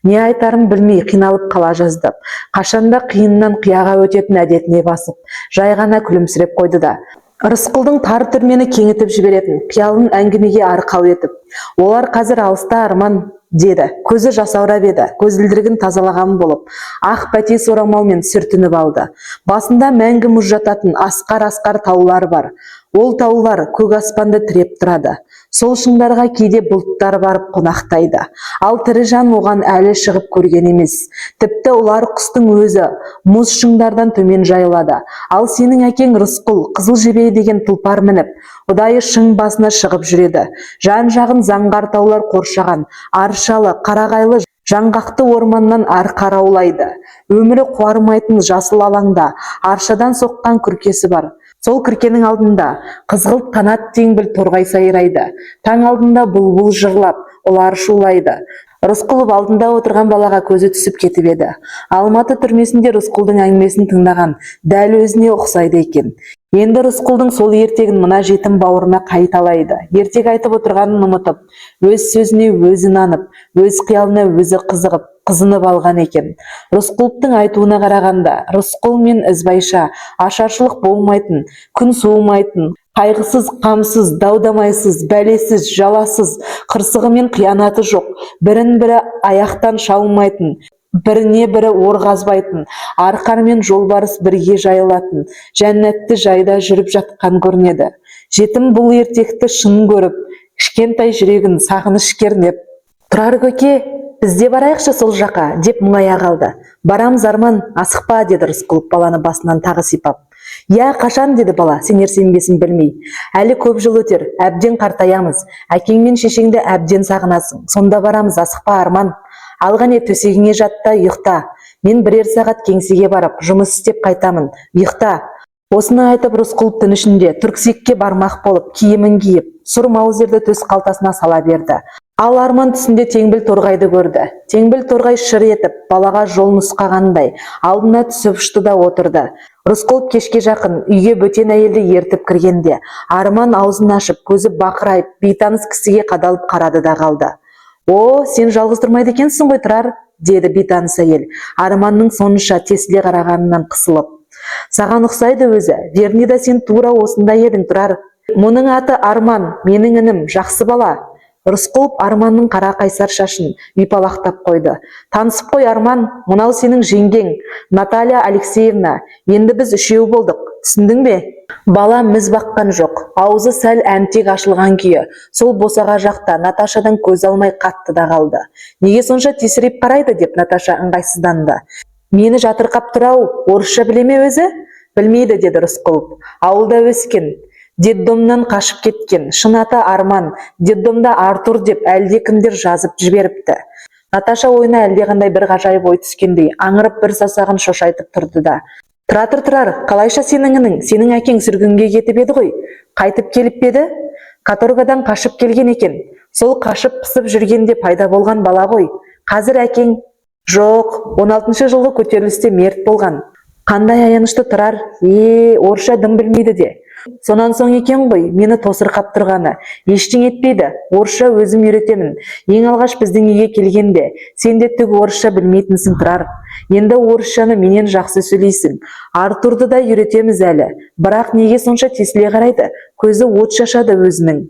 Не айтарын білмей қиналып қала жазды. Қашанда қиыннан қияға өтетін әдетіне басып, жай ғана күлімсіреп қойды да Рысқұлдың тар түрмені кеңітіп жіберетін қиялын әңгімеге арқау етіп: олар қазір алыста, Арман, деді. Көзі жасаурап еді, көзілдірігін тазалаған болып, ақ бәтес орамалмен сүртініп алды. Басында мәңгі мұз жататын асқар-асқар таулар бар. Ол таулар көк аспанды тіреп тұрады. Сол шыңдарға кейде бұлттар барып қонақтайды. Ал тірі жан оған әлі шығып көрген емес. Тіпті олар құстың өзі мұз шыңдардан төмен жайылады. Ал сенің әкең Рысқұл қызыл жебе деген тұлпар мініп, ұдайы шың басына шығып жүреді. Жан-жағын заңғар таулар қоршаған, аршалы, қарағайлы жаңғақты орманнан арқар аулайды. Өмірі қуармайтын жасыл алаңда аршадан соққан күркесі бар. Сол күркенің алдында қызғылт қанат теңбіл торғай сайрайды. Таң алдында бұлбұл жырлап, ұлар шулайды. Рысқұлов алдында отырған балаға көзі түсіп кетіп еді. Алматы түрмесінде Рысқұлдың әңгімесін тыңдаған, дәл өзіне ұқсайды екен. Енді Рысқұлдың сол ертегін мына жетім бауырына қайталайды. Ертек айтып отырғанын ұмытып, өз сөзіне өзі нанып, өз қиялына өзі қызығып, қызынып алған екен. Рысқұловтың айтуына қарағанда, Рысқұл мен Ізбайша ашаршылық болмайтын, күн суымайтын, қайғысыз, қамсыз, дау-дамайсыз, бәлесіз, жаласыз, қырсығы мен қиянаты жоқ, бірін-бірі аяқтан шалмайтын, біріне бірі орғазбайтын, арқар мен жолбарыс бірге жайылатын, жәннатты жайда жүріп жатқан көрінеді. Жетім бұл ертекті шын көріп, кішкентай жүрегін сағыныш кернеп. Тұрар көке, бізде барайықшы сол жаққа деп мұңая қалды. Барамыз Арман, асықпа деді Рысқұлов баланы басынан тағы сипап. Я, қашан деді бала, сенер-сенбесін білмей. Әлі көп жыл өтер, әбден қартаямыз. Әкең мен шешеңді әбден сағынасың. Сонда барамыз, асықпа Арман. Алған төсегіңе жатта, ұйықта. Мен бірер сағат кеңсеге барып, жұмыс істеп қайтамын. Ұйықта. Осыны айтып Рысқұлов түн ішінде түрксекке бармақ болып, киімін киіп, сұр маузерді төс қалтасына сала берді. Ал Арман түсінде Теңбіл торғайды көрді. Теңбіл торғай шыр етіп, балаға жол нұсқағандай, алдына түсіп ұшты да отырды. Рысқұлов кешке жақын үйге бөтен әйелді ертіп кіргенде, Арман аузын ашып, көзі бақырайып, бейтаныс кісіге қадалып қарады да қалды. О, сен жалғыз тұрмайды екенсің ғой, Тұрар, деді бейтаныс әйел, Арманның сонша тесіле қарағанынан қысылып. Саған ұқсайды өзі, Вернида сен тура осында едің, Тұрар. Мұның аты Арман, менің інім, жақсы бала. Рысқұлов Арманның қара қайсар шашын ұйпалақтап қойды. Танысып қой Арман, мынау сенің жеңгең, Наталья Алексеевна. Енді біз үшеу болдық, түсіндің бе? Бала міз баққан жоқ, аузы сәл әнтек ашылған күйі, сол босаға жақта Наташадан көз алмай қатты да қалды. Неге сонша тесіреп қарайды деп Наташа ыңғайсызданды. Мені жатырқап тұр-ау, орысша біле ме өзі? Білмейді, деді Рысқұлов. Ауылда өскен, детдомнан қашып кеткен, шын аты Арман, детдомда Артур деп әлде кімдер жазып жіберіпті. Наташа ойына әлдеқандай бір ғажайып ой түскендей аңырып бір саусағын шошайтып тұрды да. Тұрар, қалайша сенің інің, сенің әкең сүргінге кетіп еді ғой, қайтып келіп еді? Каторгадан қашып келген екен. Сол қашып пысып жүргенде пайда болған бала ғой. Қазір әкең? Жоқ, 16 жылғы көтерілісте мерт болған. Қандай аянышты, Тұрар, орысша дым білмейді де. Сонан соң екен ғой, мені тосырқап тұрғаны. Ештеңе етпейді, орысша өзім үйретемін. Ең алғаш біздің үйге келгенде, сен де түк орысша білмейтінсің, Тұрар. Енді орысшаны менен жақсы сөйлейсің. Артурды да үйретеміз әлі. Бірақ неге сонша тесіле қарайды? Көзі от шашады өзінің.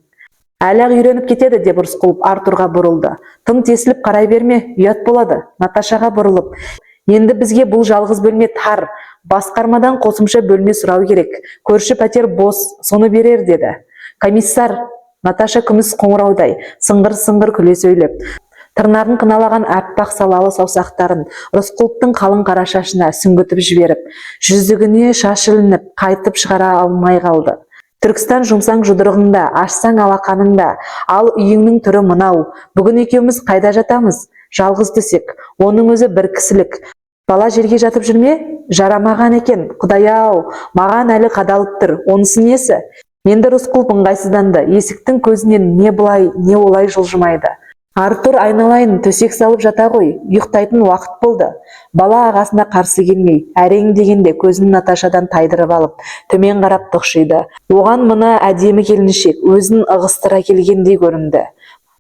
Әлі үйреніп кетеді, деп Рысқұлов Артурға бұрылды. Тым тесіліп қарай берме, ұят болады. Наташаға бұрылып. Енді бізге бұл жалғыз бөлме тар. Басқармадан қосымша бөлме сұрау керек. Көрші пәтер бос, соны берер, деді. Комиссар, Наташа күміс қоңыраудай, сыңғыр-сыңғыр күле сөйлеп, тырнағын қыналаған аппақ салалы саусақтарын Рысқұловтың қалың қара шашына сүңгітіп жіберіп, жүзігіне шаш ілініп, қайтып шығара алмай қалды. Түркістан жұмсаң жұдырығыңда, ашсаң алақаныңда, ал үйіңнің түрі мынау. Бүгін екеуміз қайда жатамыз? Жалғыз төсек, оның өзі бір кісілік. Бала жерге жатып жүрме? Жарамаған екен, Құдай-ау, маған әлі қадалып тұр, онысы несі? Енді Рысқұлов ыңғайсызданды, есіктің көзінен не бұлай, не олай жылжымайды. Артур айналайын, төсек салып жата ғой, ұйықтайтын уақыт болды. Бала ағасына қарсы келмей, әрең дегенде көзін Наташадан тайдырып алып, төмен қарап тұқшиды. Оған мына әдемі келіншек өзін ығыстыра келгендей көрінді.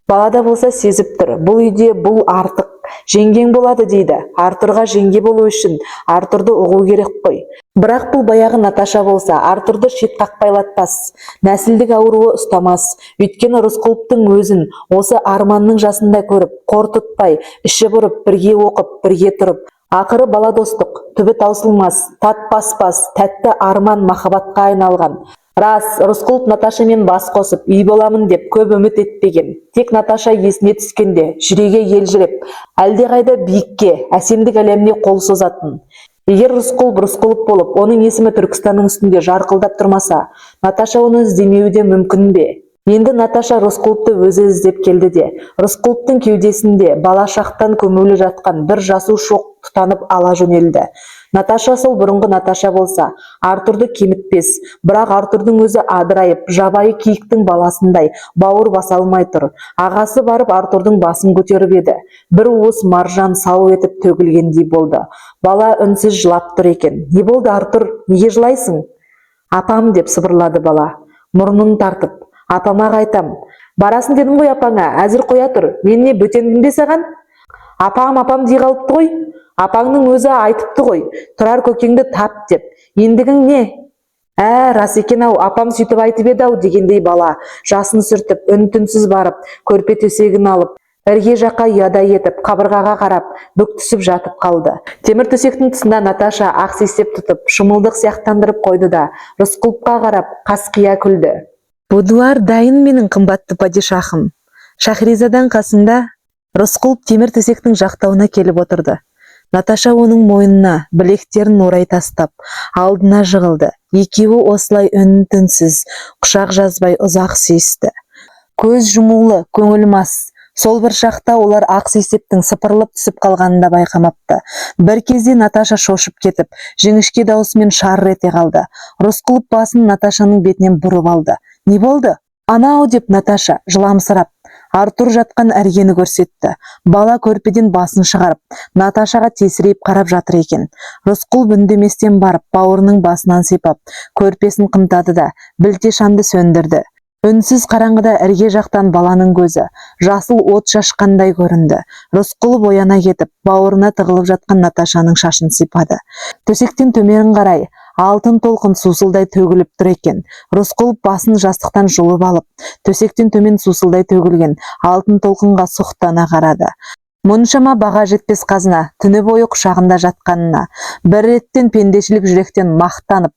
Балада болса сезіп тұр, бұл үйде бұл артық, жеңгең болады дейді. Артурға жеңге болу үшін Артурды ұғу керек қой. Бірақ бұл баяғы Наташа болса, Артурды шет қақпайлатпас, нәсілдік ауруы ұстамас. Өйткені Рысқұловтың өзін осы Арманның жасында көріп, қор тұтпай, іші бұрып, бірге оқып, бірге тұрып, ақыры бала достық, түбі таусылмас, тат баспас, тәтті арман махаббатқа айналған. Рас, Рысқұлов Наташамен бас қосып, үй боламын деп көп үміт етпеген. Тек Наташа есіне түскенде, жүрегі елжіреп, әлдеқайда биікке, әсемдік әлеміне қол созатын. Егер Рысқұлов болып, оның есімі Түркістанның үстінде жарқылдап тұрмаса, Наташа оны іздемеуі де мүмкін бе? Енді Наташа Рысқұловты өзі іздеп келді де, Рысқұловтың кеудесінде бала шақтан көмулі жатқан бір жасу шоқ тұтанып ала жөнелді. Наташа сол бұрынғы Наташа болса, Артурды кемітпес, бірақ Артурдың өзі адырайып, жабайы киіктің баласындай бауыр баса алмай тұр. Ағасы барып Артурдың басын көтеріп еді. Бір уыс маржан сау етіп төгілгендей болды. Бала үнсіз жылап тұр екен. Не болды, Артур, неге жылайсың? Апам, деп сыбырлады бала, мұрнын тартып. Апама қайтам. Барасын дедім ғой апаңа, әзір қоя тұр. Мен не бөтендім бе саған? Апам дей қалыпты ғой. Апаңның өзі айтыпты ғой, Тұрар көкеңді тап деп. Ендігің не? Рас екен-ау, апам сөйтіп айтып еді-ау, дегендей бала жасын сүртіп, үн-түнсіз барып, көрпе төсегін алып, ірге жаққа ұядай етіп, қабырғаға қарап, бүк түсіп жатып қалды. Темір төсектің тұсында Наташа ақ сестеп тұтып, шымылдық сияқтандырып қойды да, Рысқұловқа қарап, қасқия күлді. Будуар дайын менің қымбатты падишахым. Шахризадан қасында Рысқұлов темір төсектің жақтауына келіп отырды. Наташа оның мойнына білектерін орай тастап, алдына жығылды. Екеуі осылай үн-түнсіз, құшақ жазбай ұзақ сүйісті. Көз жұмулы, көңіл мас. Сол бір шақта олар ақ сейсептің сыпырылып түсіп қалғанын да байқамапты. Бір кезде Наташа шошып кетіп, жіңішке даусымен шарр ете қалды. Рысқұлов басын Наташаның бетінен бұрып алды. Не болды? Анау деп Наташа жыламсырап Артур жатқан әргені көрсетті. Бала көрпеден басын шығарып, Наташаға тесірейіп қарап жатыр екен. Рысқұлов үндеместен барып, бауырының басынан сипап, көрпесін қымтады да, білте шамды сөндірді. Үнсіз қараңғыда ірге жақтан баланың көзі, жасыл от шашқандай көрінді. Рысқұлов ояна кетіп, бауырына тығылып жатқан Наташаның шашын сипады. Төсектен төмен қарай, алтын толқын сусылдай төгіліп тұр екен. Рысқұлов басын жастықтан жұлып алып, төсектен төмен сусылдай төгілген алтын толқынға сұқтана қарады. Мұншама баға жетпес қазына, түні бойы құшағында жатқанына, бір реттен пендешілік жүректен мақтанып,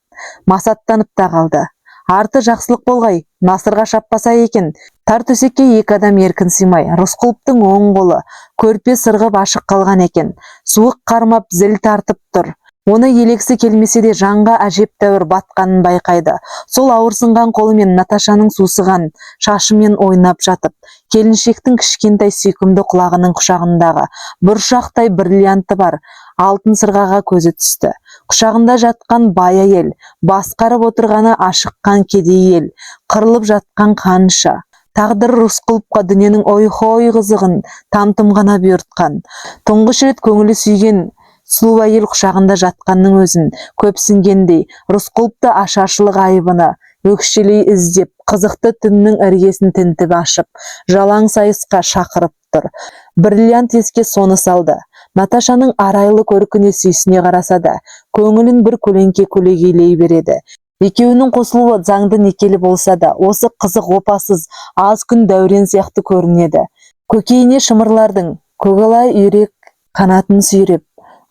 масаттанып та қалды. Арты жақсылық болғай, насырға шаппаса екен. Тар төсекке екі адам еркін сыймай, Рысқұловтың оң қолы көрпе сырғып ашық қалған екен. Суық қармап зіл тартып тұр. Оны елексі келмесе де жанға әжептәуір батқанын байқайды. Сол ауырсынған қолымен Наташаның сусыған шашымен ойнап жатып, келіншектің кішкентай сүйкімді құлағының құшағындағы бұршақтай бриллианты бар алтын сырғаға көзі түсті. Құшағында жатқан бай әйел, басқарып отырғаны ашыққан кедей ел, қырылып жатқан қанша. Тағдыр Рысқұловқа дүниенің ой-хой қызығын там-тұм ғана бұйыртқан. Тұңғыш рет көңілі сүйген сұлу әйел құшағында жатқанның өзін көпсінгендей, Рысқұловты ашаршылық айыбына өкшелей іздеп, қызықты түннің іргесін тінтіп ашып, жалаң сайысқа шақырып тұр. Бриллиант еске соны салды. Наташаның арайлы көркіне сүйсіне қараса да, көңілін бір көлеңке көлегейлей береді. Екеуінің қосылуы заңды некелі болса да, осы қызық опасыз аз күн дәурен сияқты көрінеді. Көкейіне шымырлардың көгалай үйрек қанатын сүйреп,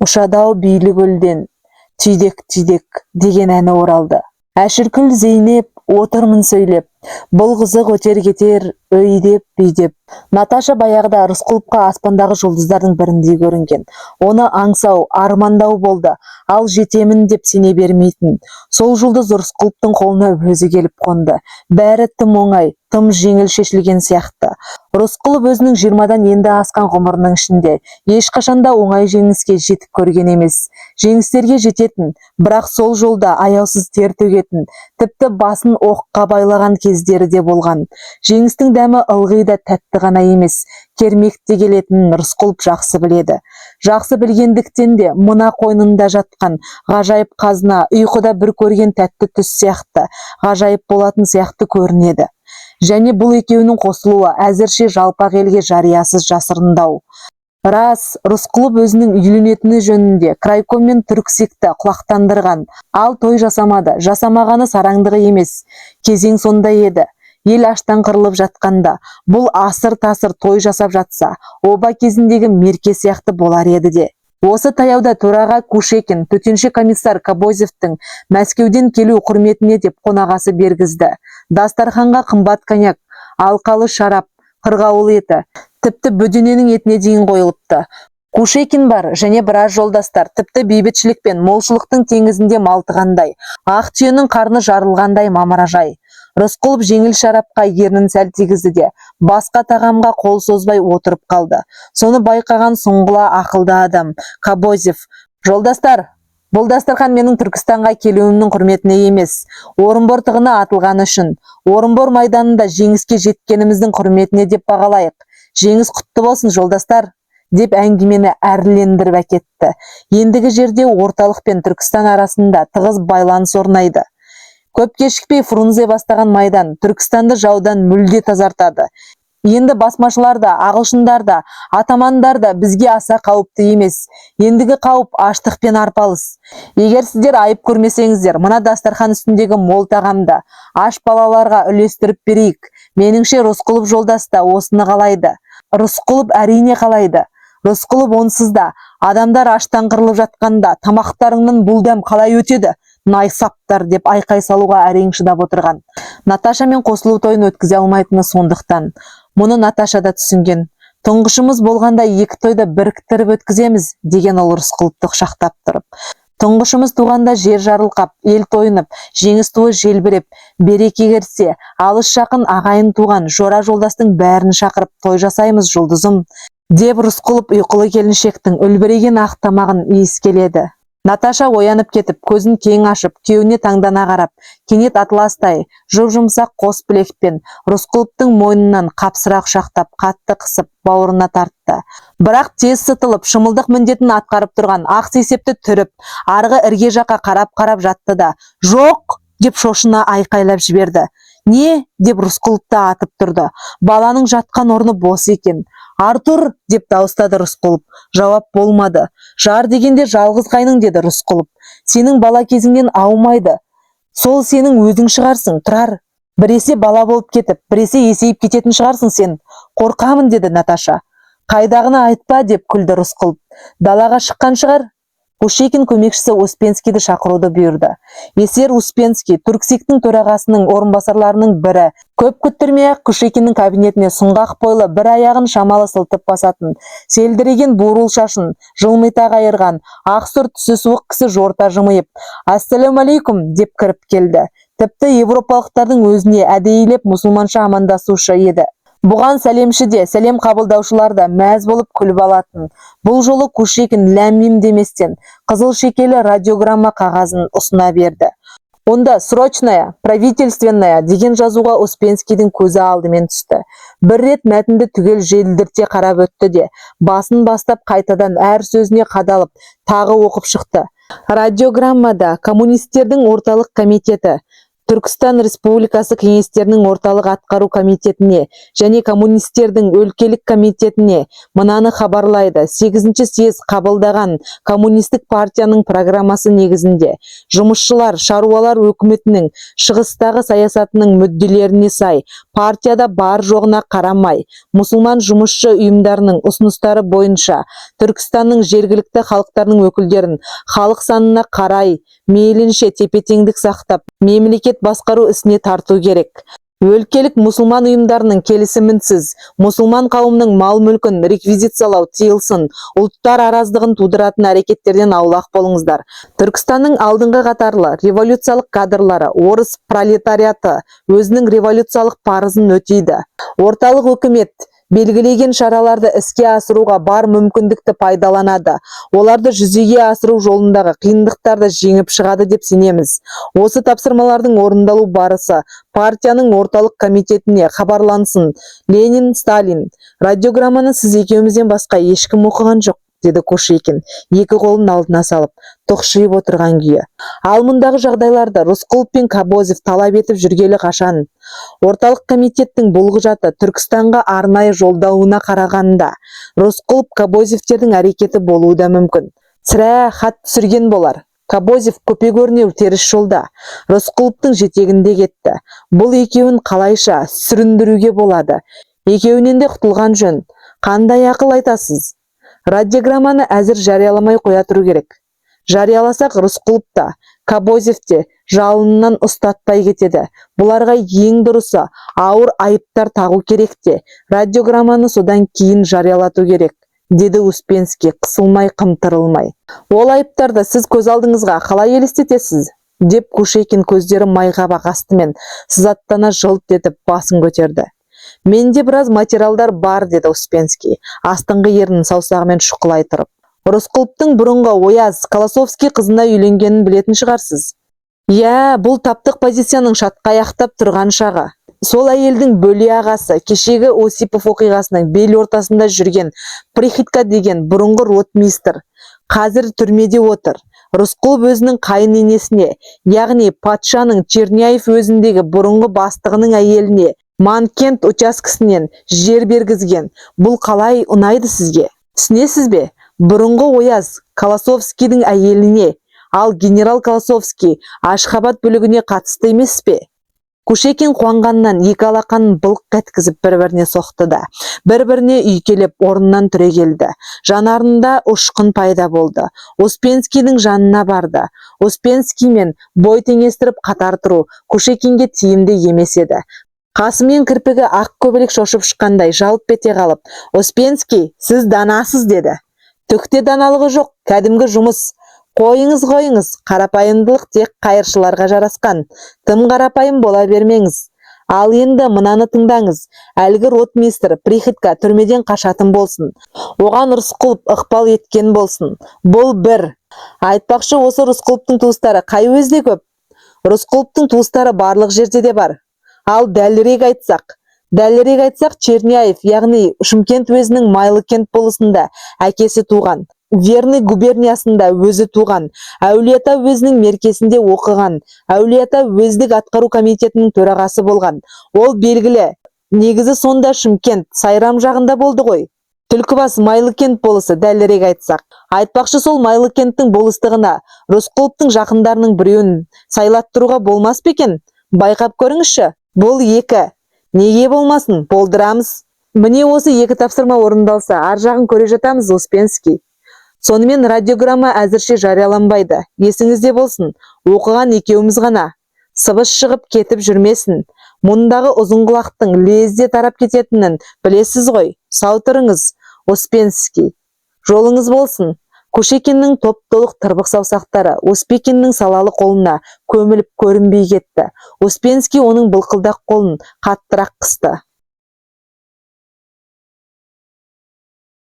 ұшадау бийлі көлден түйдек-түйдек деген әні оралды. Әшіркүл Зейнеп отырмын сөйлеп, бұл қызық өтер кетер өйдеп-бүйдеп. Наташа баяғыда Рысқұловқа аспандағы жұлдыздардың біріндей көрінген. Оны аңсау, армандау болды, ал жетемін деп сене бермейтін. Сол жұлдыз Рысқұловтың қолына өзі келіп қонды. Бәрі тым оңай, тым жеңіл шешілген сияқты. Рысқұлов өзінің 20-дан енді асқан ғұмырының ішінде ешқашанда оңай жеңіске жетіп көрген емес. Жеңістерге жететін, бірақ сол жолда аяусыз тер төгетін, тіпті басын оққа байлаған кездері де болған. Жеңістің дәмі ылғи да тәтті ғана емес, кермекте келетінін Рысқұлов жақсы біледі. Жақсы білгендіктен де мына қойнында жатқан ғажайып қазына ұйқыда бір көрген тәтті түс сияқты, ғажайып болатын сияқты көрінеді. Және бұл екеуінің қосылуы әзірше жалпақ елге жариясыз жасырындау. Рас, Рысқұлов өзінің үйленетіні жөнінде крайком мен түрксекті құлақтандырған, ал той жасамады, жасамағаны сараңдығы емес. Кезең сонда еді. Ел аштан қырылып жатқанда, бұл асыр-тасыр той жасап жатса, оба кезіндегі мерке сияқты болар еді де. Осы таяуда төраға Кушекин, төтенше комиссар Кобозевтің Мәскеуден келу құрметіне деп қонағасы бергізді. Дастарханға қымбат коньяк, алқалы шарап, қырғауыл еті, тіпті бөдененің етіне дейін қойылыпты. Кушекин бар және біраз жолдастар, тіпті бейбітшілік пен молшылықтың теңізінде малтығандай, ақ түйенің қарны жарылғандай мамыражай. Рысқұлов жеңіл шарапқа ернін сәл тигізді де, басқа тағамға қол созбай отырып қалды. Соны байқаған сұңғыла ақылды адам, Кобозев: «Жолдастар, бұл дастархан менің Түркістанға келуімнің құрметіне емес, Орынбор тығына атылғаны үшін, Орынбор майданында жеңіске жеткеніміздің құрметіне деп бағалайық. Жеңіс құтты болсын, жолдастар», деп әңгімені әрлендіріп әкетті. Ендігі жерде орталық пен Түркістан арасында тығыз байланыс орнайды. Көп кешікпей Фрунзе бастаған майдан Түркістанды жаудан мүлде тазартады. Енді басмашылар да, ағылшындар да, атамандар да бізге аса қауіпті емес. Ендігі қауіп аштық пен арпалыс. Егер сіздер айып көрмесеңіздер, мына дастархан үстіндегі мол тағамды аш балаларға үлестіріп берейік. Меніңше Рысқұлов жолдас та осыны қалайды. Рысқұлов әрине қалайды. Рысқұлов онсыз да, адамдар аштан қырылып жатқанда тамақтарыңның бұл дәм қалай өтеді? найсаптар деп айқай салуға әрең шыдап отырған. Наташамен қосылу тойын өткізе алмайтыны сондықтан. Мұны Наташа да түсінген. Тұңғышымыз болғанда екі тойды біріктіріп өткіземіз деген ол Рысқұловты құшақтап тұрып. Тұңғышымыз туғанда жер жарылқап, ел тойынып, жеңіс туы желбіреп, береке керсе, алыс жақын ағайын туған жора жолдастың бәрін шақырып той жасаймыз жұлдызым, деп Рысқұлов ұйқылы келіншектің үлбіреген ақ тамағын иіскеледі. Наташа оянып кетіп, көзін кең ашып, күйеуіне таңдана қарап, кенет атластай, жұп-жұмсақ қос білекпен Рысқұловтың мойнынан қапсыра құшақтап, қатты қысып, бауырына тартты. Бірақ тез сытылып, шымылдық міндетін атқарып тұрған ақ сейсепті түріп, арғы ірге жаққа қарап жатты да, "Жоқ!" деп шошына айқайлап жіберді. "Не?" деп Рысқұловты атып тұрды. Баланың жатқан орны бос екен. "Артур!" деп дауыстады Рысқұлов. Жауап болмады. "Жар дегенде жалғыз қайның", деді Рысқұлов. "Сенің бала кезіңнен аумайды. Сол сенің өзің шығарсың, тұрар. Біресе бала болып кетіп, біресе есейіп кететін шығарсың сен. Қорқамын", деді Наташа. "Қайдағыны айтпа", деп күлді Рысқұлов. "Далаға шыққан шығар". Кушекин көмекшісі Успенскийді шақыруды бұйырды. Есер Успенский, Турксиктің төрағасының орынбасарларының бірі. Көп күттірмей-ақ Кушекиннің кабинетіне сұңғақ бойлы, бір аяғын шамалы сылтып басатын, селдіреген бурыл шашын жылмита қайырған, ақ сұр түсі суық кісі жорта жымиып, "Ассалаумалейкум" деп кіріп келді. Тіпті европалықтардың өзіне әдейілеп мұсылманша амандасушы еді. Бұған сәлемші де, сәлем қабылдаушылар да мәз болып күліп алатын. Бұл жолы Кушекин ләм-мим деместен қызыл шекелі радиограмма қағазын ұсына берді. Онда "Срочная, правительственная" деген жазуға Успенскийдің көзі алдымен түсті. Бір рет мәтінді түгел желдірте қарап өтті де, басын бастап қайтадан әр сөзіне қадалып, тағы оқып шықты. Радиограммада коммунистердің орталық комитеті, Түркістан Республикасы кеңестерінің орталық атқару комитетіне және коммунистердің өлкелік комитетіне мынаны хабарлайды. 8-ші съезд қабылдаған коммунистік партияның программасы негізінде жұмысшылар, шаруалар өкіметінің шығыстағы саясатының мүдделеріне сай, партияда бар жоғына қарамай, мұсылман жұмысшы ұйымдарының ұсыныстары бойынша Түркістанның жергілікті халықтарының өкілдерін халық санына қарай мейлінше тепе-теңдік сақтап, мемлекет басқару ісіне тарту керек. Өлкелік мұсылман ұйымдарының келісімінсіз мұсылман қауымның мал-мүлкін реквизициялау тыйылсын, ұлттар араздығын тудыратын әрекеттерден аулақ болыңыздар. Түркістанның алдыңғы қатарлы революциялық кадрлары, орыс пролетариаты өзінің революциялық парызын өтейді. Орталық өкімет белгілеген шараларды іске асыруға бар мүмкіндікті пайдаланады. Оларды жүзеге асыру жолындағы қиындықтарды жеңіп шығады деп сенеміз. Осы тапсырмалардың орындалу барысы партияның орталық комитетіне хабарлансын. Ленин, Сталин. Радиограмманы сіз екеумізден басқа ешкім оқыған жоқ, деді Кушекин, екі қолын алдына салып, тоқшиып отырған күйі. Ал мұндағы жағдайларды Рысқұлов пен Кобозев талап етіп жүргелі қашан? Орталық комитеттің бұл құжаты Түркістанға арнайы жолдауына қарағанда, Рысқұлов Кобозевтердің әрекеті болуы да мүмкін. Сірә хат түсірген болар. Кобозев көпе-көрнеу теріс жолда, Рысқұловтың жетегінде кетті. Бұл екеуін қалайша сүріндіруге болады? Екеуінен де құтылған жөн. Қандай ақыл айтасыз? Радиограмманы әзір жарияламай қоя тұру керек. Жарияласақ Рысқұлов та, Кобозев те жалынынан ұстатпай кетеді. Бұларға ең дұрысы ауыр айыптар тағу керек те, радиограмманы содан кейін жариялату керек, деді Успенский қысылмай қымтырылмай. Ол айыптарды сіз көз алдыңызға қалай елестетесіз? Деп Кушекин көздері майғабақ астымен сызаттана жылт етіп басын көтерді. Менде біраз материалдар бар, деді Успенский, астыңғы ернін саусағымен шұқылай тұрып. Рысқұловтың бұрынғы Ояз Колосовский қызына үйленгенін білетін шығарсыз. Иә, бұл таптық позицияның шатқаяқтап тұрған шағы. Сол әйелдің бөле ағасы, кешегі Осипов оқиғасының бел ортасында жүрген Прихитка деген бұрынғы ротмистр, қазір түрмеде отыр. Рысқұлов өзінің қайын енесіне, яғни патшаның Черняев өзіндегі бұрынғы бастығының әйеліне Манкент учаскесінен жер бергізген. Бұл қалай ұнайды сізге? Түсінесіз бе? Бұрынғы Ояз Колосовскийдің әйеліне, ал генерал Колосовский Ашхабад бүлігіне қатысты емес пе? Кушекин қуанғаннан екі алақанын былқ еткізіп бір-біріне соқты да, бір-біріне үйкелеп орнынан түрегелді. Жанарында ұшқын пайда болды. Успенскийдің жанына барды. Успенскиймен бой теңестіріп қатар тұру Кушекинге тиімді емес еді. Қасы мен кірпігі ақ көбелек шошып шыққандай жалп ете қалып, «Успенский, сіз данасыз» деді. «Түкте даналығы жоқ, кәдімгі жұмыс. Қойыңыз, қарапайымдылық тек қайыршыларға жарасқан. Тым қарапайым бола бермеңіз. Ал енді мынаны тыңдаңыз. Әлгі ротмистр Приходько түрмеден қашатын болсын. Оған Рысқұлов ықпал еткен болсын. Бұл бір. Айтпақшы, осы Рысқұловтың туыстары қай уезде көп? Рысқұловтың туыстары барлық жерде де бар. Ал дәлірек айтсақ, Черняев, яғни Шымкент уезінің Майлыкент болысында әкесі туған. Верный губерниясында өзі туған, Әулиеата уезінің меркесінде оқыған, Әулиеата уездік атқару комитетінің төрағасы болған. Ол белгілі. Негізі сонда Шымкент, Сайрам жағында болды ғой. Түлкібас Майлыкент болысы, дәлірек айтсақ. Айтпақшы, сол Майлыкенттің болыстығына Рысқұловтың жақындарының біреуін сайлаттыруға болмас па екен? Байқап көріңізші. Бұл екі. Неге болмасын? Болдырамыз. Міне осы екі тапсырма орындалса, ар жағын көре жатамыз, Успенский. Сонымен радиограмма әзірше жарияланбайды. Есіңізде болсын, оқыған екеуміз ғана. Сыбыс шығып кетіп жүрмесін. Мұндағы ұзын құлақтың лезде тарап кететінін білесіз ғой. Сау тұрыңыз, Успенский. Жолыңыз болсын. Кушекиннің топ-толық тырбық саусақтары Успенскийдің салалы қолына көміліп көрінбей кетті. Успенский оның былқылдақ қолын қаттырақ қысты.